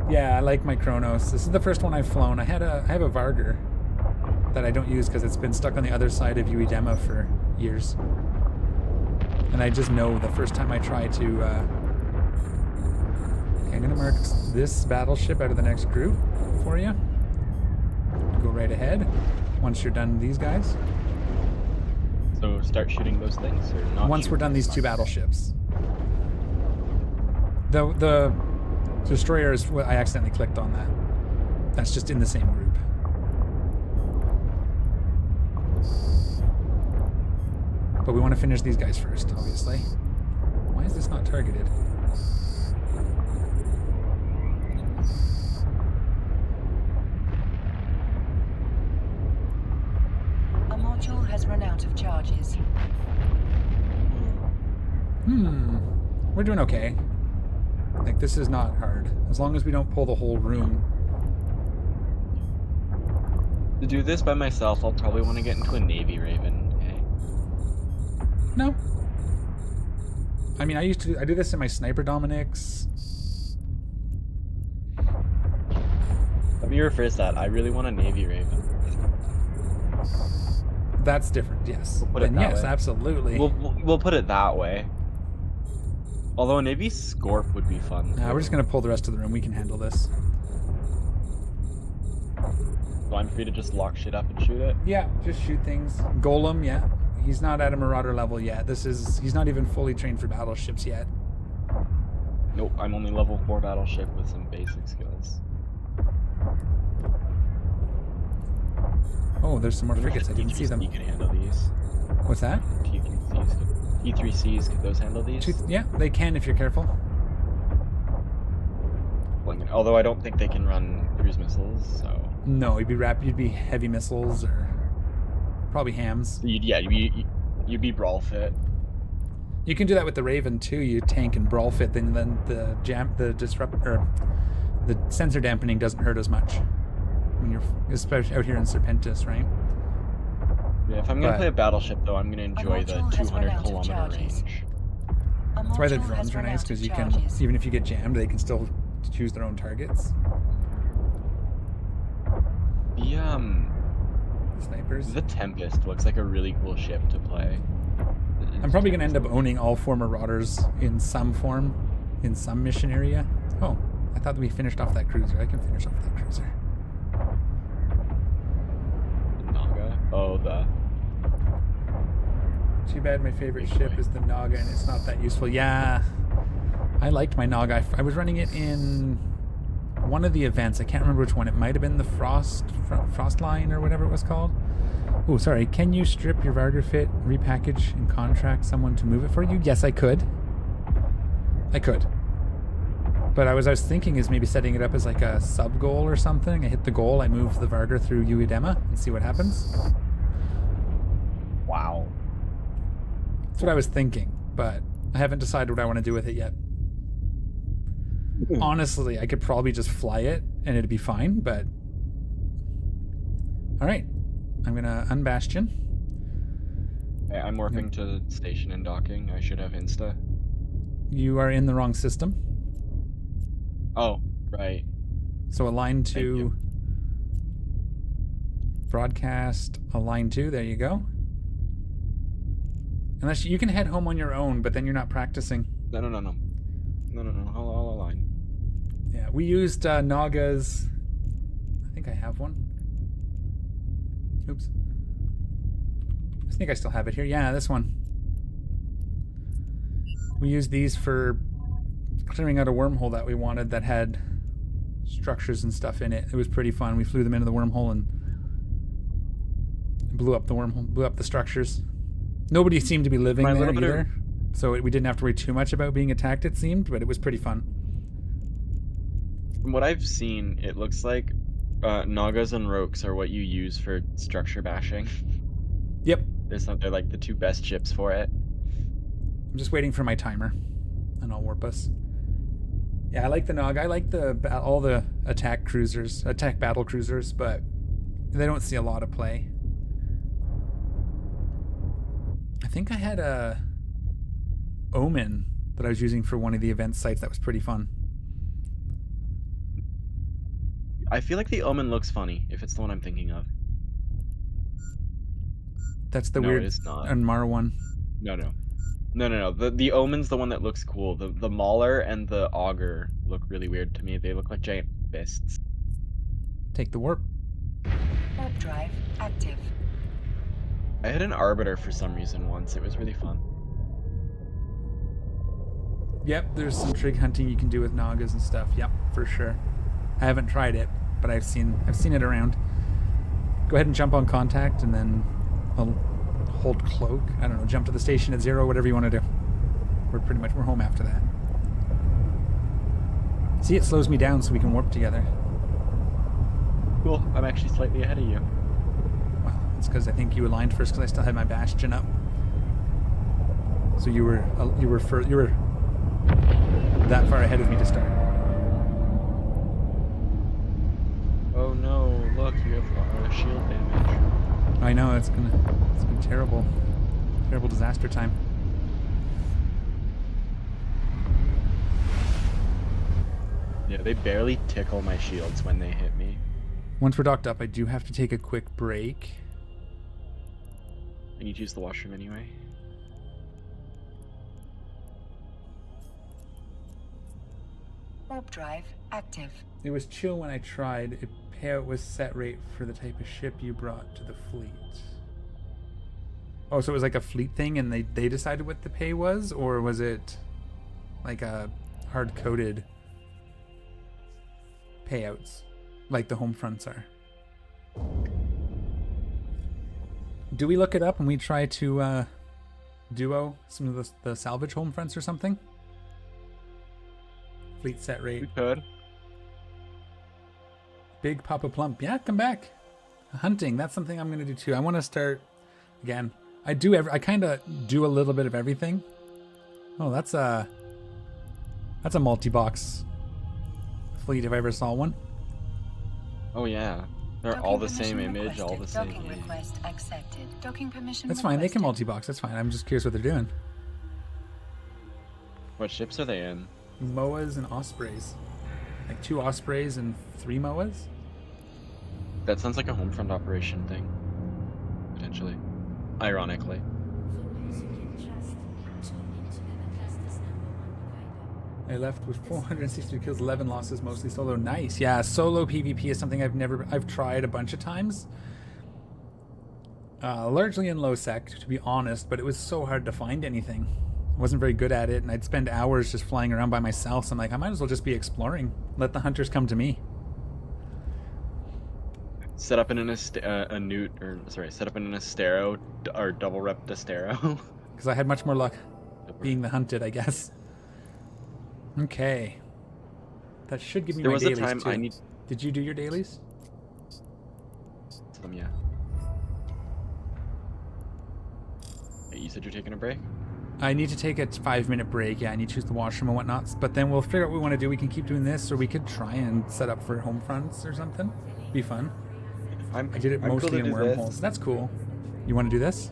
Speaker 1: yeah, I like my Kronos. This is the first one I've flown. I have a Varger that I don't use because it's been stuck on the other side of Uedema for years. And I just know the first time I try to... okay, I'm going to mark this battleship out of the next group for you. Go right ahead once you're done these guys.
Speaker 3: So start shooting those things? Or not?
Speaker 1: Once we're done these 2 battleships. The destroyer is what I accidentally clicked on that. That's just in the same group. But we want to finish these guys first, obviously. Why is this not targeted?
Speaker 2: A module has run out of charges.
Speaker 1: We're doing okay. Like, this is not hard. As long as we don't pull the whole room.
Speaker 3: To do this by myself, I'll probably want to get into a Navy Raven. Okay.
Speaker 1: No. I mean, I do this in my Sniper Dominics.
Speaker 3: Let me rephrase that. I really want a Navy Raven.
Speaker 1: That's different, yes.
Speaker 3: We'll put it that
Speaker 1: yes,
Speaker 3: way.
Speaker 1: absolutely.
Speaker 3: We'll put it that way. Although a Navy Scorp would be fun.
Speaker 1: We're just gonna pull the rest of the room. We can handle this.
Speaker 3: So I'm free to just lock shit up and shoot it?
Speaker 1: Yeah, just shoot things. Golem, yeah. He's not at a Marauder level yet. He's not even fully trained for battleships yet.
Speaker 3: Nope, I'm only level 4 battleship with some basic skills.
Speaker 1: Oh, there's some more frigates. I didn't see them.
Speaker 3: You can handle these.
Speaker 1: What's that?
Speaker 3: T3Cs, could those handle these?
Speaker 1: Yeah, they can if you're careful.
Speaker 3: Although I don't think they can run cruise missiles, so...
Speaker 1: No, you'd be heavy missiles or probably hams.
Speaker 3: You'd be brawl fit.
Speaker 1: You can do that with the Raven too. You tank and brawl fit, then the sensor dampening doesn't hurt as much when you're especially out here in Serpentis, right?
Speaker 3: Yeah, if I'm gonna play a battleship though, I'm gonna enjoy the 200-kilometer range.
Speaker 1: That's why the drones are nice, because you can, even if you get jammed, they can still choose their own targets.
Speaker 3: The
Speaker 1: snipers.
Speaker 3: The Tempest looks like a really cool ship to play.
Speaker 1: I'm probably gonna end up owning all 4 Marauders in some form, in some mission area. Oh, I thought we finished off that cruiser. I can finish off that cruiser.
Speaker 3: Naga. Oh,
Speaker 1: Too bad my favorite ship is the Naga, and it's not that useful. Yeah, I liked my Naga. I was running it in one of the events. I can't remember which one. It might have been the Frost Line or whatever it was called. Oh, sorry. Can you strip your Vargar fit, repackage, and contract someone to move it for you? Yes, I could. I could. But I was thinking is maybe setting it up as like a sub goal or something. I hit the goal, I move the Vargar through Uedema and see what happens.
Speaker 3: Wow.
Speaker 1: That's what I was thinking, but I haven't decided what I want to do with it yet. Honestly, I could probably just fly it and it'd be fine, but... Alright. I'm gonna unbastion.
Speaker 3: Hey, I'm warping to station and docking. I should have insta.
Speaker 1: You are in the wrong system.
Speaker 3: Oh, right.
Speaker 1: So align to broadcast, align to, there you go. Unless you can head home on your own, but then you're not practicing.
Speaker 3: No. I'll align.
Speaker 1: Yeah, we used Naga's. I think I have one. Oops. I think I still have it here. Yeah, this one. We used these for clearing out a wormhole that we wanted that had structures and stuff in it. It was pretty fun. We flew them into the wormhole and blew up the wormhole, blew up the structures. Nobody seemed to be living there either, so we didn't have to worry too much about being attacked, it seemed, but it was pretty fun.
Speaker 3: From what I've seen, it looks like Nagas and Rokes are what you use for structure bashing.
Speaker 1: Yep.
Speaker 3: They're like the 2 best ships for it.
Speaker 1: I'm just waiting for my timer, and I'll warp us. Yeah, I like the Naga. I like all the attack battle cruisers, but they don't see a lot of play. I think I had a Omen that I was using for one of the event sites that was pretty fun.
Speaker 3: I feel like the Omen looks funny, if it's the one I'm thinking of.
Speaker 1: That's the weird Unmar one.
Speaker 3: No. The Omen's the one that looks cool. The Mauler and the Augur look really weird to me. They look like giant fists.
Speaker 1: Take the warp.
Speaker 2: Warp drive active.
Speaker 3: I had an Arbiter for some reason once. It was really fun.
Speaker 1: Yep, there's some trig hunting you can do with Nagas and stuff. Yep, for sure. I haven't tried it, but I've seen it around. Go ahead and jump on contact, and then I'll hold cloak. I don't know, jump to the station at 0, whatever you want to do. We're home after that. See, it slows me down so we can warp together.
Speaker 3: Cool. I'm actually slightly ahead of you.
Speaker 1: Well, it's because I think you aligned first, because I still had my bastion up. So you were that far ahead of me to start.
Speaker 3: Oh no! Look, you have shield damage.
Speaker 1: I know it's been terrible disaster time.
Speaker 3: Yeah, they barely tickle my shields when they hit me.
Speaker 1: Once we're docked up, I do have to take a quick break.
Speaker 3: I need to use the washroom anyway.
Speaker 2: Warp drive active.
Speaker 1: It was chill when I tried. It payout was set rate for the type of ship you brought to the fleet. Oh, so it was like a fleet thing and they decided what the pay was? Or was it like a hard-coded payouts like the home fronts are? Do we look it up and we try to duo some of the salvage home fronts or something? Fleet set rate.
Speaker 3: We could.
Speaker 1: Big Papa Plump. Yeah, come back. Hunting. That's something I'm going to do too. I want to start again. I kind of do a little bit of everything. Oh, that's a multi-box fleet if I ever saw one.
Speaker 3: Oh yeah. They're
Speaker 2: Docking
Speaker 3: all the same
Speaker 2: permission
Speaker 3: image, all the
Speaker 2: requested.
Speaker 3: same.
Speaker 2: Docking request accepted. Docking permission
Speaker 1: That's fine. They can
Speaker 2: requested.
Speaker 1: multi-box. That's fine. I'm just curious what they're doing.
Speaker 3: What ships are they in?
Speaker 1: MOAs and Ospreys. Like 2 Ospreys and 3 MOAs?
Speaker 3: That sounds like a home front operation thing. Potentially. Ironically.
Speaker 1: I left with 460 kills, 11 losses, mostly solo. Nice. Yeah, solo PvP is something I've tried a bunch of times. Largely in low sec, to be honest, but it was so hard to find anything. I wasn't very good at it, and I'd spend hours just flying around by myself, so I'm like, I might as well just be exploring. Let the hunters come to me.
Speaker 3: Set up in an set up in an Astero or double rep Astero.
Speaker 1: Because I had much more luck being the hunted, I guess. Okay. That should give me my dailies,
Speaker 3: time
Speaker 1: too. Did you do your dailies?
Speaker 3: Yeah. Hey, you said you're taking a break?
Speaker 1: I need to take a 5-minute break. Yeah, I need to use the washroom and whatnot. But then we'll figure out what we want to do. We can keep doing this, or we could try and set up for home fronts or something. Be fun. I did it mostly in wormholes. That's cool. You want to do this?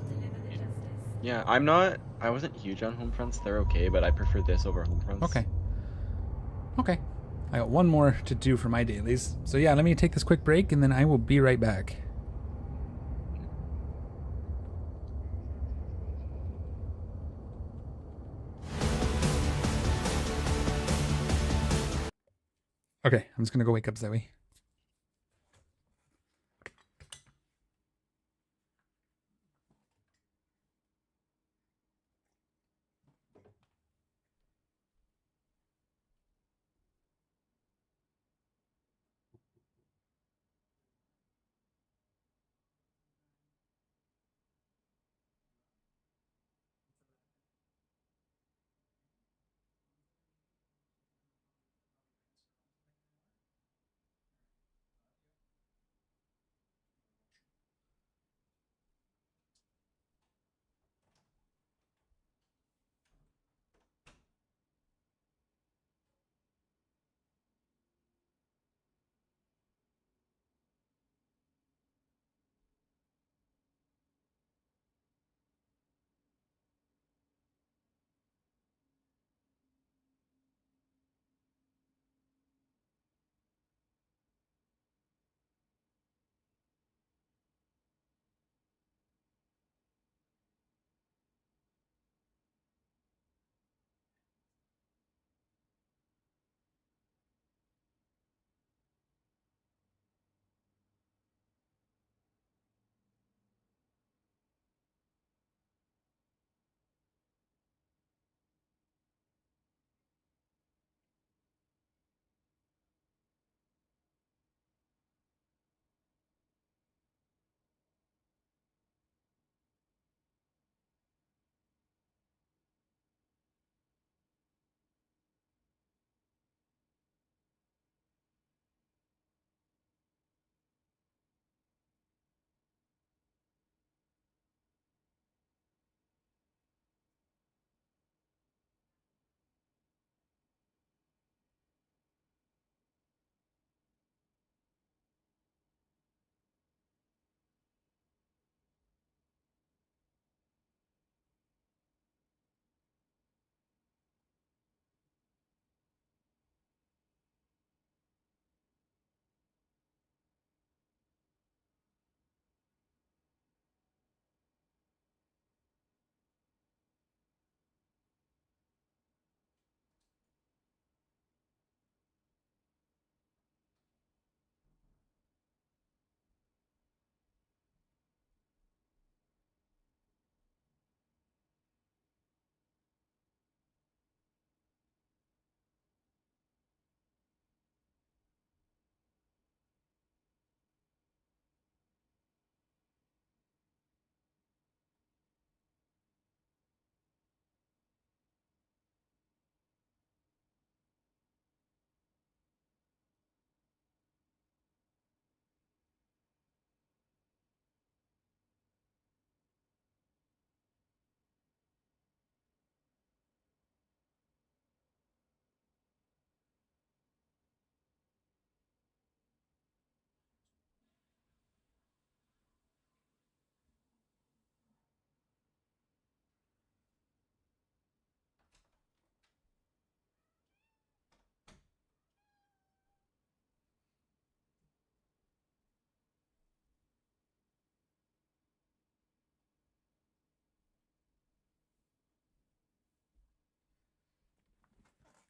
Speaker 3: Yeah, I wasn't huge on home fronts. They're okay, but I prefer this over home fronts.
Speaker 1: Okay. Okay. I got one more to do for my dailies. So yeah, let me take this quick break and then I will be right back. Okay, I'm just gonna go wake up Zoe.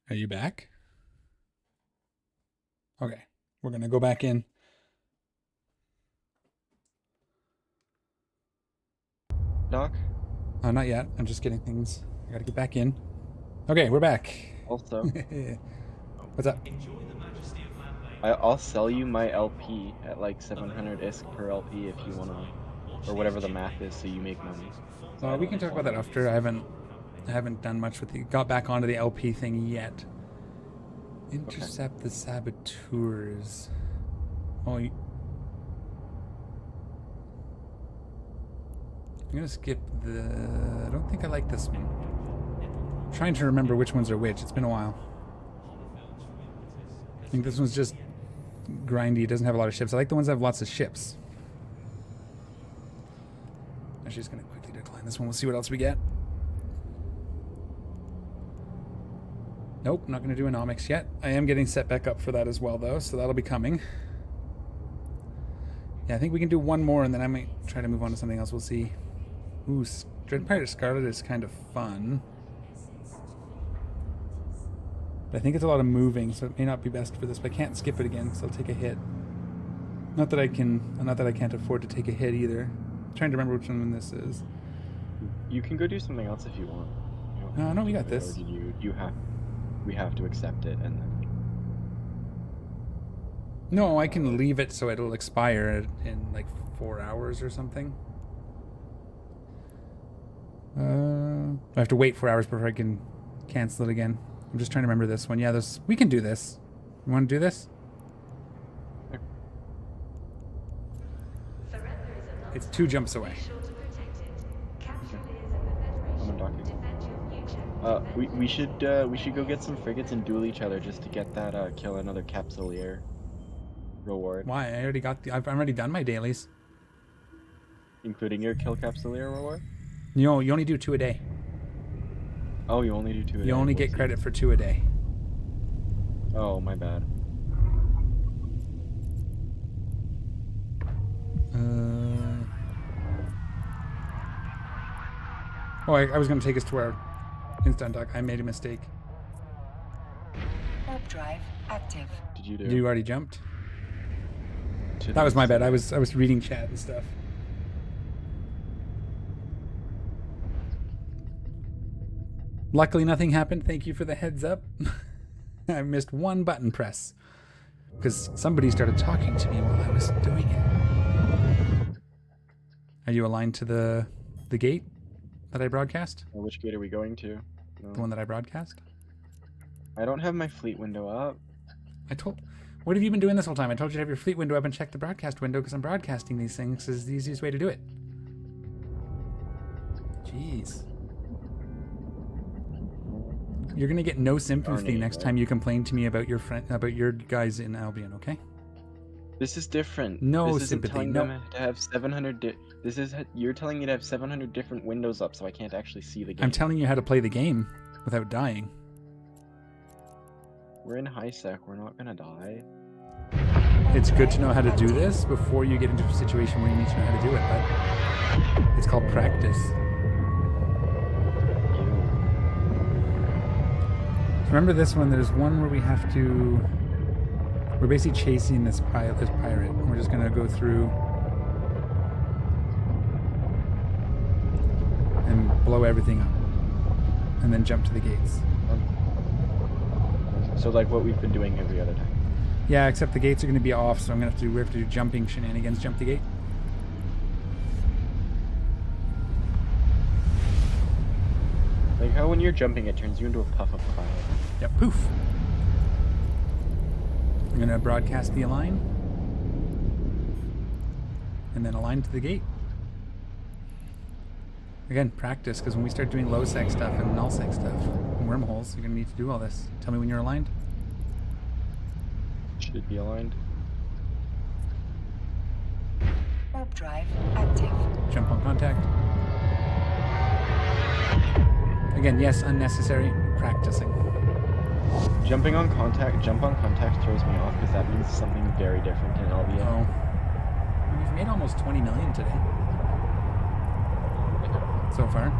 Speaker 1: Are you back? Okay, we're gonna go back in.
Speaker 3: Doc?
Speaker 1: Not yet. I'm just getting things. I gotta get back in. Okay, we're back.
Speaker 3: Also,
Speaker 1: what's up?
Speaker 3: I'll sell you my LP at like 700 ISK per LP if you wanna, or whatever the math is, so you make money.
Speaker 1: We can talk about that after. I haven't done much with the. Got back onto the LP thing yet. Intercept the saboteurs. Oh, I'm gonna skip the. I don't think I like this one. I'm trying to remember which ones are which. It's been a while. I think this one's just grindy. It doesn't have a lot of ships. I like the ones that have lots of ships. Actually, just gonna quickly decline this one. We'll see what else we get. Nope, not gonna do anomics yet. I am getting set back up for that as well, though, so that'll be coming. Yeah, I think we can do one more, and then I might try to move on to something else. We'll see. Ooh, Dread Pirate Scarlet is kind of fun. But I think it's a lot of moving, so it may not be best for this, but I can't skip it again, because I'll take a hit. Not that I can't afford to take a hit either. I'm trying to remember which one this is.
Speaker 3: You can go do something else if you want.
Speaker 1: No, we got this.
Speaker 3: We have to accept it, and then...
Speaker 1: No, I can leave it so it'll expire in like 4 hours or something. I have to wait 4 hours before I can cancel it again. I'm just trying to remember this one. Yeah, we can do this. You want to do this? It's 2 jumps away.
Speaker 3: We should go get some frigates and duel each other just to get that kill another Capsulier reward.
Speaker 1: Why? I've already done my dailies.
Speaker 3: Including your kill Capsulier reward?
Speaker 1: You only do 2 a day.
Speaker 3: Oh, you only do 2 a day?
Speaker 1: You only get credit for 2 a day.
Speaker 3: Oh, my bad.
Speaker 1: I was going to take us to our instant dock. I made a mistake.
Speaker 2: Warp drive active.
Speaker 3: Did you do?
Speaker 1: You already jumped? That was my bad. I was reading chat and stuff. Luckily, nothing happened. Thank you for the heads up. I missed one button press because somebody started talking to me while I was doing it. Are you aligned to the gate that I broadcast?
Speaker 3: Which gate are we going to? No.
Speaker 1: The one that I broadcast?
Speaker 3: I don't have my fleet window up.
Speaker 1: What have you been doing this whole time? I told you to have your fleet window up and check the broadcast window because I'm broadcasting these things. This is the easiest way to do it. Jeez. You're gonna get no sympathy next time you complain to me about your guys in Albion, okay?
Speaker 3: This is different.
Speaker 1: No
Speaker 3: this
Speaker 1: sympathy.
Speaker 3: Telling
Speaker 1: no.
Speaker 3: them to have 700. You're telling me to have 700 different windows up, so I can't actually see the game.
Speaker 1: I'm telling you how to play the game without dying.
Speaker 3: We're in high sec. We're not gonna die.
Speaker 1: It's good to know how to do this before you get into a situation where you need to know how to do it. But it's called practice. Remember this one? There's one where we have to. We're basically chasing this pirate. And we're just gonna go through and blow everything up, and then jump to the gates.
Speaker 3: So like what we've been doing every other time.
Speaker 1: Yeah, except the gates are gonna be off, so we have to do jumping shenanigans. Jump the gate.
Speaker 3: Like how when you're jumping, it turns you into a puff of cloud.
Speaker 1: Yep, poof. I'm gonna broadcast the align, and then align to the gate. Again, practice, because when we start doing low sec stuff and null sec stuff and wormholes, you're gonna need to do all this. Tell me when you're aligned.
Speaker 3: Should it be aligned?
Speaker 2: Warp drive active.
Speaker 1: Jump on contact. Again, yes, unnecessary. Practicing.
Speaker 3: Jump on contact throws me off because that means something very different in LBO.
Speaker 1: Oh. We've made almost 20 million today. So far.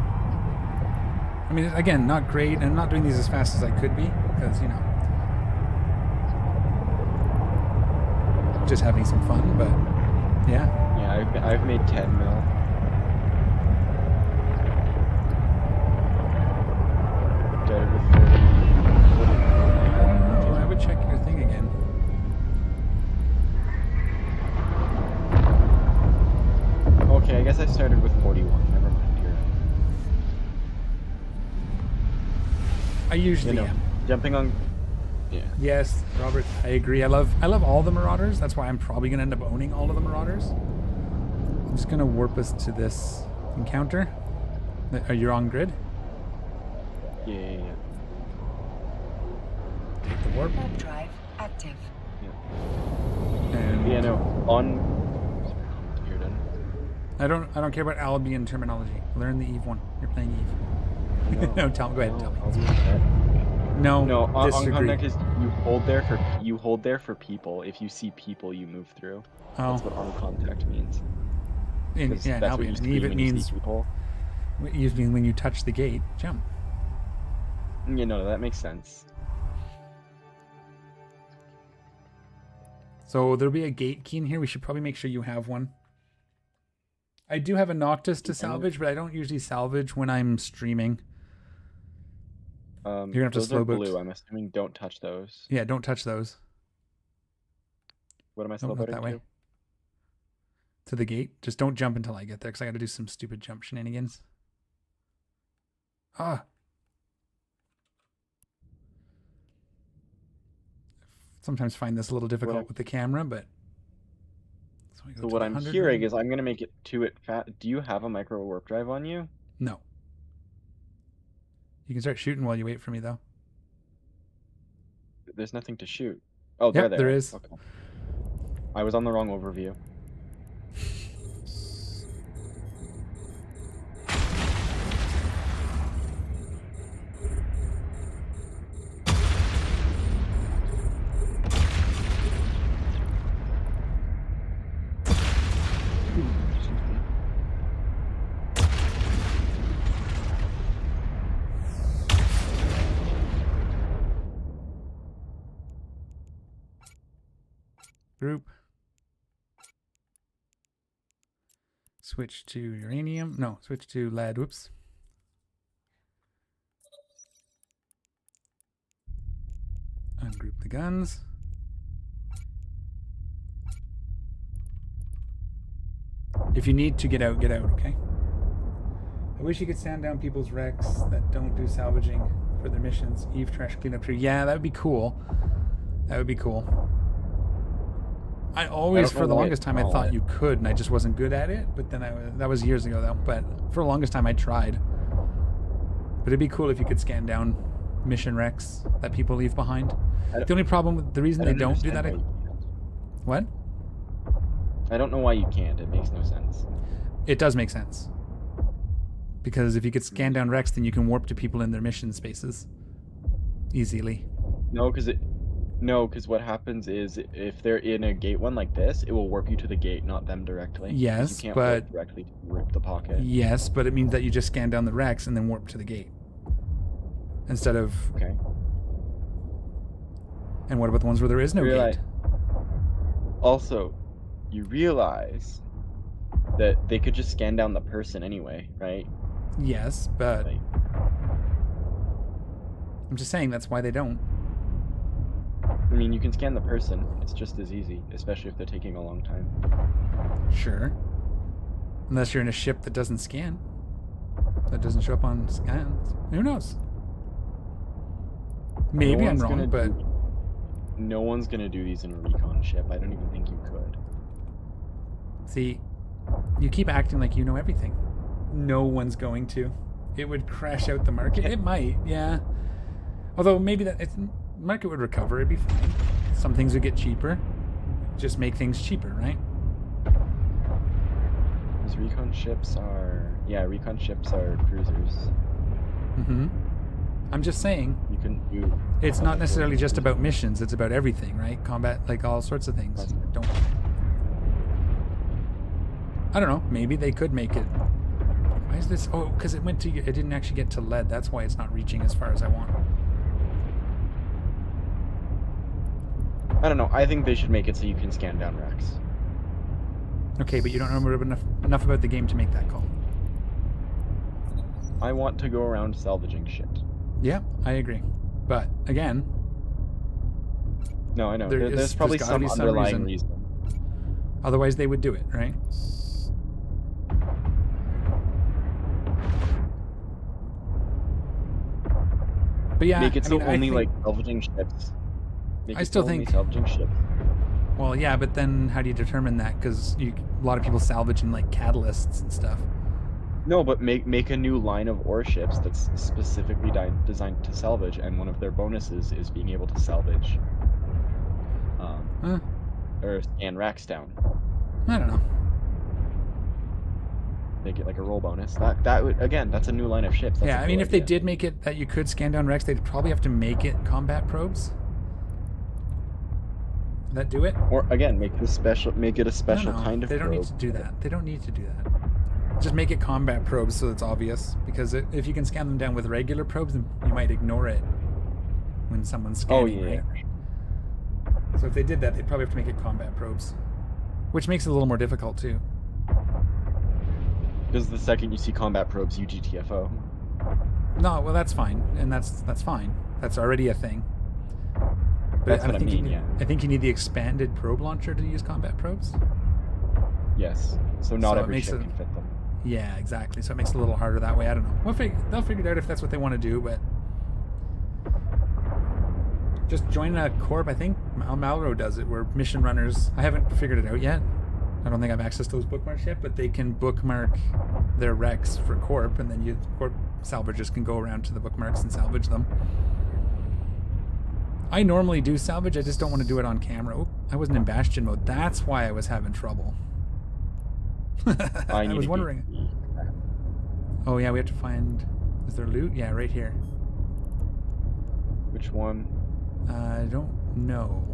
Speaker 1: I mean, again, not great, and I'm not doing these as fast as I could be. because, you know, just having some fun, but yeah.
Speaker 3: Yeah, I've made 10 mil. Started with 40.
Speaker 1: I don't know. I would check your thing again.
Speaker 3: Okay, I guess I started with 41. Never mind. You're right.
Speaker 1: I usually am.
Speaker 3: Jumping on. Yeah.
Speaker 1: Yes, Robert, I agree. I love all the Marauders. That's why I'm probably gonna end up owning all of the Marauders. I'm just gonna warp us to this encounter. Are you on grid?
Speaker 3: Yeah.
Speaker 1: Take the warp.
Speaker 2: Warp drive active.
Speaker 1: And
Speaker 3: Yeah, no. On. You're done.
Speaker 1: I don't care about Albion terminology. Learn the Eve one. You're playing Eve. No, go ahead, tell me. No,
Speaker 3: on
Speaker 1: disagree.
Speaker 3: contact is you hold there for people. If you see people, you move through. That's what on contact means.
Speaker 1: Yeah, in Albion. And Eve it means
Speaker 3: people.
Speaker 1: Eve means when you touch the gate, jump.
Speaker 3: You know, that makes sense.
Speaker 1: So there'll be a gate key in here. We should probably make sure you have one. I do have a Noctis to salvage, but I don't usually salvage when I'm streaming. You're gonna have to slow boot.
Speaker 3: Blue. I'm assuming don't touch those.
Speaker 1: Yeah, don't touch those.
Speaker 3: What am I slow booting
Speaker 1: that way. To the gate. Just don't jump until I get there, because I got to do some stupid jump shenanigans. Sometimes find this a little difficult with the camera, but.
Speaker 3: So what I'm hearing is I'm gonna make it to it fat. Do you have a micro warp drive on you?
Speaker 1: No. You can start shooting while you wait for me, though.
Speaker 3: There's nothing to shoot. Oh,
Speaker 1: yeah, there is.
Speaker 3: Okay. I was on the wrong overview.
Speaker 1: Group. Switch to uranium. No, switch to lead. Whoops. Ungroup the guns. If you need to get out, okay? I wish you could stand down people's wrecks that don't do salvaging for their missions. Eve trash cleanup crew. Yeah, that would be cool. That would be cool. I always, for the longest time, I thought you could, and I just wasn't good at it. But then that was years ago, though. But for the longest time, I tried. But it'd be cool if you could scan down mission wrecks that people leave behind. The only problem, the reason they don't do that... What?
Speaker 3: I don't know why you can't. It makes no sense.
Speaker 1: It does make sense. Because if you could scan down wrecks, then you can warp to people in their mission spaces. Easily.
Speaker 3: No, because what happens is if they're in a gate one like this, it will warp you to the gate, not them directly.
Speaker 1: Yes,
Speaker 3: you can't
Speaker 1: but
Speaker 3: warp directly to rip the pocket.
Speaker 1: Yes, but it means that you just scan down the wrecks and then warp to the gate instead of.
Speaker 3: Okay.
Speaker 1: And what about the ones where there is no gate?
Speaker 3: Also, you realize that they could just scan down the person anyway, right?
Speaker 1: Yes, but I'm just saying that's why they don't.
Speaker 3: I mean, you can scan the person. It's just as easy, especially if they're taking a long time.
Speaker 1: Sure. Unless you're in a ship that doesn't scan. That doesn't show up on scans. Who knows? Maybe I'm wrong, but...
Speaker 3: No one's going to do these in a recon ship. I don't even think you could.
Speaker 1: See, you keep acting like you know everything. No one's going to. It would crash out the market. It might, yeah. Although maybe the market would recover. It'd be fine. Some things would get cheaper. Just make things cheaper, right?
Speaker 3: Because recon ships are... Yeah, recon ships are cruisers.
Speaker 1: Mm-hmm. I'm just saying.
Speaker 3: You can do...
Speaker 1: It's not necessarily just about missions. It's about everything, right? Combat, like all sorts of things. I don't know. Maybe they could make it. Why is this? Oh, because it didn't actually get to lead. That's why it's not reaching as far as I want.
Speaker 3: I don't know. I think they should make it so you can scan down wrecks.
Speaker 1: Okay, but you don't remember enough about the game to make that call.
Speaker 3: I want to go around salvaging shit.
Speaker 1: Yeah, I agree. But again,
Speaker 3: no, I know. There's probably some underlying reason.
Speaker 1: Otherwise, they would do it, right? But yeah,
Speaker 3: make it so only like salvaging ships.
Speaker 1: I still think
Speaker 3: salvaging ships.
Speaker 1: Well, yeah, but then how do you determine that? Because a lot of people salvage in like catalysts and stuff.
Speaker 3: No, but make a new line of ore ships that's specifically designed to salvage, and one of their bonuses is being able to salvage, or scan racks down.
Speaker 1: I don't know.
Speaker 3: Make it like a roll bonus. That would, again, that's a new line of ships. That's
Speaker 1: yeah, I mean, if they did make it that you could scan down wrecks, they'd probably have to make it combat probes. Would that do it?
Speaker 3: Or again, make it a special kind of.
Speaker 1: They don't need to do that. They don't need to do that. Just make it combat probes so it's obvious. Because if you can scan them down with regular probes, then you might ignore it when someone's scanning.
Speaker 3: Oh yeah.
Speaker 1: Right? So if they did that, they'd probably have to make it combat probes, which makes it a little more difficult too.
Speaker 3: Because the second you see combat probes, you GTFO.
Speaker 1: No, well that's fine, and that's fine. That's already a thing. But
Speaker 3: that's what I mean, yeah.
Speaker 1: I think you need the expanded probe launcher to use combat probes.
Speaker 3: Yes. So not every ship can fit them.
Speaker 1: Yeah, exactly. So it makes it a little harder that way. I don't know. They'll figure it out if that's what they want to do, but just join a corp. I think Malro does it, where mission runners. I haven't figured it out yet. I don't think I have access to those bookmarks yet, but they can bookmark their wrecks for corp, and then corp salvagers can go around to the bookmarks and salvage them. I normally do salvage. I just don't want to do it on camera. Oh, I wasn't in Bastion mode. That's why I was having trouble. I was wondering. Oh yeah, we have to find. Is there loot? Yeah, right here.
Speaker 3: Which one?
Speaker 1: I don't know.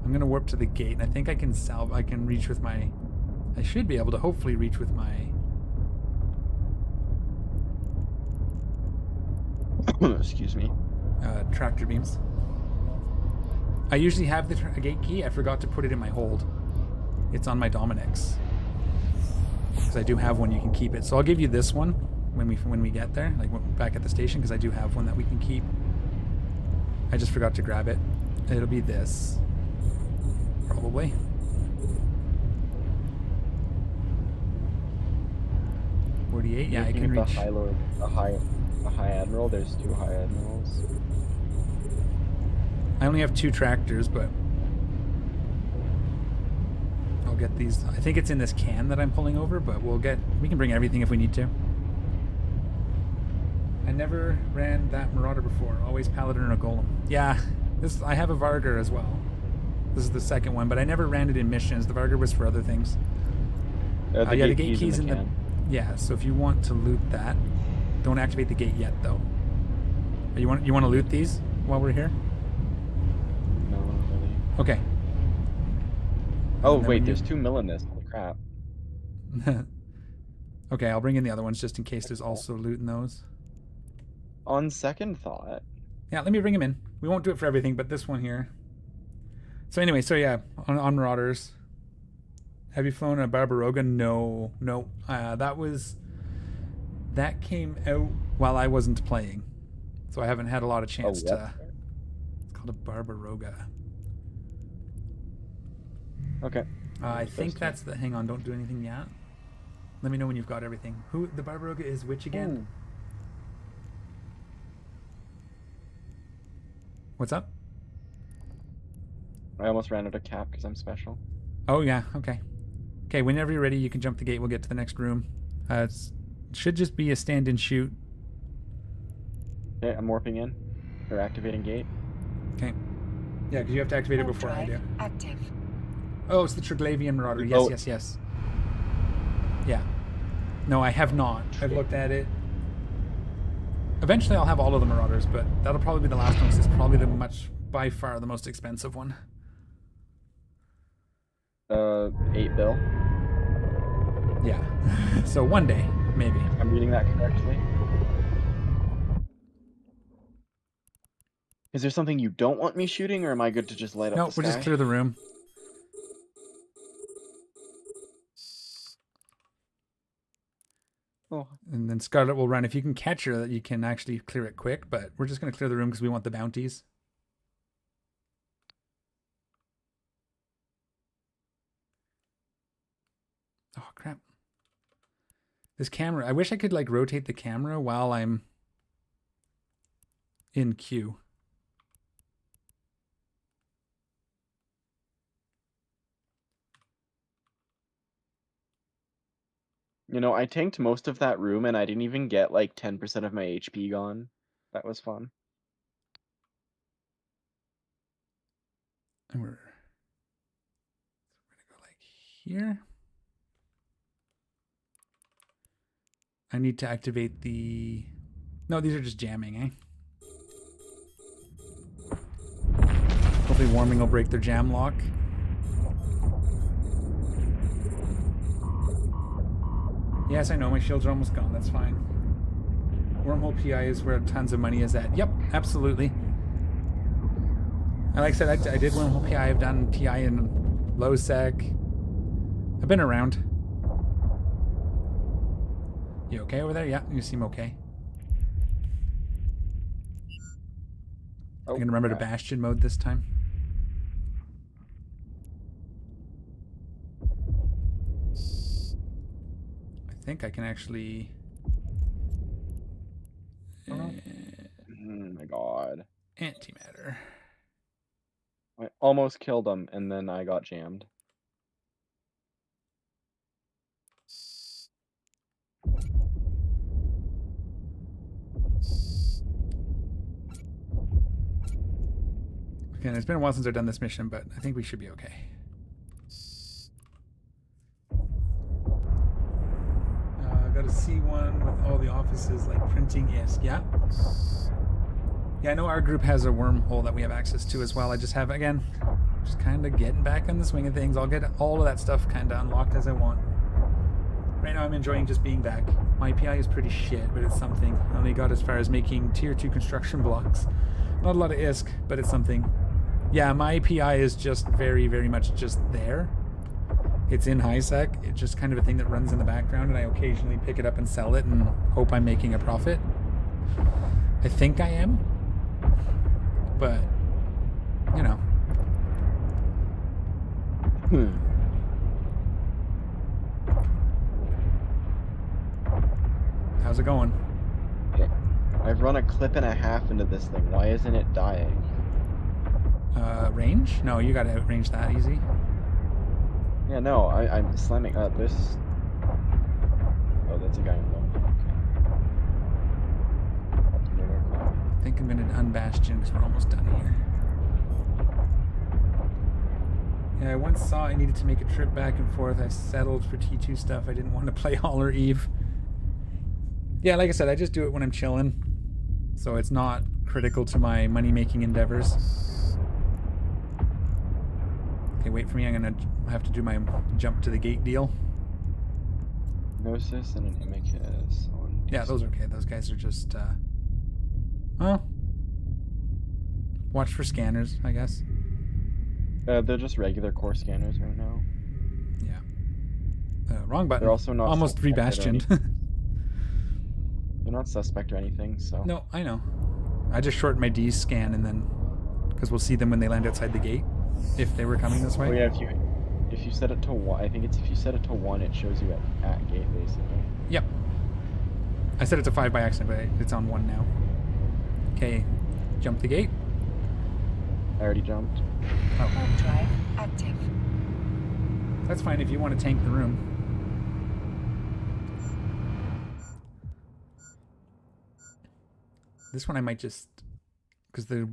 Speaker 1: I'm gonna warp to the gate, and I think I can I can reach with my. I should be able to hopefully reach with my.
Speaker 3: Excuse me.
Speaker 1: Tractor beams. I usually have the gate key. I forgot to put it in my hold. It's on my Dominic's. Because I do have one, you can keep it. So I'll give you this one when we get there, like back at the station, because I do have one that we can keep. I just forgot to grab it. It'll be this. Probably. .48, yeah, I can reach.
Speaker 3: The high admiral. There's 2 high admirals.
Speaker 1: I only have 2 tractors, but I'll get these. I think it's in this can that I'm pulling over, but we can bring everything if we need to. I never ran that Marauder before. Always Paladin or a Golem. Yeah, I have a Vargar as well. This is the second one, but I never ran it in missions. The Vargar was for other things.
Speaker 3: Yeah, the gate keys in the
Speaker 1: yeah, so if you want to loot that, don't activate the gate yet, though. You want to loot these while we're here?
Speaker 3: No, not really.
Speaker 1: Okay.
Speaker 3: Oh wait, there's 2 mil in this. Holy crap.
Speaker 1: Okay, I'll bring in the other ones just in case there's also loot in those.
Speaker 3: On second thought.
Speaker 1: Yeah, let me bring them in. We won't do it for everything, but this one here. So anyway, so yeah, on Marauders. Have you flown a Barbaroga? No. That came out while I wasn't playing. So I haven't had a lot of chance to. It's called a Barbaroga.
Speaker 3: Okay.
Speaker 1: I think that's the. Hang on, don't do anything yet. Let me know when you've got everything. Who the Barbaroga is? Which again? Ooh. What's up?
Speaker 3: I almost ran out of cap because I'm special.
Speaker 1: Oh yeah. Okay. Okay. Whenever you're ready, you can jump the gate. We'll get to the next room. It should just be a stand and shoot.
Speaker 3: Okay, I'm warping in. Or activating gate.
Speaker 1: Okay. Yeah, because you have to activate it before I do.
Speaker 2: Active.
Speaker 1: Oh, it's the Triglavian Marauder. Yes, yes. Yeah. No, I have not. I've looked at it. Eventually I'll have all of the Marauders, but that'll probably be the last one. It's probably by far the most expensive one.
Speaker 3: 8 bill.
Speaker 1: Yeah. So one day, maybe.
Speaker 3: I'm reading that correctly. Is there something you don't want me shooting, or am I good to just light up
Speaker 1: No,
Speaker 3: the sky?
Speaker 1: we'll just clear the room.
Speaker 3: Oh.
Speaker 1: And then Scarlet will run. If you can catch her, you can actually clear it quick, but we're just going to clear the room because we want the bounties. Oh, crap. This camera, I wish I could like rotate the camera while I'm in queue.
Speaker 3: You know, I tanked most of that room and I didn't even get like 10% of my HP gone. That was fun.
Speaker 1: And we're going to go like here. I need to activate the... No, these are just jamming, eh? Hopefully warming will break their jam lock. Yes, I know, my shields are almost gone, that's fine. Wormhole PI is where tons of money is at. Yep, absolutely. And like I said, I did Wormhole PI, I've done PI in low sec. I've been around. You okay over there? Yeah, you seem okay.
Speaker 3: Oh,
Speaker 1: I'm gonna remember to Bastion mode this time. I think I can actually...
Speaker 3: Oh my god.
Speaker 1: Antimatter.
Speaker 3: I almost killed him and then I got jammed.
Speaker 1: Again, it's been a while since I've done this mission, but I think we should be okay. Got a C1 with all the offices like printing ISK. Yeah. Yeah, I know our group has a wormhole that we have access to as well. I just have, again, just kind of getting back on the swing of things. I'll get all of that stuff kind of unlocked as I want. Right now I'm enjoying just being back. My PI is pretty shit, but it's something. I only got as far as making tier 2 construction blocks. Not a lot of ISK, but it's something. Yeah, my PI is just very, very much just there. It's in high sec. It's just kind of a thing that runs in the background, and I occasionally pick it up and sell it and hope I'm making a profit. I think I am. But, you know. How's it going?
Speaker 3: Okay. I've run a clip and a half into this thing. Why isn't it dying?
Speaker 1: Range? No, you gotta outrange that easy.
Speaker 3: Yeah, no, I'm slamming this. Oh, that's a guy in one.
Speaker 1: I think I'm gonna unbastion because we're almost done here. Yeah, I once saw I needed to make a trip back and forth. I settled for T2 stuff. I didn't want to play Holler Eve. Yeah, like I said, I just do it when I'm chilling. So it's not critical to my money-making endeavors. Okay, wait for me. I'm gonna have to do my jump to the gate deal.
Speaker 3: Gnosis and an Imicus.
Speaker 1: Yeah, those are okay. Those guys are just, watch for scanners, I guess.
Speaker 3: They're just regular core scanners right now.
Speaker 1: Yeah. Wrong button.
Speaker 3: They're also not
Speaker 1: almost re-bastioned.
Speaker 3: They're not suspect or anything, so.
Speaker 1: No, I know. I just shortened my D scan and then, because we'll see them when they land outside the gate, if they were coming this way.
Speaker 3: Oh yeah, if you set it to 1, I think it's if you set it to 1, it shows you at gate basically.
Speaker 1: Yep. I set it to 5 by accident, but it's on 1 now. Okay, jump the gate.
Speaker 3: I already jumped.
Speaker 1: Oh.
Speaker 2: Warp drive active.
Speaker 1: That's fine if you want to tank the room. This one I might just, because the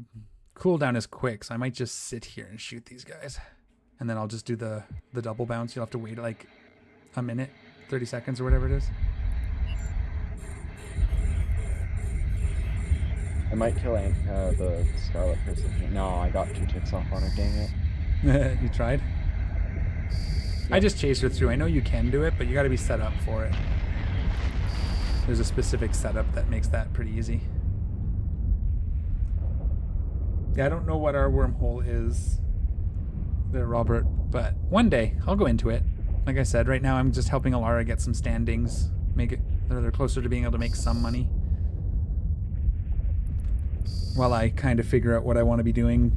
Speaker 1: cooldown is quick, so I might just sit here and shoot these guys. And then I'll just do the double bounce. You'll have to wait like a minute, 30 seconds or whatever it is.
Speaker 3: I might kill the Scarlet person. No, I got 2 ticks off on her, dang it.
Speaker 1: You tried? I just chased her through. I know you can do it, but you got to be set up for it. There's a specific setup that makes that pretty easy. Yeah, I don't know what our wormhole is there, Robert, but one day I'll go into it. Like I said, right now I'm just helping Alara get some standings, make it, they're closer to being able to make some money. While I kind of figure out what I want to be doing.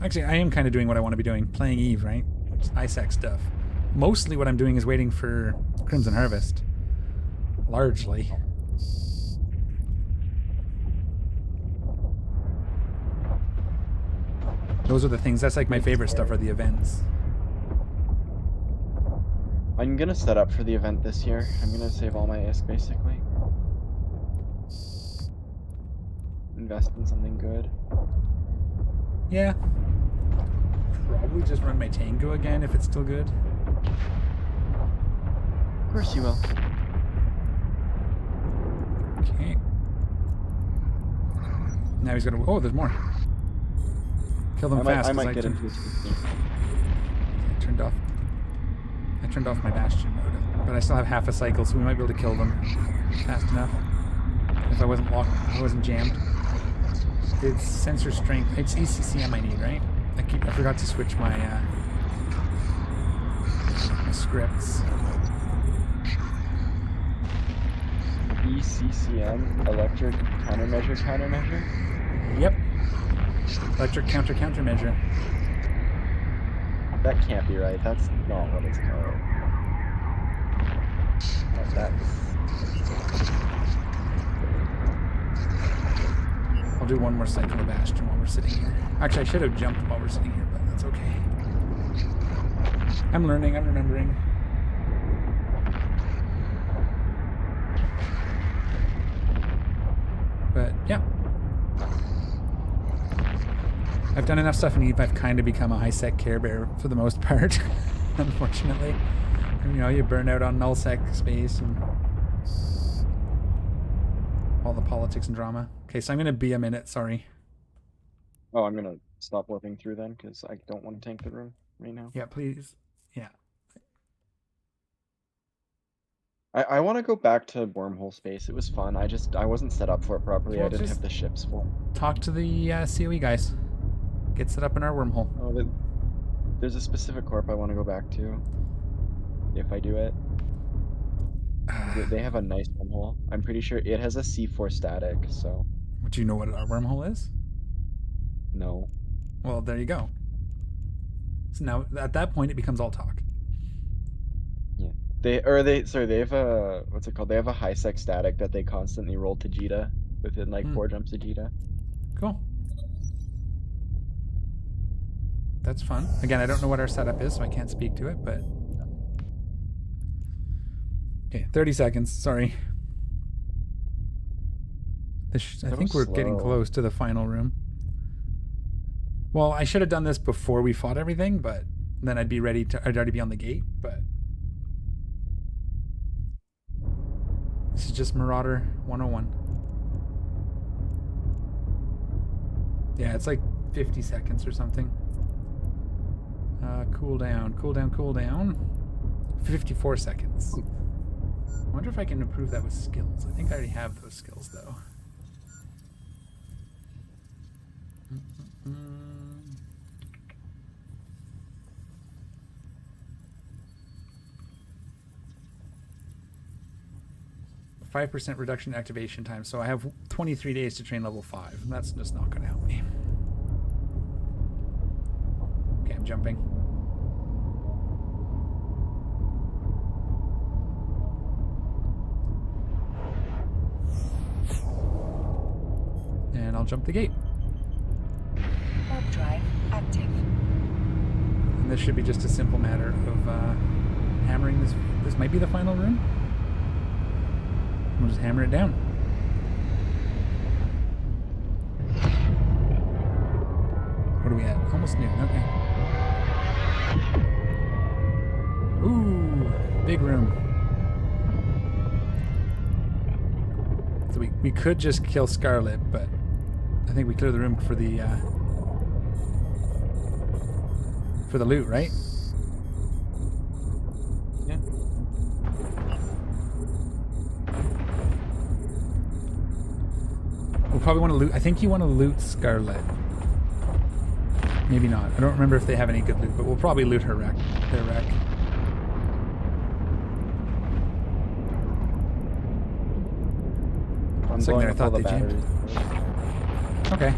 Speaker 1: Actually, I am kind of doing what I want to be doing, playing Eve, right? Just ISAC stuff. Mostly what I'm doing is waiting for Crimson Harvest. Largely. Those are the things, that's like my favorite stuff are the events.
Speaker 3: I'm gonna set up for the event this year. I'm gonna save all my ISK basically. Invest in something good.
Speaker 1: Yeah. Probably just run my Tango again if it's still good.
Speaker 3: Of course you will.
Speaker 1: Okay. Now he's gonna. Oh, there's more. Kill them fast.
Speaker 3: I might get into it.
Speaker 1: I turned off my Bastion mode, but I still have half a cycle, so we might be able to kill them fast enough. If I wasn't locked, if I wasn't jammed. It's sensor strength. It's ECCM I need, right? I forgot to switch my my scripts.
Speaker 3: ECCM, electric countermeasure.
Speaker 1: Yep. Electric countermeasure.
Speaker 3: That can't be right. That's not what it's called.
Speaker 1: I'll do one more cycle of Bastion while we're sitting here. Actually, I should have jumped while we're sitting here, but that's okay. I'm learning, I'm remembering. But, yeah. I've done enough stuff in Eve, I've kind of become a high-sec Care Bear for the most part, unfortunately. You know, you burn out on null-sec space and all the politics and drama. Okay, so I'm going to be a minute, sorry.
Speaker 3: Oh, I'm going to stop warping through then, because I don't want to tank the room right now.
Speaker 1: Yeah, please. Yeah.
Speaker 3: I want to go back to wormhole space. It was fun. I wasn't set up for it properly.
Speaker 1: Well,
Speaker 3: I didn't have the ships for it.
Speaker 1: Talk to the COE guys. Get set up in our wormhole.
Speaker 3: Oh, there's a specific corp I want to go back to. If I do it. They have a nice wormhole. I'm pretty sure it has a C4 static, so...
Speaker 1: Do you know what our wormhole is?
Speaker 3: No.
Speaker 1: Well, there you go. So now, at that point, it becomes all talk.
Speaker 3: Yeah. They have a... What's it called? They have a high sec static that they constantly roll to Jita within, like, 4 jumps of Jita.
Speaker 1: Cool. That's fun. Again, I don't know what our setup is, so I can't speak to it, but... Okay, 30 seconds. Sorry. I think we're getting close to the final room. Well, I should have done this before we fought everything, but then I'd already be on the gate, but... This is just Marauder 101. Yeah, it's like 50 seconds or something. Cool down. 54 seconds. I wonder if I can improve that with skills. I think I already have those skills, though. 5% reduction in activation time, so I have 23 days to train level 5. That's just not going to help me. Okay, I'm jumping. And I'll jump the gate.
Speaker 2: Warp drive active.
Speaker 1: And this should be just a simple matter of hammering this. This might be the final room. We'll just hammer it down. What are we at? Almost noon. Okay. Ooh, big room. So we could just kill Scarlet, but I think we clear the room for the loot, right?
Speaker 3: Yeah.
Speaker 1: We'll probably want to loot. I think you want to loot Scarlet. Maybe not. I don't remember if they have any good loot, but we'll probably loot her wreck. Their wreck.
Speaker 3: I'm
Speaker 1: So
Speaker 3: blowing
Speaker 1: I
Speaker 3: up all
Speaker 1: thought
Speaker 3: the
Speaker 1: they jammed.
Speaker 3: batteries.
Speaker 1: Okay.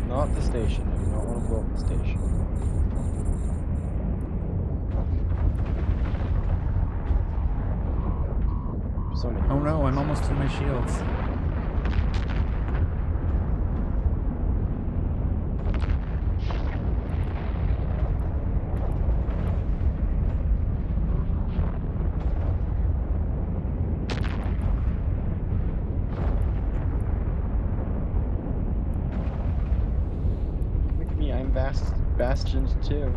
Speaker 3: Not the station. I do not want to blow up the station. So many.
Speaker 1: Oh no, I'm almost to my shields.
Speaker 3: Look at me, I'm bastioned too.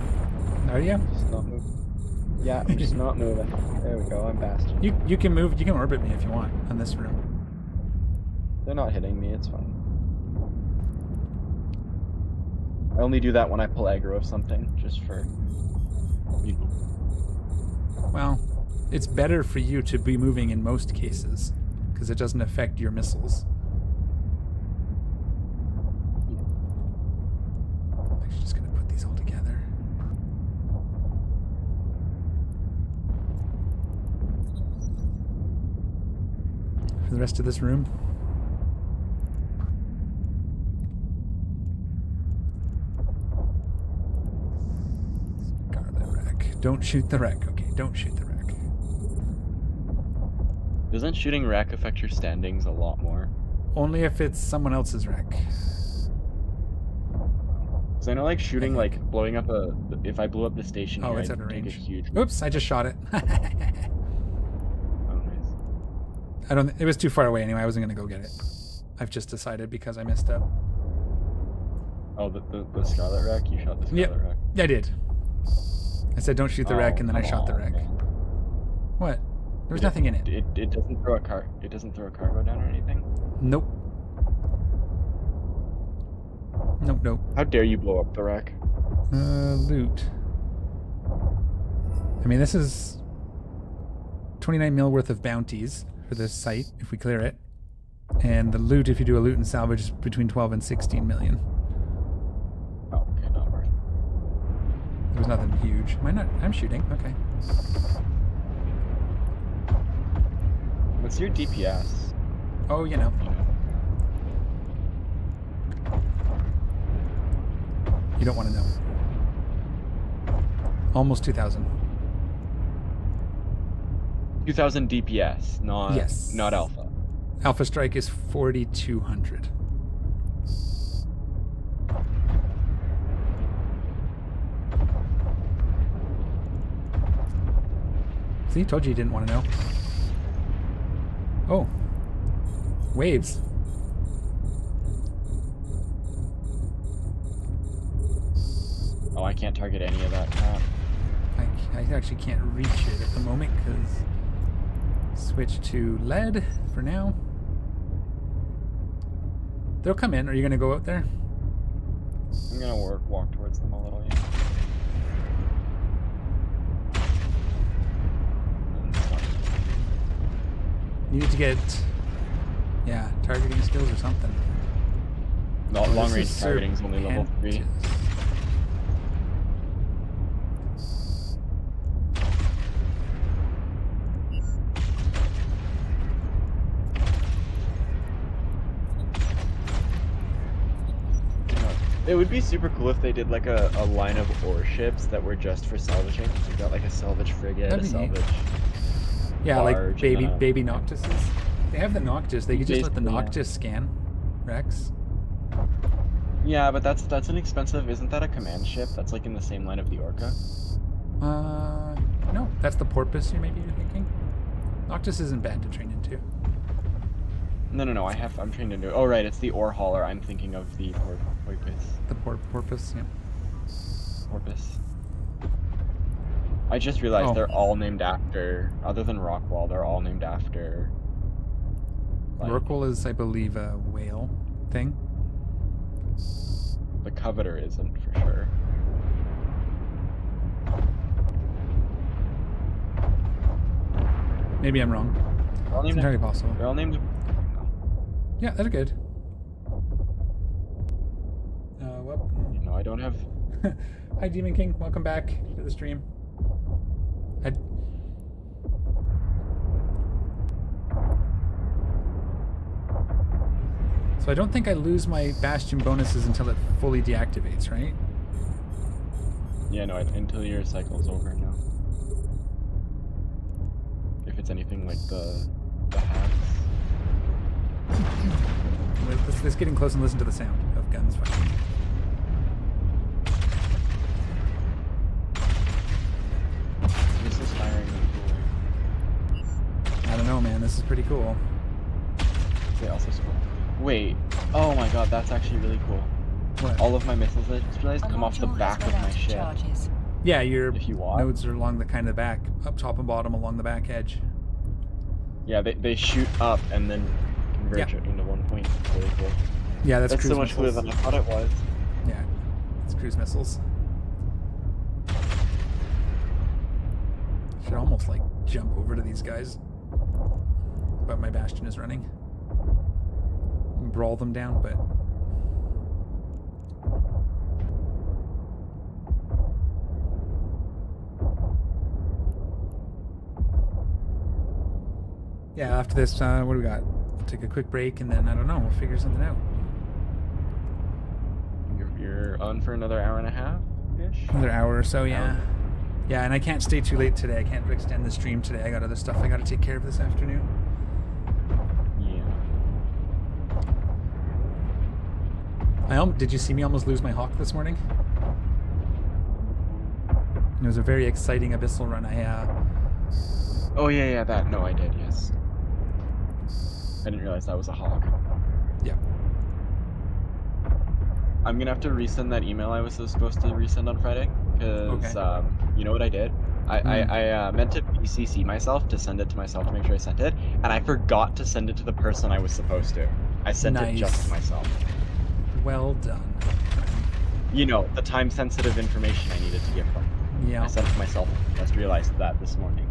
Speaker 1: Are you?
Speaker 3: Just not moving. Yeah, I'm just not moving. There we go, I'm bastioned.
Speaker 1: You can move. You can orbit me if you want on this room.
Speaker 3: They're not hitting me, it's fine. I only do that when I pull aggro of something, just for...
Speaker 1: Well, it's better for you to be moving in most cases, because it doesn't affect your missiles. I'm actually just going to put these all together. For the rest of this room. Guard the wreck. Don't shoot the wreck. Okay, don't shoot the wreck.
Speaker 3: Doesn't shooting wreck affect your standings a lot more?
Speaker 1: Only if it's someone else's wreck.
Speaker 3: Because I know, like, shooting, like, blowing up a... If I blew up the station
Speaker 1: Oh,
Speaker 3: here,
Speaker 1: it's
Speaker 3: I'd
Speaker 1: out of
Speaker 3: take a
Speaker 1: range.
Speaker 3: huge...
Speaker 1: Oops, I just shot it.
Speaker 3: Oh, nice.
Speaker 1: I don't. It was too far away anyway. I wasn't gonna go get it. I've just decided because I messed up.
Speaker 3: Oh, the Scarlet wreck? You shot the Scarlet wreck?
Speaker 1: Yeah, I did. I said don't shoot the wreck, and then I shot the wreck.
Speaker 3: Man.
Speaker 1: What? There was nothing in it.
Speaker 3: It doesn't throw a car. It doesn't throw a cargo down or anything.
Speaker 1: Nope. Nope. Nope.
Speaker 3: How dare you blow up the wreck?
Speaker 1: Loot. I mean, this is 29 mil worth of bounties for this site if we clear it, and the loot if you do a loot and salvage is between 12 and 16 million.
Speaker 3: Oh, okay, not worth it.
Speaker 1: There was nothing huge. Am I not? I'm shooting. Okay.
Speaker 3: What's your DPS?
Speaker 1: Oh, you know. You don't want to know. Almost 2,000.
Speaker 3: 2,000 DPS, not
Speaker 1: Yes.
Speaker 3: not alpha.
Speaker 1: Alpha strike is 4,200. See, told you didn't want to know. Oh. Waves.
Speaker 3: Oh, I can't target any of that crap.
Speaker 1: I actually can't reach it at the moment because switch to lead for now. They'll come in. Are you going to go out there?
Speaker 3: I'm gonna walk towards them a little, yeah.
Speaker 1: You need to get, yeah, targeting skills or something.
Speaker 3: No, long range targeting is only level 3. It would be super cool if they did like a line of ore ships that were just for salvaging. You got like a salvage frigate, a salvage.
Speaker 1: Yeah, like baby Noctises. They have the Noctis. They could just let the Noctis scan Rex.
Speaker 3: Yeah, but that's an expensive. Isn't that a command ship? That's like in the same line of the Orca.
Speaker 1: No, that's the Porpoise. You're thinking. Noctis isn't bad to train into.
Speaker 3: No. I'm trained into it. Oh right, it's the ore hauler. I'm thinking of the porpoise.
Speaker 1: The porpoise, yeah.
Speaker 3: Porpoise. I just realized they're all named after, other than Rockwall, they're all named after. Like,
Speaker 1: Rockwall is, I believe, a whale thing.
Speaker 3: The Coveter isn't for sure.
Speaker 1: Maybe I'm wrong. It's entirely possible.
Speaker 3: They're all named.
Speaker 1: Yeah, that's good.
Speaker 3: No, I don't have...
Speaker 1: Hi, Demon King. Welcome back to the stream. So I don't think I lose my Bastion bonuses until it fully deactivates, right?
Speaker 3: Yeah, no, until your cycle's over now. If it's anything like the hacks.
Speaker 1: Let's get in close and listen to the sound of guns firing.
Speaker 3: This is firing.
Speaker 1: I don't know, man. This is pretty cool.
Speaker 3: They also score. Wait. Oh my god, that's actually really cool.
Speaker 1: What?
Speaker 3: All of my missiles, I just realized, come off the back of my ship.
Speaker 1: Yeah, your
Speaker 3: if you want.
Speaker 1: nodes are along the kind of back, up top and bottom along the back edge.
Speaker 3: Yeah, they shoot up and then converge it into one point. Really cool.
Speaker 1: Yeah, that's
Speaker 3: so much cooler than I thought it was.
Speaker 1: Yeah, it's cruise missiles. Should almost like jump over to these guys. But my Bastion is running. Brawl them down, but yeah, after this, what do we got? We'll take a quick break and then, I don't know, we'll figure something out.
Speaker 3: You're on for another hour and a half-ish?
Speaker 1: Another hour or so, yeah. Yeah, and I can't stay too late today. I can't extend the stream today. I got other stuff I got to take care of this afternoon. Did you see me almost lose my Hawk this morning? It was a very exciting Abyssal run.
Speaker 3: Oh yeah, that. No, I did, yes. I didn't realize that was a Hawk.
Speaker 1: Yeah.
Speaker 3: I'm gonna have to resend that email I was supposed to resend on Friday, because, you know what I did? I meant to BCC myself to send it to myself to make sure I sent it, and I forgot to send it to the person I was supposed to. I sent it just to myself.
Speaker 1: Well done.
Speaker 3: You know, the time-sensitive information I needed to give them.
Speaker 1: Yeah.
Speaker 3: I sent it to myself. Just realized that this morning.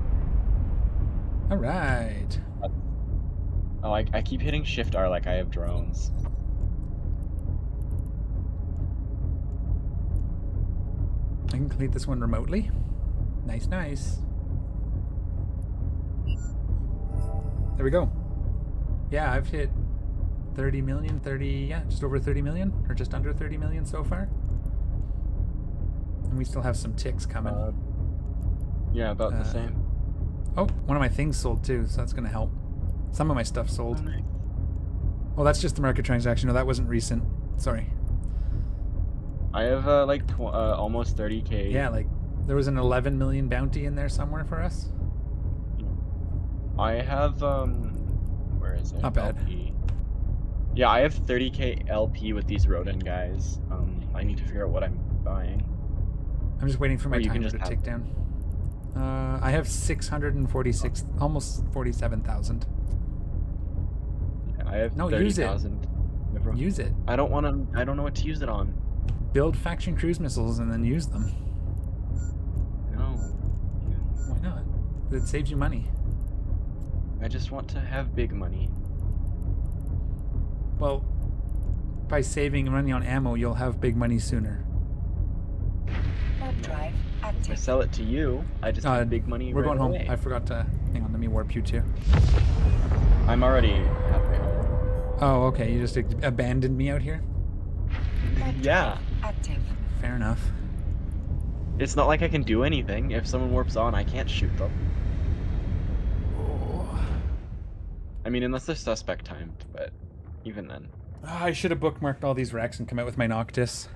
Speaker 1: All right.
Speaker 3: Oh, I keep hitting Shift R like I have drones.
Speaker 1: I can complete this one remotely. Nice, nice. There we go. Yeah, I've hit 30 million, just over 30 million, or just under 30 million so far. And we still have some ticks coming.
Speaker 3: Yeah, about the same.
Speaker 1: Oh, one of my things sold too, so that's going to help. Some of my stuff sold.
Speaker 3: Oh, nice.
Speaker 1: Oh, that's just the market transaction. No, that wasn't recent. Sorry.
Speaker 3: I have almost 30k.
Speaker 1: Yeah, like there was an 11 million bounty in there somewhere for us.
Speaker 3: I have where is it?
Speaker 1: Not bad.
Speaker 3: LP. Yeah, I have 30k LP with these Rodin guys. I need to figure out what I'm buying.
Speaker 1: I'm just waiting for my timer to tick down. I have 646, almost 47,000.
Speaker 3: Yeah, I have
Speaker 1: 30,000. Use it.
Speaker 3: I don't know what to use it on.
Speaker 1: Build faction cruise missiles and then use them.
Speaker 3: No.
Speaker 1: Why not? It saves you money.
Speaker 3: I just want to have big money.
Speaker 1: Well, by saving and running on ammo, you'll have big money sooner.
Speaker 2: Warp drive active.
Speaker 3: If I sell it to you, I just have big money.
Speaker 1: We're going
Speaker 3: away.
Speaker 1: home. I forgot to. Hang on, let me warp you too.
Speaker 3: I'm already halfway home.
Speaker 1: Oh, okay. You just abandoned me out here?
Speaker 3: Yeah.
Speaker 2: Active.
Speaker 1: Fair enough.
Speaker 3: It's not like I can do anything. If someone warps on, I can't shoot them.
Speaker 1: Oh.
Speaker 3: I mean, unless they're suspect timed, but even then.
Speaker 1: I should have bookmarked all these racks and come out with my Noctis.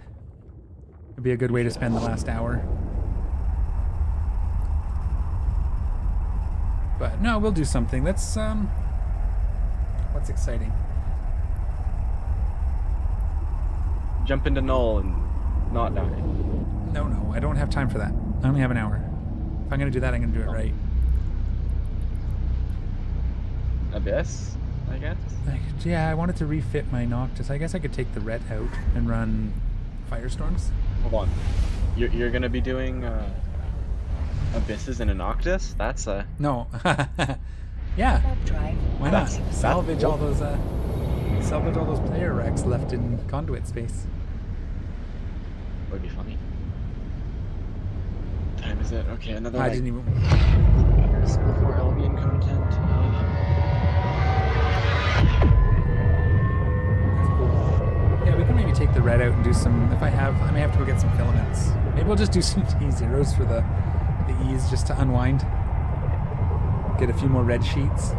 Speaker 1: It'd be a good way to spend the last hour. But no, we'll do something. Let's what's exciting?
Speaker 3: Jump into null and not die.
Speaker 1: No, I don't have time for that. I only have an hour. If I'm gonna do that, I'm gonna do it right.
Speaker 3: Abyss, I guess?
Speaker 1: Yeah, I wanted to refit my Noctis. I guess I could take the ret out and run Firestorms.
Speaker 3: Hold on. You're gonna be doing Abysses in a Noctis? That's a...
Speaker 1: No. Yeah. Why not?
Speaker 3: That's
Speaker 1: Salvage
Speaker 3: cool.
Speaker 1: all those player wrecks left in conduit space.
Speaker 3: would be funny. What time is it? Okay, another.
Speaker 1: I didn't even.
Speaker 3: More Albion content.
Speaker 1: That's cool. Yeah, we can maybe take the red out and do some. If I may have to go get some filaments. Maybe we'll just do some T0s for the ease, just to unwind. Get a few more red sheets.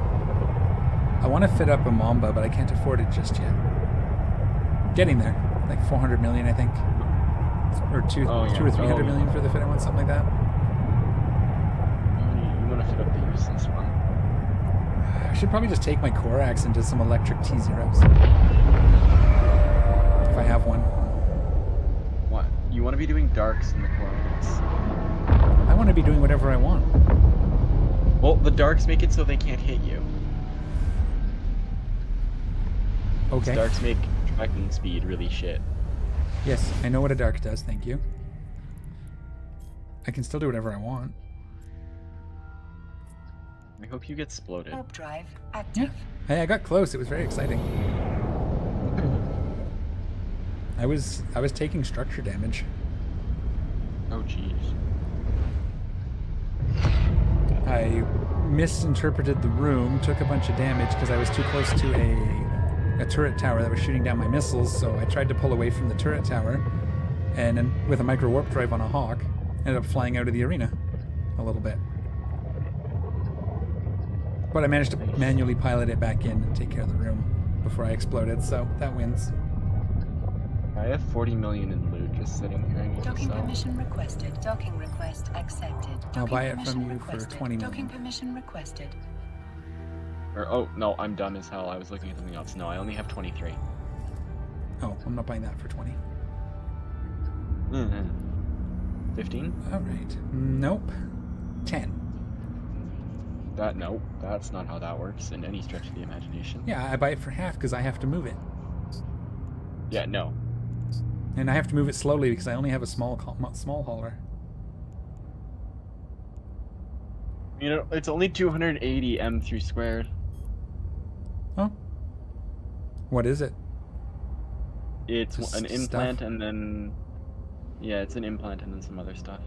Speaker 1: I want to fit up a Mamba, but I can't afford it just yet. Getting there. Like 400 million, I think. Or two or 300 million for the fit. I want something like that.
Speaker 3: You want to fit up the useless one.
Speaker 1: I should probably just take my Corax into some electric T0s. If I have one.
Speaker 3: What? You want to be doing darks in the Corax?
Speaker 1: I want to be doing whatever I want.
Speaker 3: Well, the darks make it so they can't hit you.
Speaker 1: Okay.
Speaker 3: Darks make tracking speed really shit.
Speaker 1: Yes, I know what a dark does, thank you. I can still do whatever I want.
Speaker 3: I hope you get exploded.
Speaker 2: Warp drive active.
Speaker 1: Yeah. Hey, I got close. It was very exciting. I was taking structure damage.
Speaker 3: Oh jeez.
Speaker 1: I misinterpreted the room, took a bunch of damage because I was too close to a turret tower that was shooting down my missiles, so I tried to pull away from the turret tower, and then with a micro warp drive on a Hawk, ended up flying out of the arena a little bit. But I managed to manually pilot it back in and take care of the room before I exploded, so that wins.
Speaker 3: I have 40 million in loot just sitting here. I need to
Speaker 2: Docking
Speaker 3: sell.
Speaker 2: permission requested. Docking request accepted.
Speaker 1: I'll
Speaker 2: Docking
Speaker 1: buy it
Speaker 2: permission
Speaker 1: from you for
Speaker 2: requested.
Speaker 1: 20 million.
Speaker 2: Docking permission requested.
Speaker 3: Or, oh, no, I'm dumb as hell. I was looking at something else. No, I only have 23.
Speaker 1: Oh, I'm not buying that for 20.
Speaker 3: 15?
Speaker 1: Alright. Nope. 10.
Speaker 3: No, that's not how that works in any stretch of the imagination.
Speaker 1: Yeah, I buy it for half because I have to move it.
Speaker 3: Yeah, no.
Speaker 1: And I have to move it slowly because I only have a small hauler.
Speaker 3: You know, it's only 280 M3 squared.
Speaker 1: Oh. What is it?
Speaker 3: It's
Speaker 1: Just
Speaker 3: an implant
Speaker 1: stuff?
Speaker 3: and then... Yeah, it's an implant and then some other stuff.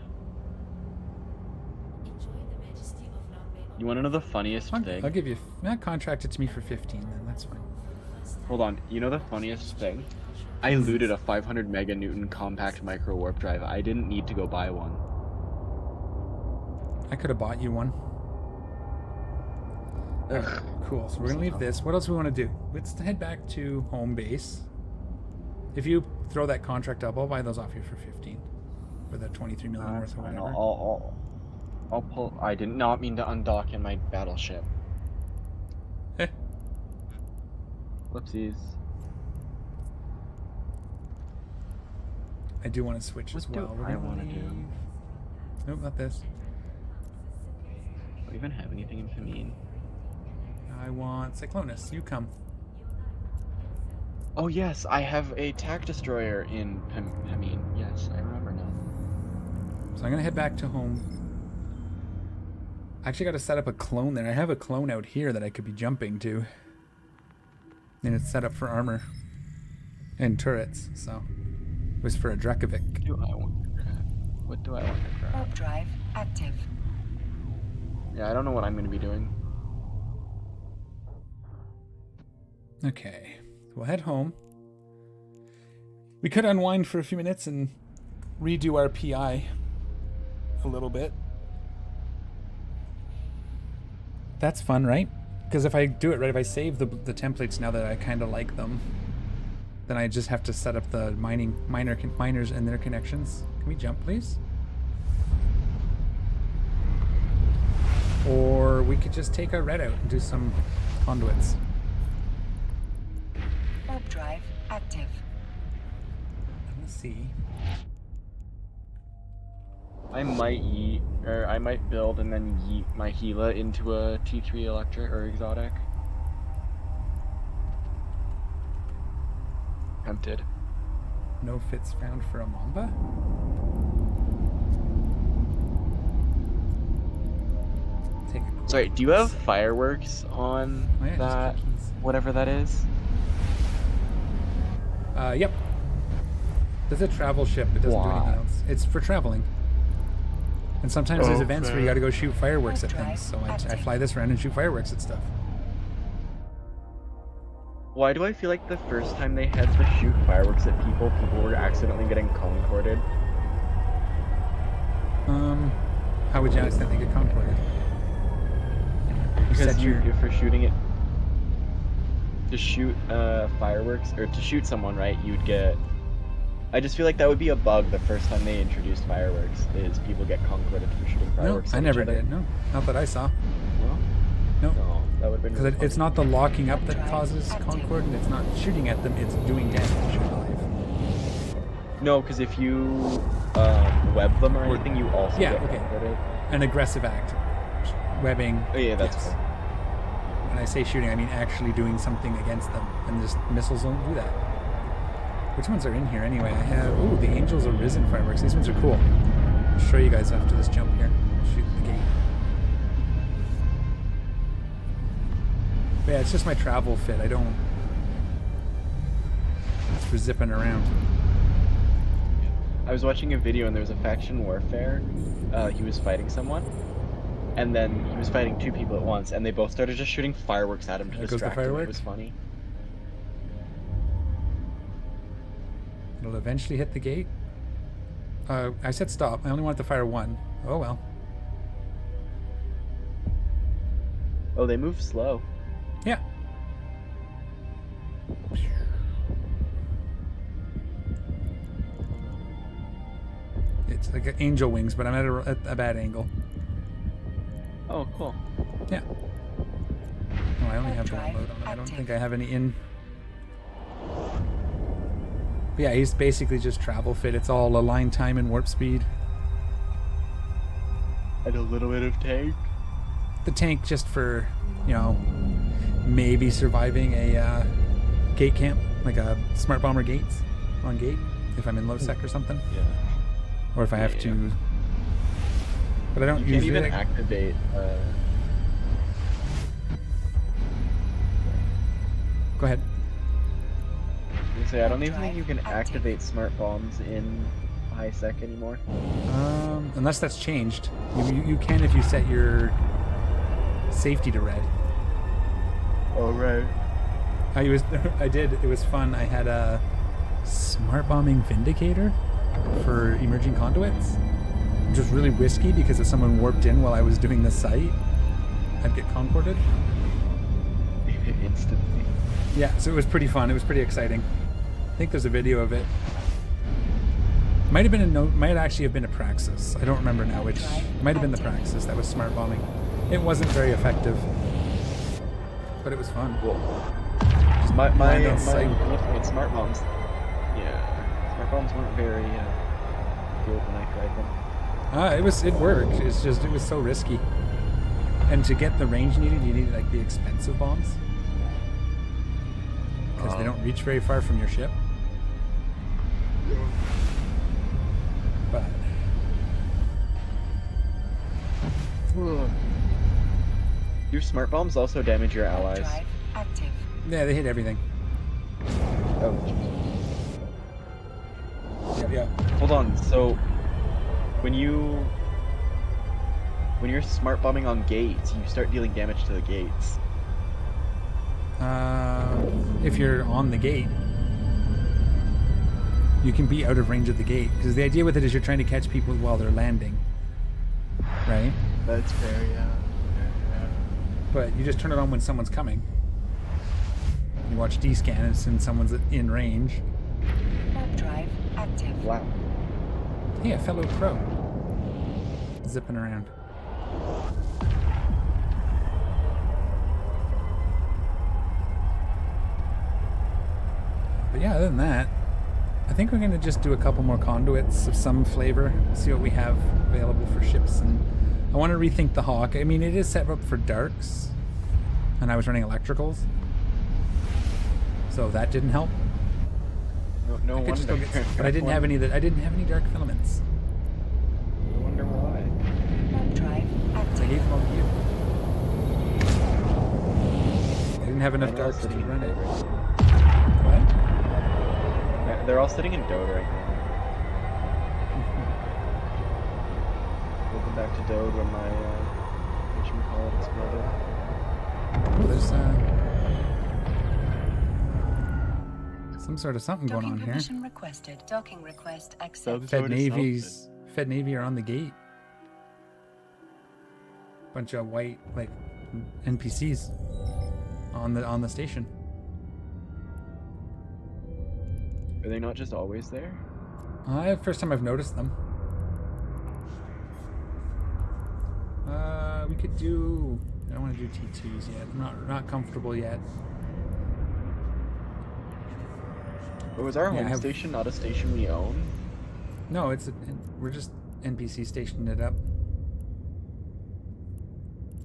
Speaker 3: You want to know the funniest thing?
Speaker 1: I'll give you... contract it to me for 15 then, that's fine.
Speaker 3: Hold on, you know the funniest thing? I looted a 500 meganewton compact micro warp drive. I didn't need to go buy one.
Speaker 1: I could have bought you one. Alright, cool. So we're gonna leave this. What else do we want to do? Let's head back to home base. If you throw that contract up, I'll buy those off you for 15. For the 23 million worth or whatever.
Speaker 3: I'll pull... I did not mean to undock in my battleship. Whoopsies.
Speaker 1: I do want to switch as well.
Speaker 3: What do I want to do?
Speaker 1: Nope, not this.
Speaker 3: Do I even have anything in Pamine?
Speaker 1: I want Cyclonus. You come.
Speaker 3: Oh yes, I have a tac destroyer in Pamine. Yes, I remember now.
Speaker 1: So I'm gonna head back to home. I actually got to set up a clone there. I have a clone out here that I could be jumping to. And it's set up for armor. And turrets, so... It was for a Drakovic.
Speaker 3: What do I want to grab? What do I want to grab?
Speaker 2: Warp drive active.
Speaker 3: Yeah, I don't know what I'm going to be doing.
Speaker 1: Okay, we'll head home. We could unwind for a few minutes and redo our PI a little bit. That's fun, right? Because if I do it right, if I save the templates now that I kind of like them, then I just have to set up the miners and their connections. Can we jump, please? Or we could just take our red out and do some conduits.
Speaker 2: Warp drive active.
Speaker 1: Let's see.
Speaker 3: I might build and then yeet my Gila into a T3 electric or exotic. Tempted.
Speaker 1: No fits found for a Mamba? Take a
Speaker 3: Sorry, do you have fireworks on
Speaker 1: Oh, yeah,
Speaker 3: that?
Speaker 1: just cookies.
Speaker 3: Whatever that is?
Speaker 1: Yep. That's a travel ship. It doesn't do anything else. It's for traveling. And sometimes there's events where you got to go shoot fireworks at things. So I fly this around and shoot fireworks at stuff.
Speaker 3: Why do I feel like the first time they had to shoot fireworks at people were accidentally getting concorded?
Speaker 1: How would you accidentally get concorded?
Speaker 3: Because if you're shooting it to shoot fireworks or to shoot someone, right? You'd get. I just feel like that would be a bug the first time they introduced fireworks. Is people get concorded for shooting fireworks?
Speaker 1: No, I never did. No, not that I saw. No.
Speaker 3: No, that would have been.
Speaker 1: Because it's not the locking up that causes concord, and it's not shooting at them. It's doing damage, I believe.
Speaker 3: No, because if you web them or anything, you also get concorded.
Speaker 1: An aggressive act. Webbing.
Speaker 3: Oh yeah, that's cool.
Speaker 1: When I say shooting, I mean actually doing something against them, and just missiles don't do that. Which ones are in here anyway? I have, ooh, the Angels Arisen fireworks. These ones are cool. I'll show you guys after this jump here. Shoot the gate. But yeah, it's just my travel fit. I don't. It's for zipping around.
Speaker 3: I was watching a video and there was a faction warfare. He was fighting someone, and then he was fighting two people at once, and they both started just shooting fireworks at him to distract him. It was funny.
Speaker 1: It'll eventually hit the gate. I said stop. I only wanted to fire one. Oh well.
Speaker 3: Oh, they move slow.
Speaker 1: Yeah. It's like angel wings, but I'm at a bad angle.
Speaker 3: Oh, cool.
Speaker 1: Yeah. Oh, I only have one load on it. I don't think I have any in. But yeah, he's basically just travel fit. It's all align time and warp speed.
Speaker 3: And a little bit of tank.
Speaker 1: The tank just for, you know, maybe surviving a gate camp, like a smart bomber gates on gate, if I'm in low sec or something.
Speaker 3: Yeah.
Speaker 1: Or if I have to. But I don't
Speaker 3: usually. You can't even activate.
Speaker 1: Go ahead.
Speaker 3: I don't even think you can activate smart bombs in high sec anymore.
Speaker 1: Unless that's changed. You can if you set your safety to red.
Speaker 3: Oh right.
Speaker 1: I did. It was fun. I had a smart bombing Vindicator for emerging conduits, which was really risky because if someone warped in while I was doing the site, I'd get concorded.
Speaker 3: Instantly.
Speaker 1: Yeah, so it was pretty fun. It was pretty exciting. I think there's a video of it. Might actually have been a Praxis. I don't remember now which. Might have been the Praxis that was smart bombing. It wasn't very effective, but it was fun.
Speaker 3: Cool. My looking at smart bombs. Yeah, smart bombs weren't very good when I tried them.
Speaker 1: It worked. It's just it was so risky. And to get the range needed, you needed like the expensive bombs. Because they don't reach very far from your ship. But
Speaker 3: your smart bombs also damage your allies.
Speaker 2: Active.
Speaker 1: Yeah, they hit everything.
Speaker 3: Oh.
Speaker 1: Yeah.
Speaker 3: Hold on. So when you're smart bombing on gates, you start dealing damage to the gates.
Speaker 1: If you're on the gate, you can be out of range of the gate. Because the idea with it is you're trying to catch people while they're landing. Right?
Speaker 3: That's fair, yeah.
Speaker 1: But you just turn it on when someone's coming. You watch D-scan and since someone's in range.
Speaker 2: Warp drive active.
Speaker 3: Wow.
Speaker 1: Hey, a fellow crow. Zipping around. But yeah, other than that, I think we're going to just do a couple more conduits of some flavor, see what we have available for ships. And I want to rethink the Hawk. I mean, it is set up for darks, and I was running electricals, so that didn't help.
Speaker 3: No wonder.
Speaker 1: But I didn't have any dark filaments.
Speaker 3: I wonder why.
Speaker 2: Warp drive active.
Speaker 1: I gave them all to you. I didn't have enough darks to run it. What?
Speaker 3: They're all sitting in Dota right now. back to Dode when my whatchamacallit exploded.
Speaker 1: Oh, there's some sort of something going on here.
Speaker 2: Permission requested. Docking request accepted.
Speaker 1: Fed Navy are on the gate. Bunch of white like NPCs on the station.
Speaker 3: Are they not just always there?
Speaker 1: First time I've noticed them. We could do. I don't want to do T2s yet. I'm not comfortable yet.
Speaker 3: But was our home station not a station we own?
Speaker 1: No, we're just NPC stationed it up.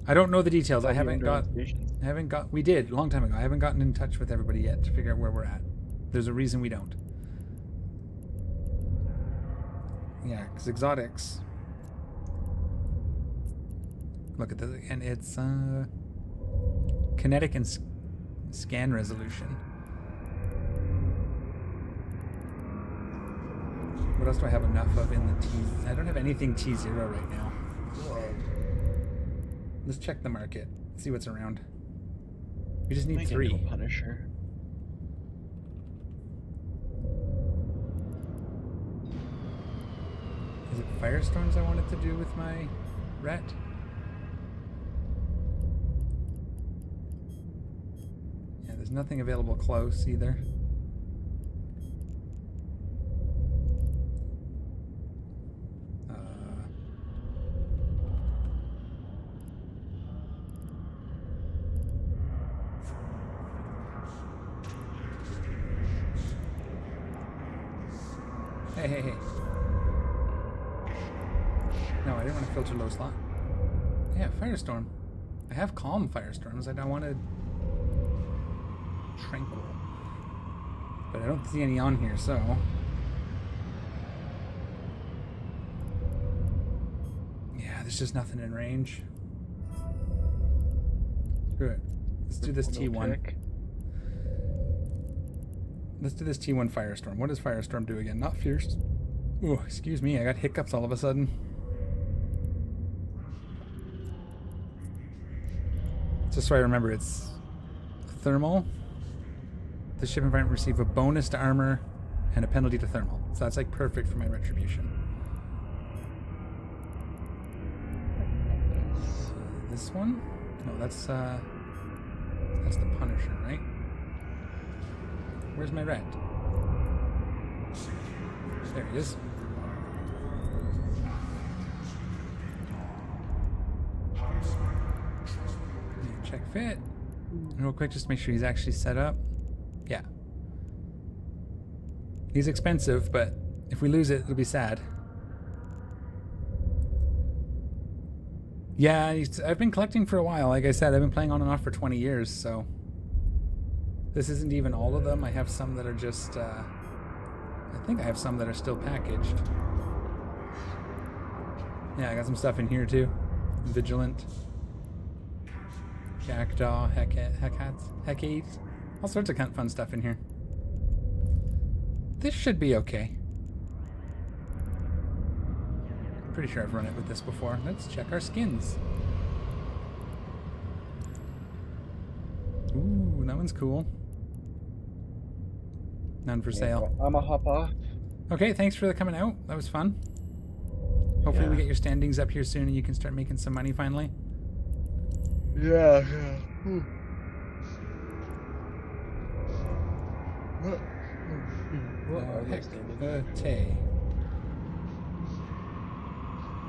Speaker 1: I don't know the details. I haven't got. We did a long time ago. I haven't gotten in touch with everybody yet to figure out where we're at. There's a reason we don't. Yeah, because exotics. Look at this, and it's kinetic and scan resolution. What else do I have enough of in the T? I don't have anything T0 right now. Let's check the market. See what's around. We just need 3.
Speaker 3: Punisher.
Speaker 1: Is it Firestorms I wanted to do with my ret? Yeah, there's nothing available close either. Hey. No, I didn't want to filter low slot. Yeah, Firestorm. I have calm Firestorms. I don't want to tranquil. But I don't see any on here, so. Yeah, there's just nothing in range. Screw it. Let's do this T1. Let's do this T1 Firestorm. What does Firestorm do again? Not fierce. Oh, excuse me. I got hiccups all of a sudden. Just so I remember, it's thermal. The ship environment receive a bonus to armor and a penalty to thermal. So that's like perfect for my retribution. This one? No, that's the Punisher, right? Where's my rat? There he is. Check fit. Real quick, just make sure he's actually set up. Yeah. He's expensive, but if we lose it, it'll be sad. Yeah, I've been collecting for a while. Like I said, I've been playing on and off for 20 years, so... This isn't even all of them. I have some that are just, I think I have some that are still packaged. Yeah, I got some stuff in here too. Vigilant. Jackdaw, Hecate. All sorts of fun stuff in here. This should be okay. Pretty sure I've run it with this before. Let's check our skins. Ooh, that one's cool. None for sale.
Speaker 3: I'm a hop off.
Speaker 1: Okay, thanks for coming out. That was fun. Hopefully we get your standings up here soon and you can start making some money finally.
Speaker 3: Yeah.
Speaker 1: Hecate.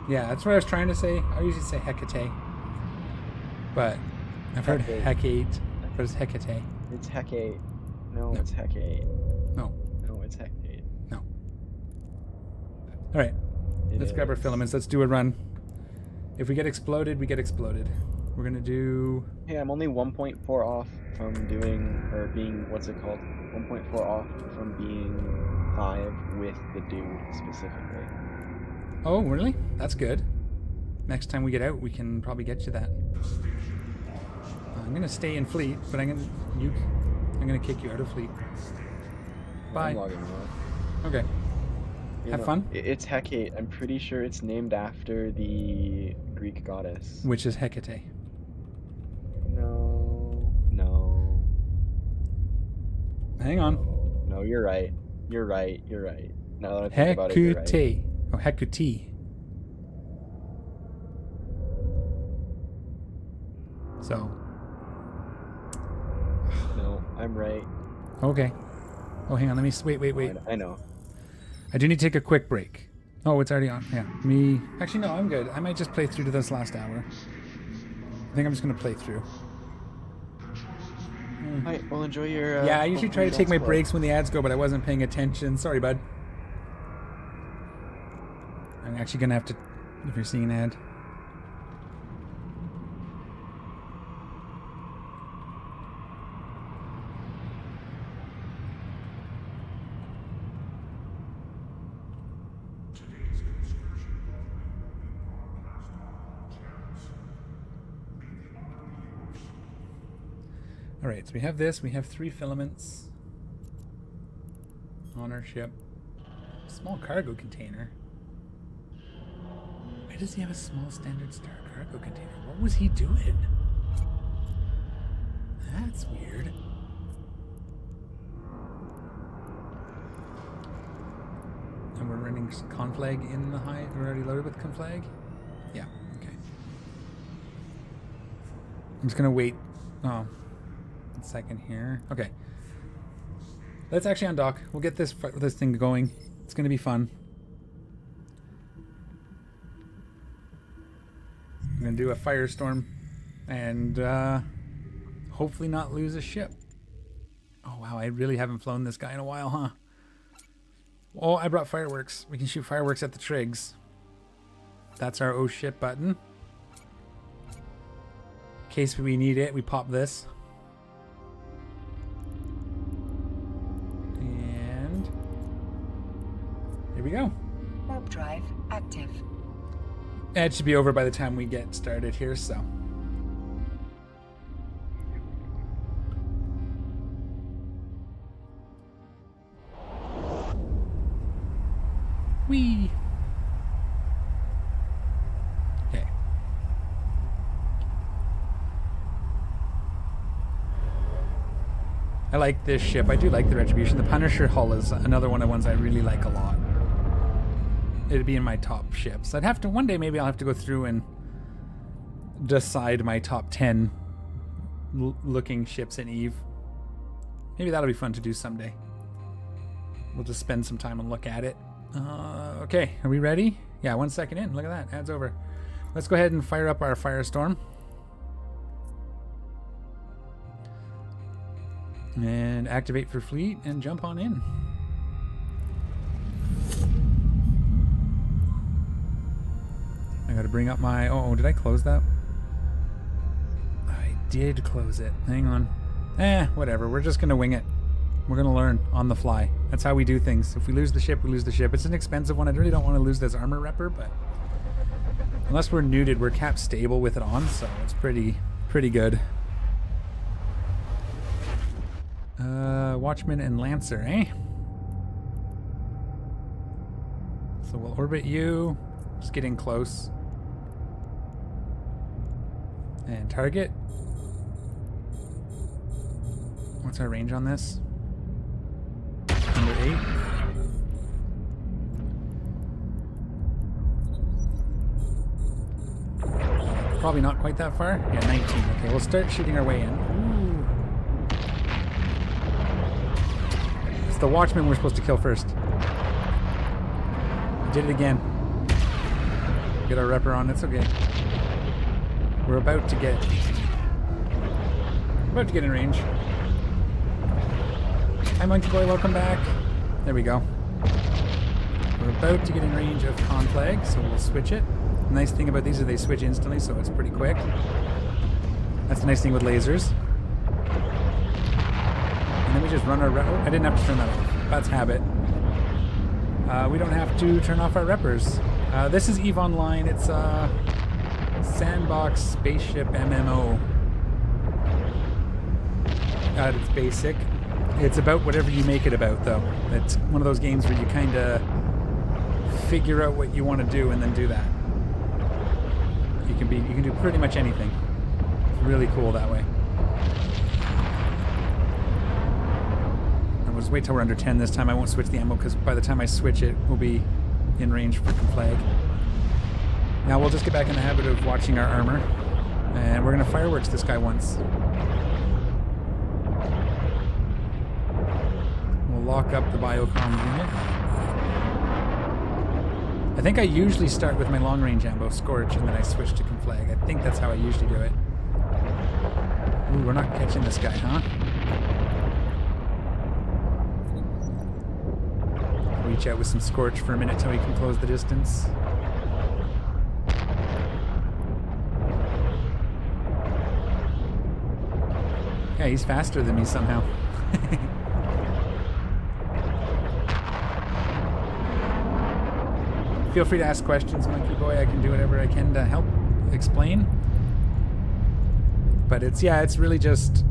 Speaker 1: Yeah, that's what I was trying to say. I usually say Hecate. But I've heard Hecate. But it's Hecate.
Speaker 3: It's Hecate. No, it's Hecate.
Speaker 1: No,
Speaker 3: it's Hecate.
Speaker 1: No. Alright. Let's grab our filaments. Let's do a run. If we get exploded, we get exploded. We're gonna do...
Speaker 3: Hey, I'm only 1.4 off from doing, or being, what's it called? 1.4 off from being 5 with the dude specifically.
Speaker 1: Oh, really? That's good. Next time we get out, we can probably get you that. I'm gonna stay in fleet, but I'm gonna kick you out of fleet. Bye.
Speaker 3: I'm logging on.
Speaker 1: Okay. Have fun.
Speaker 3: It's Hecate. I'm pretty sure it's named after the Greek goddess.
Speaker 1: Which is Hecate.
Speaker 3: No.
Speaker 1: Hang on.
Speaker 3: No, you're right. You're right. Now that I think about it, you're right.
Speaker 1: Hecate. Oh, Hecate. So.
Speaker 3: No, I'm right.
Speaker 1: Okay. Oh, hang on. Let me wait.
Speaker 3: I know.
Speaker 1: I do need to take a quick break. Oh, it's already on. Yeah. Actually, no, I'm good. I might just play through to this last hour. I think I'm just going to play through.
Speaker 3: Alright, well, enjoy your...
Speaker 1: yeah, I usually try to take my breaks when the ads go, but I wasn't paying attention. Sorry, bud. I'm actually going to have to... If you're seeing an ad... Alright, so we have this. We have 3 filaments on our ship. Small cargo container. Why does he have a small standard star cargo container? What was he doing? That's weird. And we're running conflag in the high. We're already loaded with conflag? Yeah, okay. I'm just gonna wait. Oh. Second here. Okay. Let's actually undock. We'll get this thing going. It's going to be fun. I'm going to do a firestorm and hopefully not lose a ship. Oh wow, I really haven't flown this guy in a while, huh? Oh, I brought fireworks. We can shoot fireworks at the trigs. That's our oh shit button. In case we need it, we pop this. Here we go.
Speaker 2: Warp drive active.
Speaker 1: It should be over by the time we get started here, so. Whee! Okay. I like this ship. I do like the Retribution. The Punisher hull is another one of the ones I really like a lot. It'd be in my top ships. I'd have to, one day maybe I'll have to go through and decide my top 10 looking ships in EVE. Maybe that'll be fun to do someday. We'll just spend some time and look at it. Okay, are we ready? Yeah, 1 second in. Look at that, ad's over. Let's go ahead and fire up our firestorm. And activate for fleet and jump on in. I gotta bring up my... Oh, did I close that? I did close it. Hang on. Whatever. We're just gonna wing it. We're gonna learn on the fly. That's how we do things. If we lose the ship, we lose the ship. It's an expensive one. I really don't want to lose this armor repper, but... Unless we're neuted, we're cap stable with it on, so it's pretty good. Watchman and Lancer, eh? So we'll orbit you. Just getting close. And target. What's our range on this? Number 8. Probably not quite that far. Yeah, 19. Okay, we'll start shooting our way in. Ooh. It's the Watchman we're supposed to kill first. Did it again. Get our repper on. It's okay. We're about to get in range. Hi, Monkey Boy. Welcome back. There we go. We're about to get in range of conflag, so we'll switch it. The nice thing about these is they switch instantly, so it's pretty quick. That's the nice thing with lasers. And then we just run our... Oh, I didn't have to turn that off. That's habit. We don't have to turn off our reppers. This is EVE Online. It's a sandbox spaceship MMO. It's basic. It's about whatever you make it about, though. It's one of those games where you kind of figure out what you want to do and then do that. You can do pretty much anything. It's really cool that way. And we'll just wait till we're under 10 this time. I won't switch the ammo because by the time I switch it, we'll be in range for flag. Now we'll just get back in the habit of watching our armor, and we're gonna fireworks this guy once. We'll lock up the biocom unit. I think I usually start with my long range ammo, Scorch, and then I switch to Conflag. I think that's how I usually do it. Ooh, we're not catching this guy, huh? Reach out with some Scorch for a minute till we can close the distance. Yeah, he's faster than me somehow. Feel free to ask questions, Monkey Boy. I can do whatever I can to help explain. But it's really just...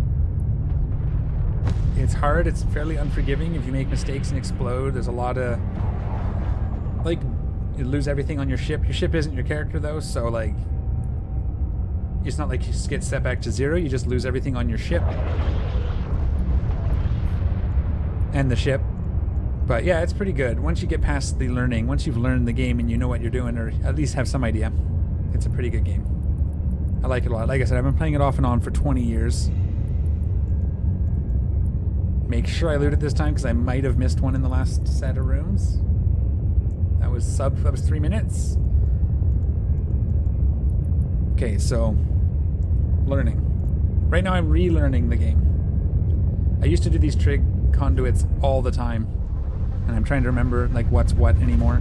Speaker 1: It's hard. It's fairly unforgiving if you make mistakes and explode. There's a lot of... Like, you lose everything on your ship. Your ship isn't your character, though, so, like... It's not like you just get set back to 0. You just lose everything on your ship. And the ship. But yeah, it's pretty good. Once you get past the learning, once you've learned the game and you know what you're doing, or at least have some idea, it's a pretty good game. I like it a lot. Like I said, I've been playing it off and on for 20 years. Make sure I loot it this time, because I might have missed one in the last set of rooms. That was 3 minutes. Okay, so learning. Right now I'm relearning the game. I used to do these trig conduits all the time, and I'm trying to remember like what's what anymore.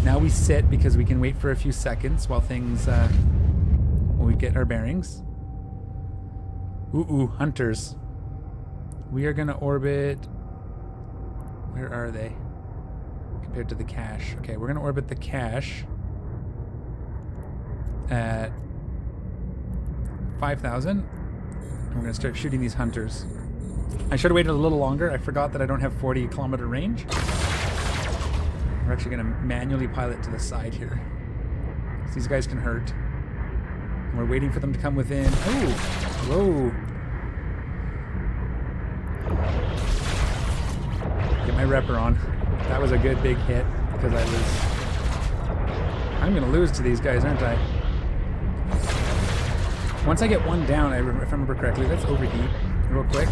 Speaker 1: Now we sit because we can wait for a few seconds while things when we get our bearings. Ooh, hunters. We are gonna orbit. Where are they compared to the cache? Okay, we're gonna orbit the cache at 5,000, and we're gonna start shooting these hunters. I should have waited a little longer. I forgot that I don't have 40-kilometer range. We're actually gonna manually pilot to the side here, so these guys can hurt. And we're waiting for them to come within. Oh, whoa! Get my repper on. That was a good big hit because I'm gonna lose to these guys, aren't I? Once I get one down, if I remember correctly, let's overheat real quick.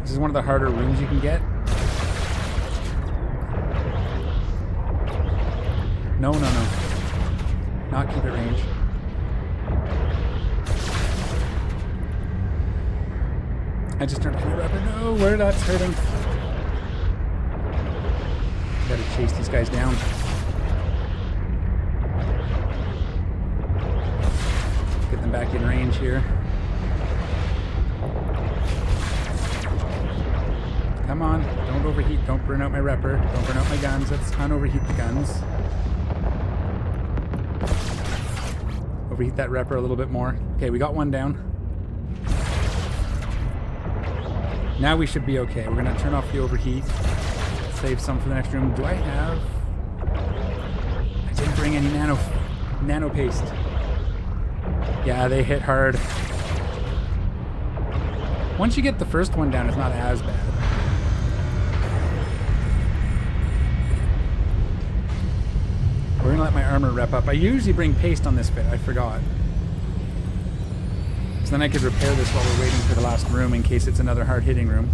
Speaker 1: This is one of the harder rooms you can get. No. Not keep it range. I just turned my rubber. No, where that's hurting. Gotta chase these guys down. Get them back in range here. Come on, don't overheat, don't burn out my repper, don't burn out my guns, let's unoverheat the guns. Overheat that repper a little bit more. Okay, we got one down. Now we should be okay. We're gonna turn off the overheat. Save some for the next room. Do I have... I didn't bring any nano paste. Yeah, they hit hard. Once you get the first one down, it's not as bad. We're gonna let my armor rep up. I usually bring paste on this bit. I forgot. So then I could repair this while we're waiting for the last room in case it's another hard-hitting room.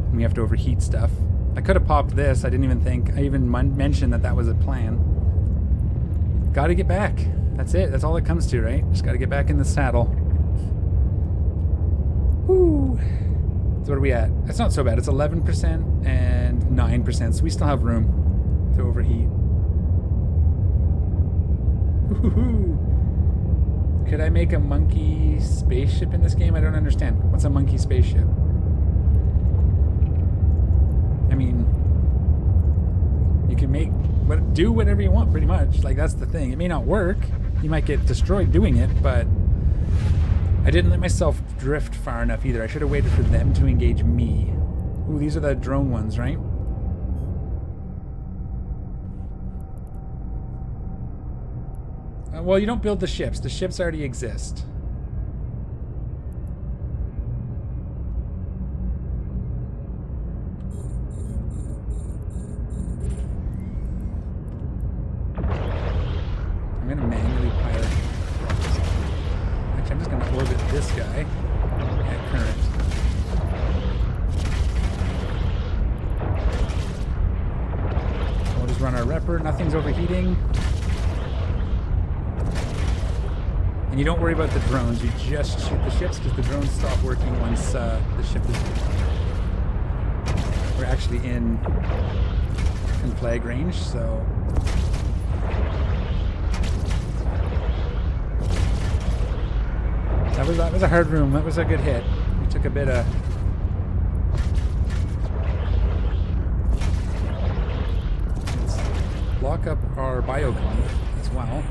Speaker 1: And we have to overheat stuff. I could have popped this. I didn't even think. I even mentioned that was a plan. Gotta get back. That's it. That's all it comes to, right? Just gotta get back in the saddle. Woo! So what are we at? That's not so bad. It's 11% and 9%, so we still have room to overheat. Woohoo! Could I make a monkey spaceship in this game? I don't understand. What's a monkey spaceship? I mean, you can do whatever you want, pretty much. Like, that's the thing. It may not work. You might get destroyed doing it, but I didn't let myself drift far enough either. I should have waited for them to engage me. Ooh, these are the drone ones, right? Well, you don't build the ships. The ships already exist. I'm going to manually pilot. Actually, I'm just going to orbit this guy at current. We'll just run our repper. Nothing's overheating. And you don't worry about the drones. You just shoot the ships because the drones stop working once the ship is... We're actually in flag range, so... That was a hard room. That was a good hit. We took a bit of... Let's block up our biocon as well.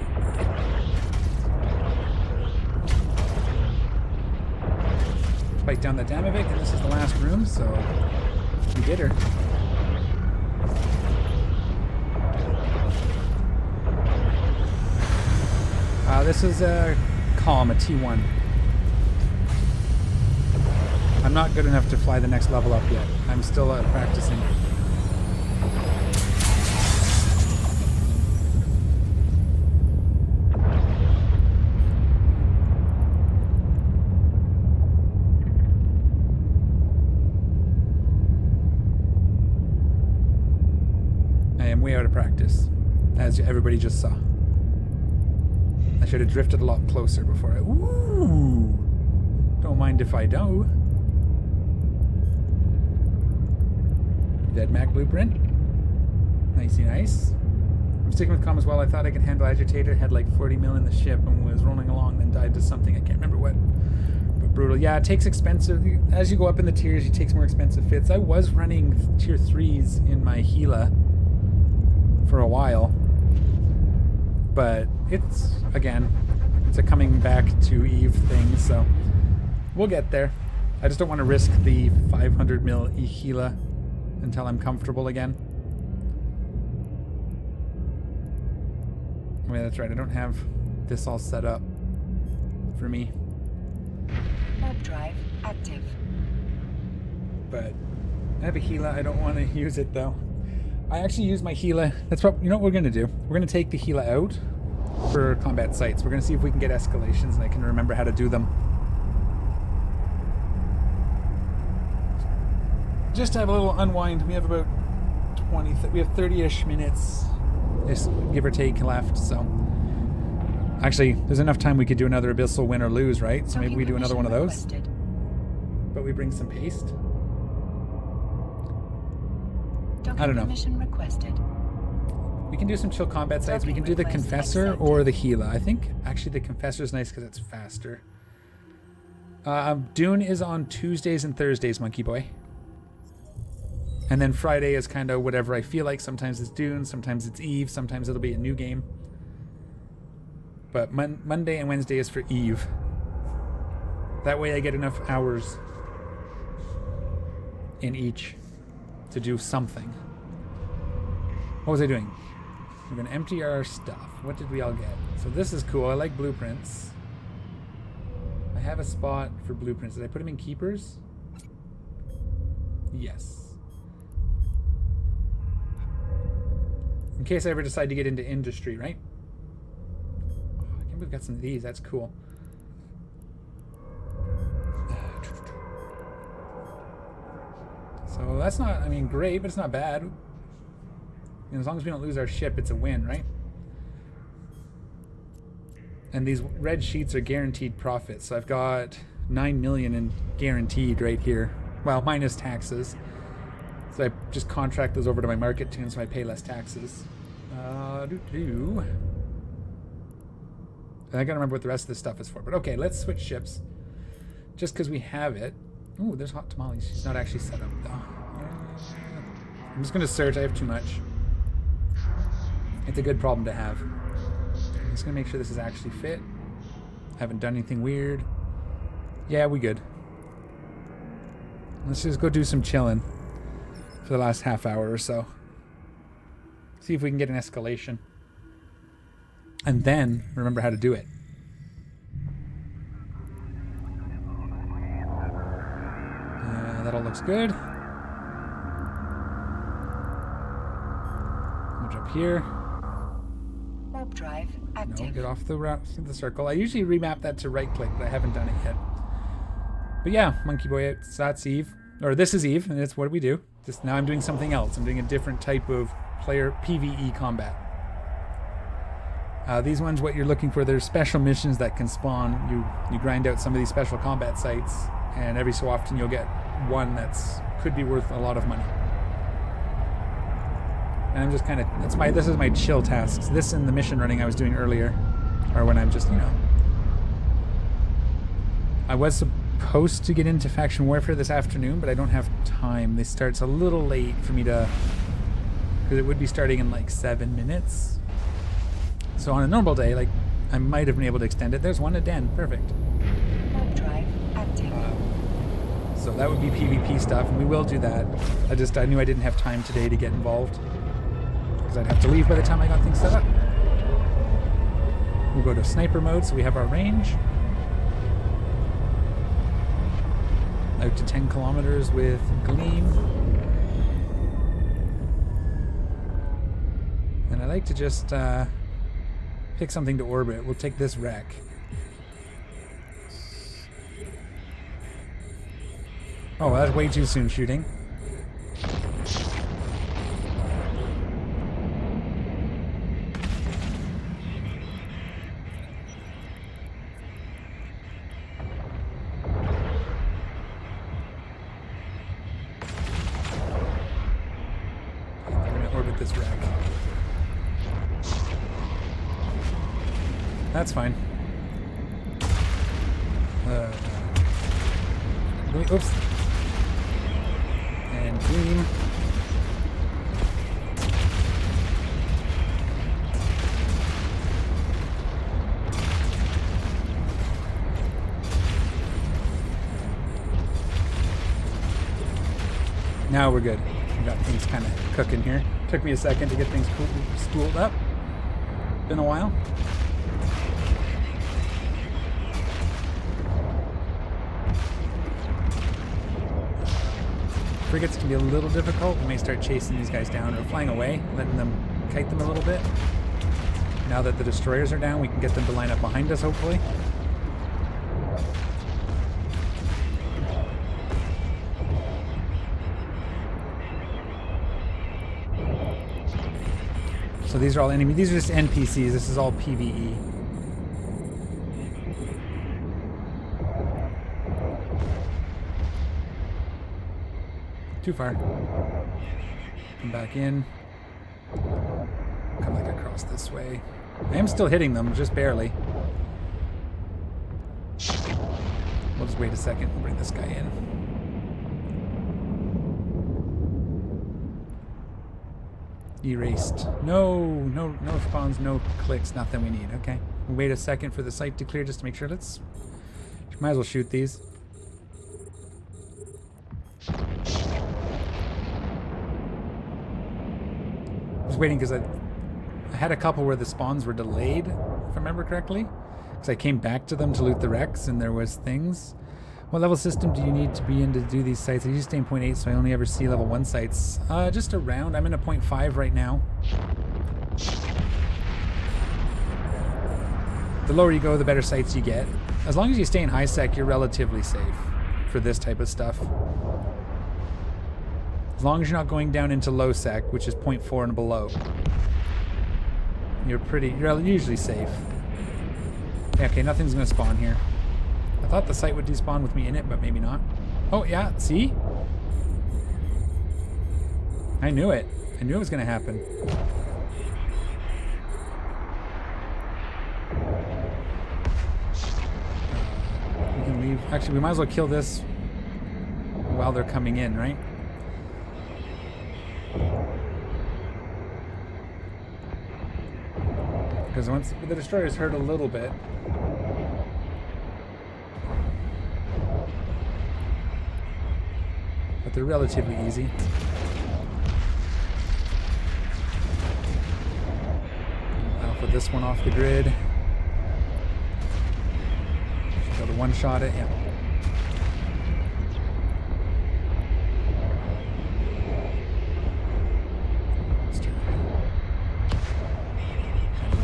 Speaker 1: Spike down the Damavic, and this is the last room, so we did her. This is a calm, a T1. I'm not good enough to fly the next level up yet. I'm still practicing. I am way out of practice, as everybody just saw. I should have drifted a lot closer before I... Ooh! Don't mind if I do. Dead Mac blueprint. Nicey nice. I'm sticking with calm as well. I thought I could handle agitator. Had like 40 mil in the ship and was rolling along, then died to something. I can't remember what. But brutal. Yeah, it takes expensive... As you go up in the tiers, you take more expensive fits. I was running tier 3s in my Gila for a while. But it's, again, it's a coming back to Eve thing, so we'll get there. I just don't want to risk the 500 mil Gila until I'm comfortable again. Oh yeah, that's right, I don't have this all set up for me.
Speaker 2: Warp drive active.
Speaker 1: But I have a Gila, I don't want to use it though. I actually use my Gila. That's what, you know what we're going to do? We're going to take the Gila out for combat sites. We're going to see if we can get escalations and I can remember how to do them. Just to have a little unwind. We have about 30-ish minutes, give or take, left, so... Actually, there's enough time we could do another Abyssal win or lose, right? So maybe we do another one of those. But we bring some paste. I don't know.
Speaker 2: Requested.
Speaker 1: We can do some chill combat sites. We can do the Confessor or the Gila. I think actually the Confessor is nice because it's faster. Dune is on Tuesdays and Thursdays, Monkey Boy. And then Friday is kind of whatever I feel like. Sometimes it's Dune, sometimes it's Eve, sometimes it'll be a new game. But Monday and Wednesday is for Eve. That way I get enough hours in each to do something. What was I doing? We're going to empty our stuff. What did we all get? So this is cool. I like blueprints. I have a spot for blueprints. Did I put them in keepers? Yes. In case I ever decide to get into industry, right? Oh, I think we've got some of these. That's cool. So that's not, I mean, great, but it's not bad. And as long as we don't lose our ship, it's a win, right? And these red sheets are guaranteed profits. So I've got 9 million in guaranteed right here. Well, minus taxes. So I just contract those over to my market tune so I pay less taxes. I gotta remember what the rest of this stuff is for. But okay, let's switch ships. Just because we have it. Ooh, there's hot tamales. She's not actually set up though. I'm just gonna search. I have too much. It's a good problem to have. I'm just gonna make sure this is actually fit. Haven't done anything weird. Yeah, we good. Let's just go do some chilling for the last half hour or so. See if we can get an escalation. and then remember how to do it. That all looks good. We'll jump here.
Speaker 2: Warp drive active.
Speaker 1: No, get off the route of the circle. I usually remap that to right click, but I haven't done it yet. But yeah, Monkey Boy, that's Eve. Or this is Eve, and it's what we do. Just now I'm doing something else. I'm doing a different type of player PVE combat. These ones, what you're looking for, there's special missions that can spawn. You grind out some of these special combat sites, and every so often you'll get one could be worth a lot of money. And I'm just kind of, this is my chill tasks. This and the mission running I was doing earlier, or when I'm just, I was supposed to get into faction warfare this afternoon, but I don't have time. This starts a little late for me to, because it would be starting in like 7 minutes. So on a normal day, like, I might have been able to extend it. There's one at Den, perfect.
Speaker 2: Warp drive active.
Speaker 1: So that would be PvP stuff, and we will do that. I knew I didn't have time today to get involved, because I'd have to leave by the time I got things set up. We'll go to sniper mode, so we have our range. Out to 10 kilometers with Gleam. And I like to just pick something to orbit. We'll take this wreck. Oh, well, that's way too soon shooting. We're going to orbit this wreck. That's fine. Oops. And Gleam. Now we're good. We got things kind of cooking here. Took me a second to get things spooled up. Been a while. Frigates can be a little difficult. We may start chasing these guys down or flying away, letting them kite them a little bit. Now that the destroyers are down, we can get them to line up behind us, hopefully. So these are all enemies. These are just NPCs. This is all PVE. Too far. Come back in. Come back across this way. I am still hitting them, just barely. We'll just wait a second and bring this guy in. Erased. No spawns, no clicks, nothing we need. Okay. We'll wait a second for the site to clear just to make sure. Might as well shoot these. I was waiting because I had a couple where the spawns were delayed, if I remember correctly. Because I came back to them to loot the wrecks and there was things. What level system do you need to be in to do these sites? I usually stay in 0.8, so I only ever see level 1 sites. Just around. I'm in a 0.5 right now. The lower you go, the better sites you get. As long as you stay in high sec, you're relatively safe for this type of stuff. As long as you're not going down into low sec, which is 0.4 and below, you're usually safe. Yeah, okay, nothing's gonna spawn here. I thought the site would despawn with me in it, but maybe not. Oh yeah, see? I knew it. I knew it was gonna happen. We can leave. Actually, we might as well kill this while they're coming in, right? Because once the destroyers hurt a little bit, but they're relatively easy. Alpha this one off the grid. Should be able to one-shot it, yeah.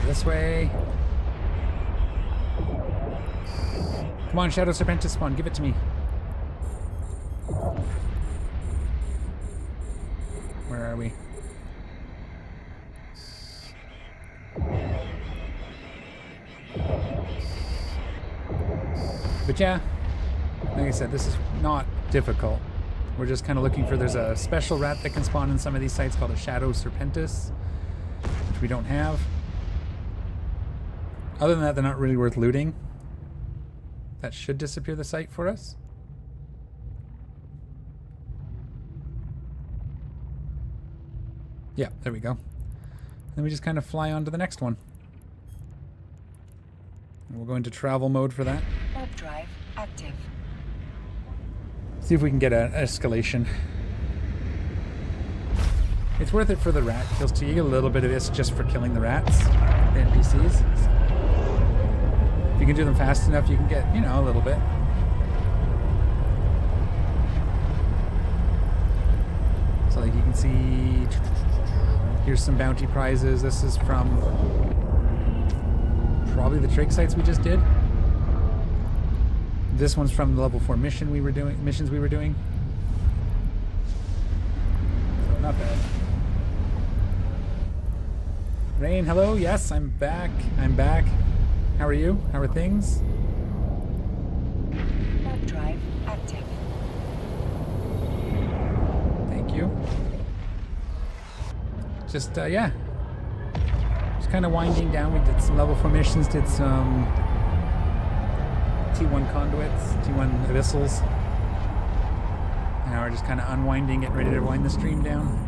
Speaker 1: This way. Come on, Shadow Serpentis spawn, give it to me. Where are we? But yeah, like I said, this is not difficult. We're just kind of looking for, there's a special rat that can spawn in some of these sites called a Shadow Serpentis, which we don't have. Other than that, they're not really worth looting. That should disappear the site for us. Yeah, there we go. Then we just kind of fly on to the next one. And we'll go into travel mode for that.
Speaker 2: Warp drive active.
Speaker 1: See if we can get an escalation. It's worth it for the rat kills too. You get a little bit of this just for killing the rats, the NPCs. If you can do them fast enough, you can get, you know, a little bit. So like you can see, here's some bounty prizes. This is from probably the trig sites we just did. This one's from the level 4 missions we were doing. So not bad. Rain, hello. Yes, I'm back. I'm back. How are you? How are things?
Speaker 2: Warp drive active.
Speaker 1: Thank you. Just, yeah. Just kind of winding down. We did some level 4 missions, did some T1 conduits, T1 abyssals. Now we're just kind of unwinding, getting ready to wind the stream down.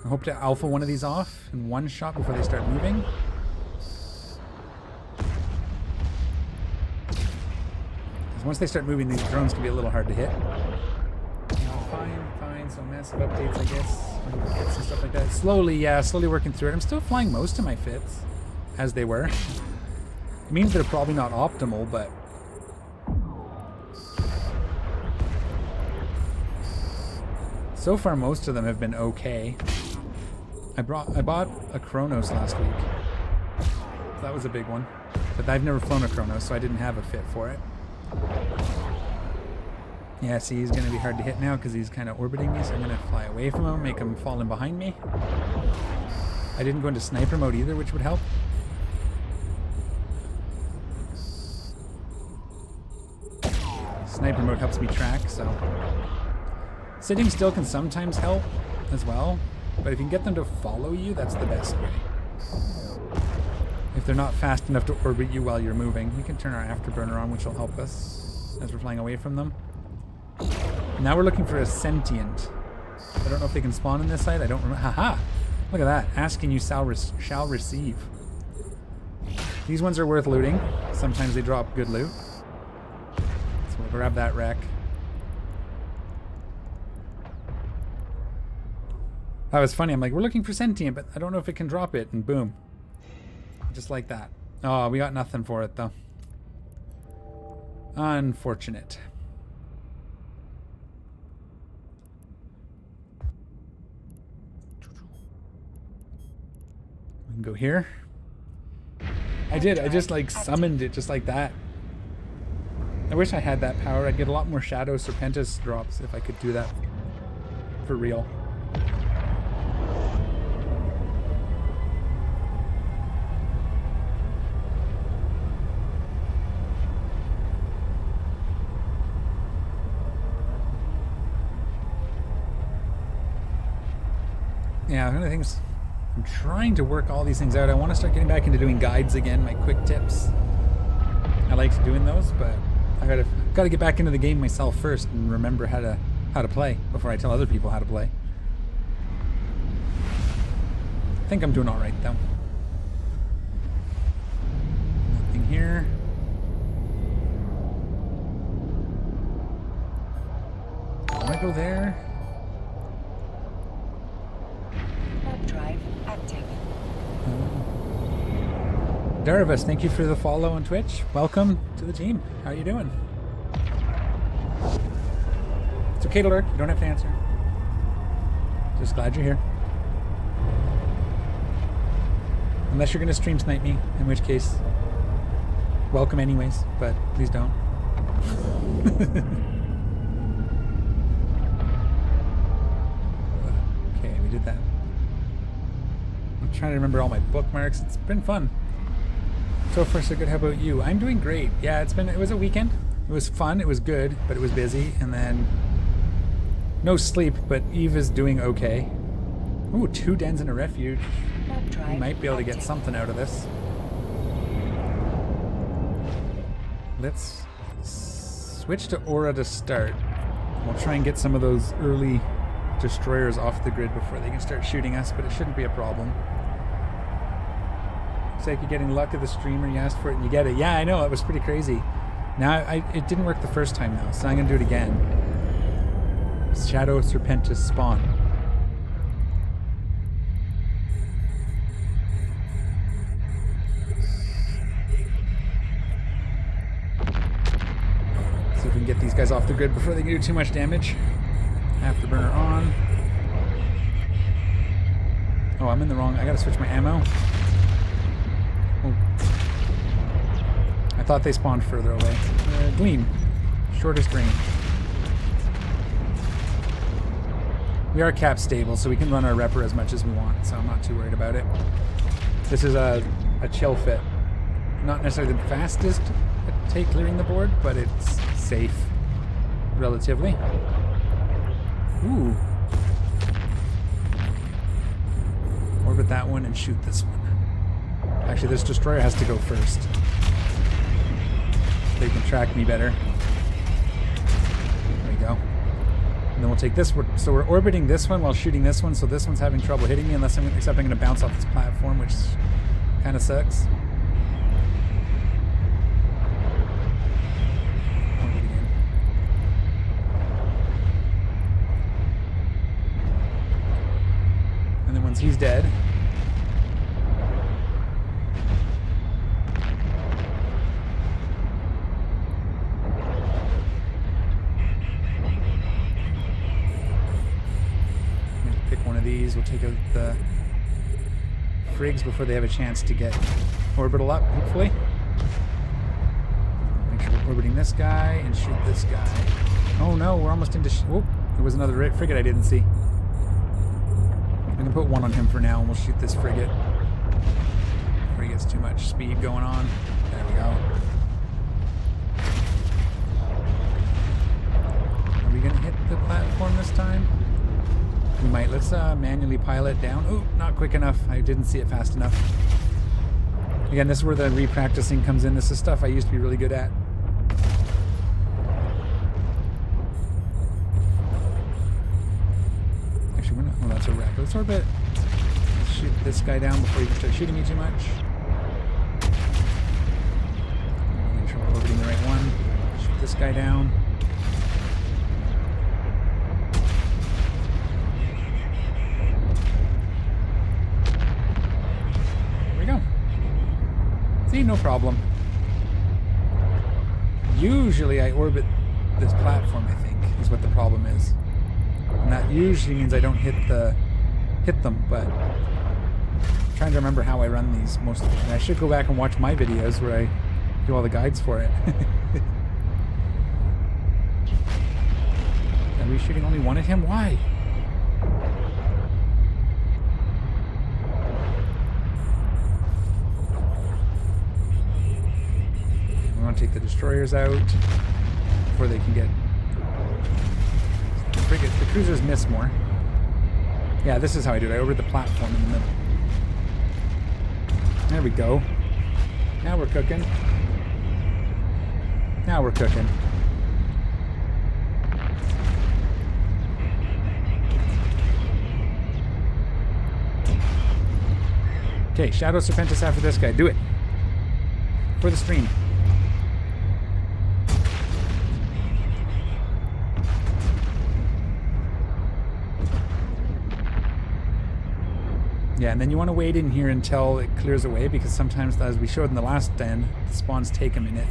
Speaker 1: I hope to alpha one of these off in one shot before they start moving. Because once they start moving, these drones can be a little hard to hit. Fine. So massive updates, I guess. Fits and stuff like that. Slowly, yeah, slowly working through it. I'm still flying most of my fits as they were. It means they're probably not optimal, but so far most of them have been okay. I bought a Kronos last week. That was a big one. But I've never flown a Kronos, so I didn't have a fit for it. Yeah, see, he's going to be hard to hit now because he's kind of orbiting me, so I'm going to fly away from him, make him fall in behind me. I didn't go into sniper mode either, which would help. Sniper mode helps me track, so... Sitting still can sometimes help as well, but if you can get them to follow you, that's the best way. If they're not fast enough to orbit you while you're moving, we can turn our afterburner on, which will help us as we're flying away from them. Now we're looking for a sentient. I don't know if they can spawn in this site. I don't remember. Haha! Look at that. Asking you shall receive. These ones are worth looting. Sometimes they drop good loot. So we'll grab that wreck. That was funny. I'm like, we're looking for sentient, but I don't know if it can drop it. And boom. Just like that. Oh, we got nothing for it, though. Unfortunate. We can go here. I did. I just like summoned it just like that. I wish I had that power. I'd get a lot more Shadow Serpentis drops if I could do that for real. Yeah, one of the things, I'm trying to work all these things out. I want to start getting back into doing guides again, my quick tips. I like doing those, but I gotta get back into the game myself first and remember how to play before I tell other people how to play. I think I'm doing all right though. Nothing here. cargo there.
Speaker 2: Warp drive active.
Speaker 1: Darvis, thank you for the follow on Twitch. Welcome to the team. How are you doing? It's okay to lurk. You don't have to answer. Just glad you're here. Unless you're going to stream snipe me, in which case, welcome anyways, but please don't. Okay, we did that. I'm trying to remember all my bookmarks. It's been fun. So far so good. How about you? I'm doing great. Yeah, it was a weekend. It was fun. It was good, but it was busy. And then no sleep, but Eve is doing okay. Ooh, 2 dens and a refuge. We might be able to get something out of this. Let's switch to Aura to start. We'll try and get some of those early destroyers off the grid before they can start shooting us, but it shouldn't be a problem. Looks like you're getting luck of the streamer. You asked for it and you get it. Yeah, I know. It was pretty crazy. Now, it didn't work the first time though, so I'm going to do it again. Shadow Serpentis spawn. See if we can get these guys off the grid before they can do too much damage. Afterburner on. Oh, I'm in the wrong. I gotta switch my ammo. Oh. I thought they spawned further away. Gleam. Shortest range. We are cap stable, so we can run our repper as much as we want, so I'm not too worried about it. This is a chill fit. Not necessarily the fastest at clearing the board, but it's safe, relatively. Ooh. Orbit that one and shoot this one. Actually, this destroyer has to go first. They can track me better. There we go. And then we'll take this. So we're orbiting this one while shooting this one, so this one's having trouble hitting me except I'm going to bounce off this platform, which kind of sucks. And then once he's dead, we'll take out the frigs before they have a chance to get orbital up, hopefully. Make sure we're orbiting this guy and shoot this guy. Oh no, we're almost into... Oh, there was another frigate I didn't see. I'm going to put one on him for now and we'll shoot this frigate before he gets too much speed going on. There we go. Are we going to hit the platform this time? We might. Let's manually pilot down. Oh, not quick enough. I didn't see it fast enough. Again, this is where the repracticing comes in. This is stuff I used to be really good at. Actually, we're not. Oh, that's a wreck. Let's orbit. Let's shoot this guy down before you can start shooting me too much. Make sure we're orbiting the right one. Shoot this guy down. No problem. Usually I orbit this platform, I think, is what the problem is. And that usually means I don't hit them, but I'm trying to remember how I run these most efficiently. I should go back and watch my videos where I do all the guides for it. Are we shooting only one at him? Why? Take the destroyers out before they can get the frigates. The cruisers miss more. Yeah, this is how I do it. I orbit the platform in the middle. There we go. Now we're cooking. Now we're cooking. Okay, Shadow Serpentis after this guy. Do it. For the stream. Yeah, and then you want to wait in here until it clears away, because sometimes, as we showed in the last den, the spawns take a minute.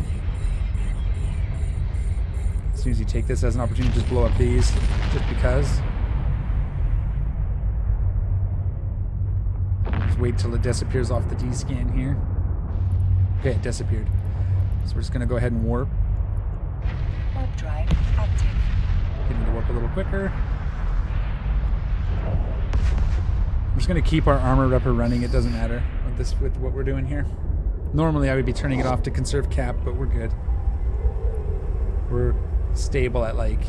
Speaker 1: As soon as you take this as an opportunity to just blow up these, just because. Just wait till it disappears off the D-scan here. Okay, it disappeared. So we're just going to go ahead and warp.
Speaker 2: Warp drive active.
Speaker 1: Getting to warp a little quicker. I'm just going to keep our armor repper running. It doesn't matter with what we're doing here. Normally I would be turning it off to conserve cap, but we're good. We're stable at like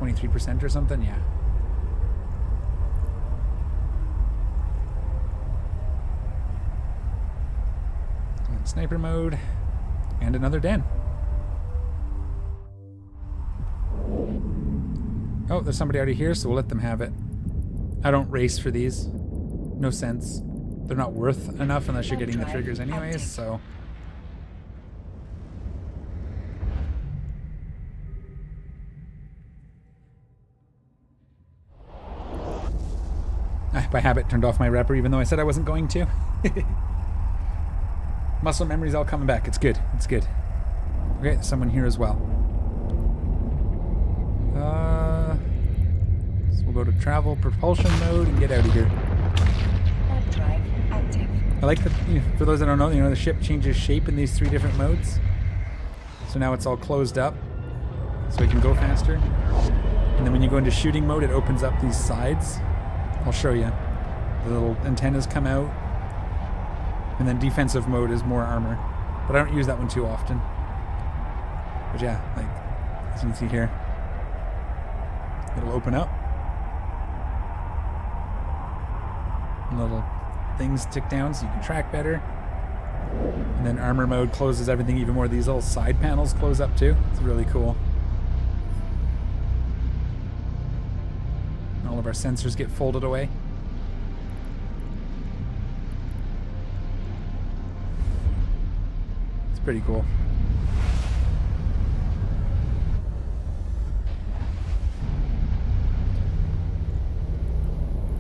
Speaker 1: 23% or something, yeah. And sniper mode, and another den. Oh, there's somebody already here, so we'll let them have it. I don't race for these. No sense. They're not worth enough unless you're getting the triggers anyways, so. I, by habit, turned off my repper even though I said I wasn't going to. Muscle memory's all coming back. It's good. It's good. Okay, there's someone here as well. So we'll go to travel propulsion mode and get out of here.
Speaker 2: Warp drive active.
Speaker 1: I like that, for those that don't know, the ship changes shape in these 3 different modes. So now it's all closed up, so it can go faster. And then when you go into shooting mode, it opens up these sides. I'll show you. The little antennas come out. And then defensive mode is more armor. But I don't use that one too often. But yeah, like, as you can see here, it'll open up. And little things tick down so you can track better. And then armor mode closes everything even more. These little side panels close up too. It's really cool. And all of our sensors get folded away. It's pretty cool.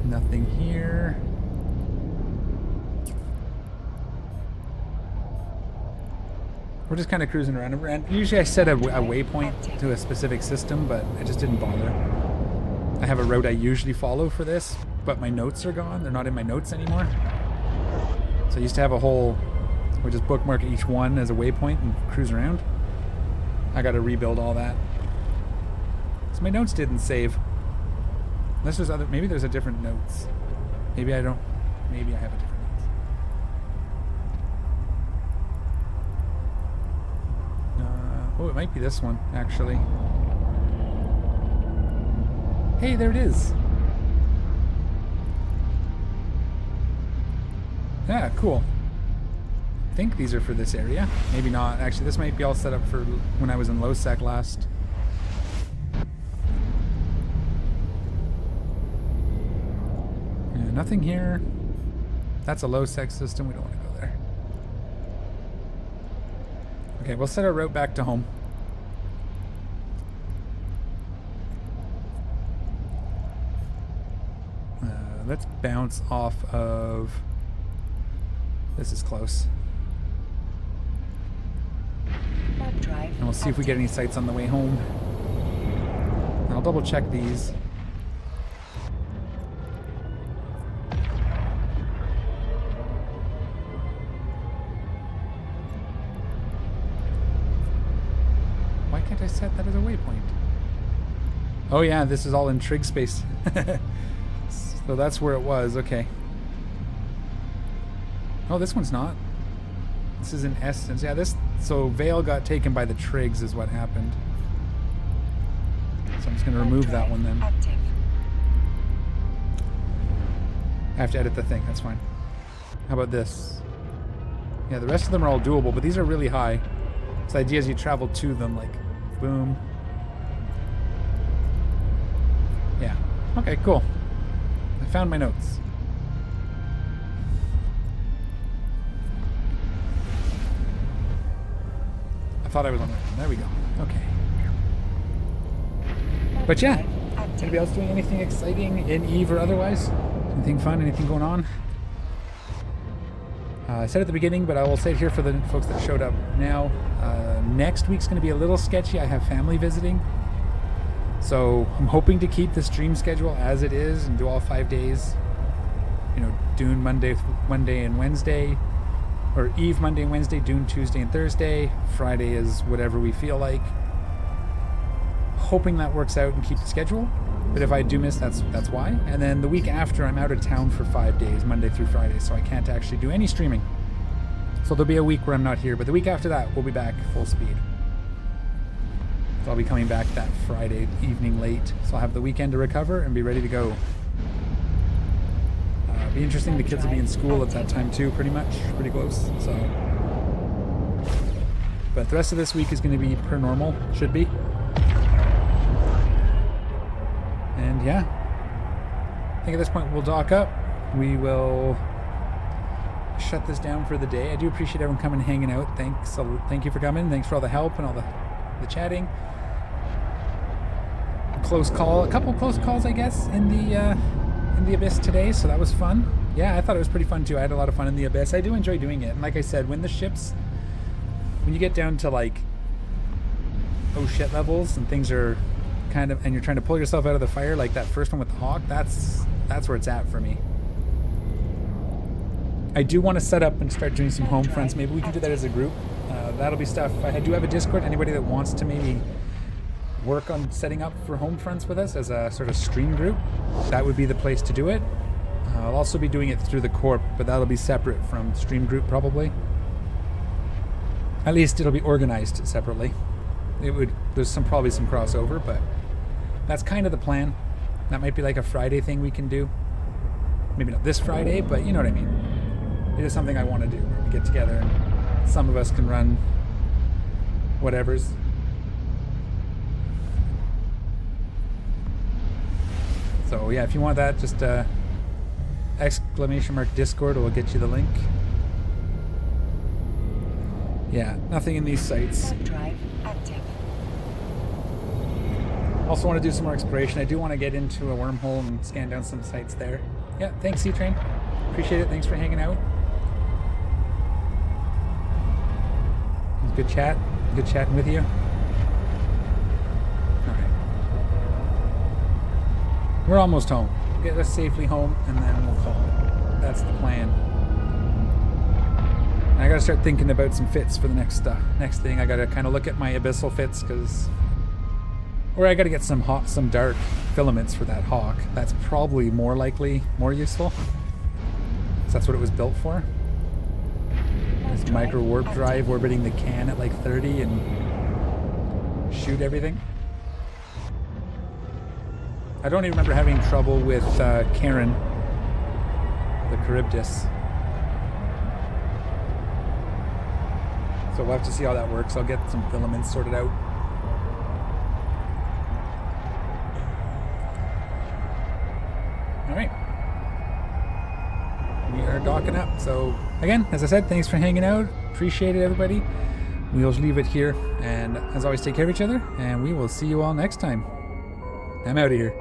Speaker 1: Nothing here. We're just kind of cruising around. And usually I set a waypoint to a specific system, but I just didn't bother. I have a route I usually follow for this, but my notes are gone. They're not in my notes anymore. So I used to have a whole, we just bookmark each one as a waypoint and cruise around. I got to rebuild all that. So my notes didn't save. Unless there's other, maybe there's a different notes. Maybe I don't, maybe I have a different notes. Oh, it might be this one, actually. Hey, there it is. Yeah, cool. I think these are for this area. Maybe not. Actually, this might be all set up for when I was in low sec last. Yeah, nothing here. That's a low sec system. We don't want to go there. Okay, we'll set our route back to home. Let's bounce off of... This is close. And we'll see if we get any sights on the way home. And I'll double check these. Why can't I set that as a waypoint? Oh yeah, this is all in trig space. So that's where it was, okay. Oh, this one's not. This is in essence. Yeah, this, so Vale got taken by the trigs is what happened. So I'm just gonna remove that one then. I have to edit the thing, that's fine. How about this? Yeah, the rest of them are all doable, but these are really high. So the idea is you travel to them, like, boom. Yeah, okay, cool. I found my notes. I thought I was on the right one. There we go. Okay. But yeah, anybody else doing anything exciting in Eve or otherwise? Anything fun? Anything going on? I said at the beginning, but I will say it here for the folks that showed up now. Next week's going to be a little sketchy. I have family visiting. So I'm hoping to keep the stream schedule as it is and do all 5 days. You know, Dune Monday and Wednesday. Or Eve Monday and Wednesday, Dune Tuesday and Thursday. Friday is whatever we feel like. Hoping that works out and keep the schedule. But if I do miss, that's why. And then the week after, I'm out of town for 5 days, Monday through Friday, so I can't actually do any streaming. So there'll be a week where I'm not here, but the week after that, we'll be back full speed. So I'll be coming back that Friday evening late, so I'll have the weekend to recover and be ready to go. Be interesting, the kids will be in school at that time too, pretty close, so. But the rest of this week is going to be per normal, should be. And yeah, I think at this point we'll dock up. We will shut this down for the day. I do appreciate everyone coming and hanging out. Thank you for coming. Thanks for all the help and all the chatting. Close call, a couple close calls, I guess, in the Abyss today, so that was fun. Yeah, I thought it was pretty fun too. I had a lot of fun in the Abyss. I do enjoy doing it, and like I said, when you get down to like oh shit levels and things are kind of, and you're trying to pull yourself out of the fire, like that first one with the hawk, that's where it's at for me. I do want to set up and start doing some home fronts. Maybe we can do that as a group. That'll be stuff. I do have a Discord. Anybody that wants to maybe work on setting up for home fronts with us as a sort of stream group, that would be the place to do it. I'll also be doing it through the Corp, but that'll be separate from stream group probably. At least it'll be organized separately. There's probably some crossover, but that's kind of the plan. That might be like a Friday thing we can do. Maybe not this Friday, but you know what I mean. It is something I want to do. We get together and some of us can run whatever's. So yeah, if you want that, just !Discord will get you the link. Yeah, nothing in these sites.
Speaker 2: Drive active.
Speaker 1: Also want to do some more exploration. I do want to get into a wormhole and scan down some sites there. Yeah, thanks C-Train. Appreciate it. Thanks for hanging out. It was good chat. Good chatting with you. We're almost home. Get us safely home, and then we'll call it. That's the plan. And I gotta start thinking about some fits for the next thing. I gotta kind of look at my Abyssal fits, or I gotta get some dark filaments for that hawk. That's probably more useful. So that's what it was built for. This micro warp drive orbiting the can at like 30 and shoot everything. I don't even remember having trouble with Karen, the Charybdis. So we'll have to see how that works. I'll get some filaments sorted out. All right. We are docking up. So again, as I said, thanks for hanging out. Appreciate it, everybody. We'll leave it here. And as always, take care of each other. And we will see you all next time. I'm out of here.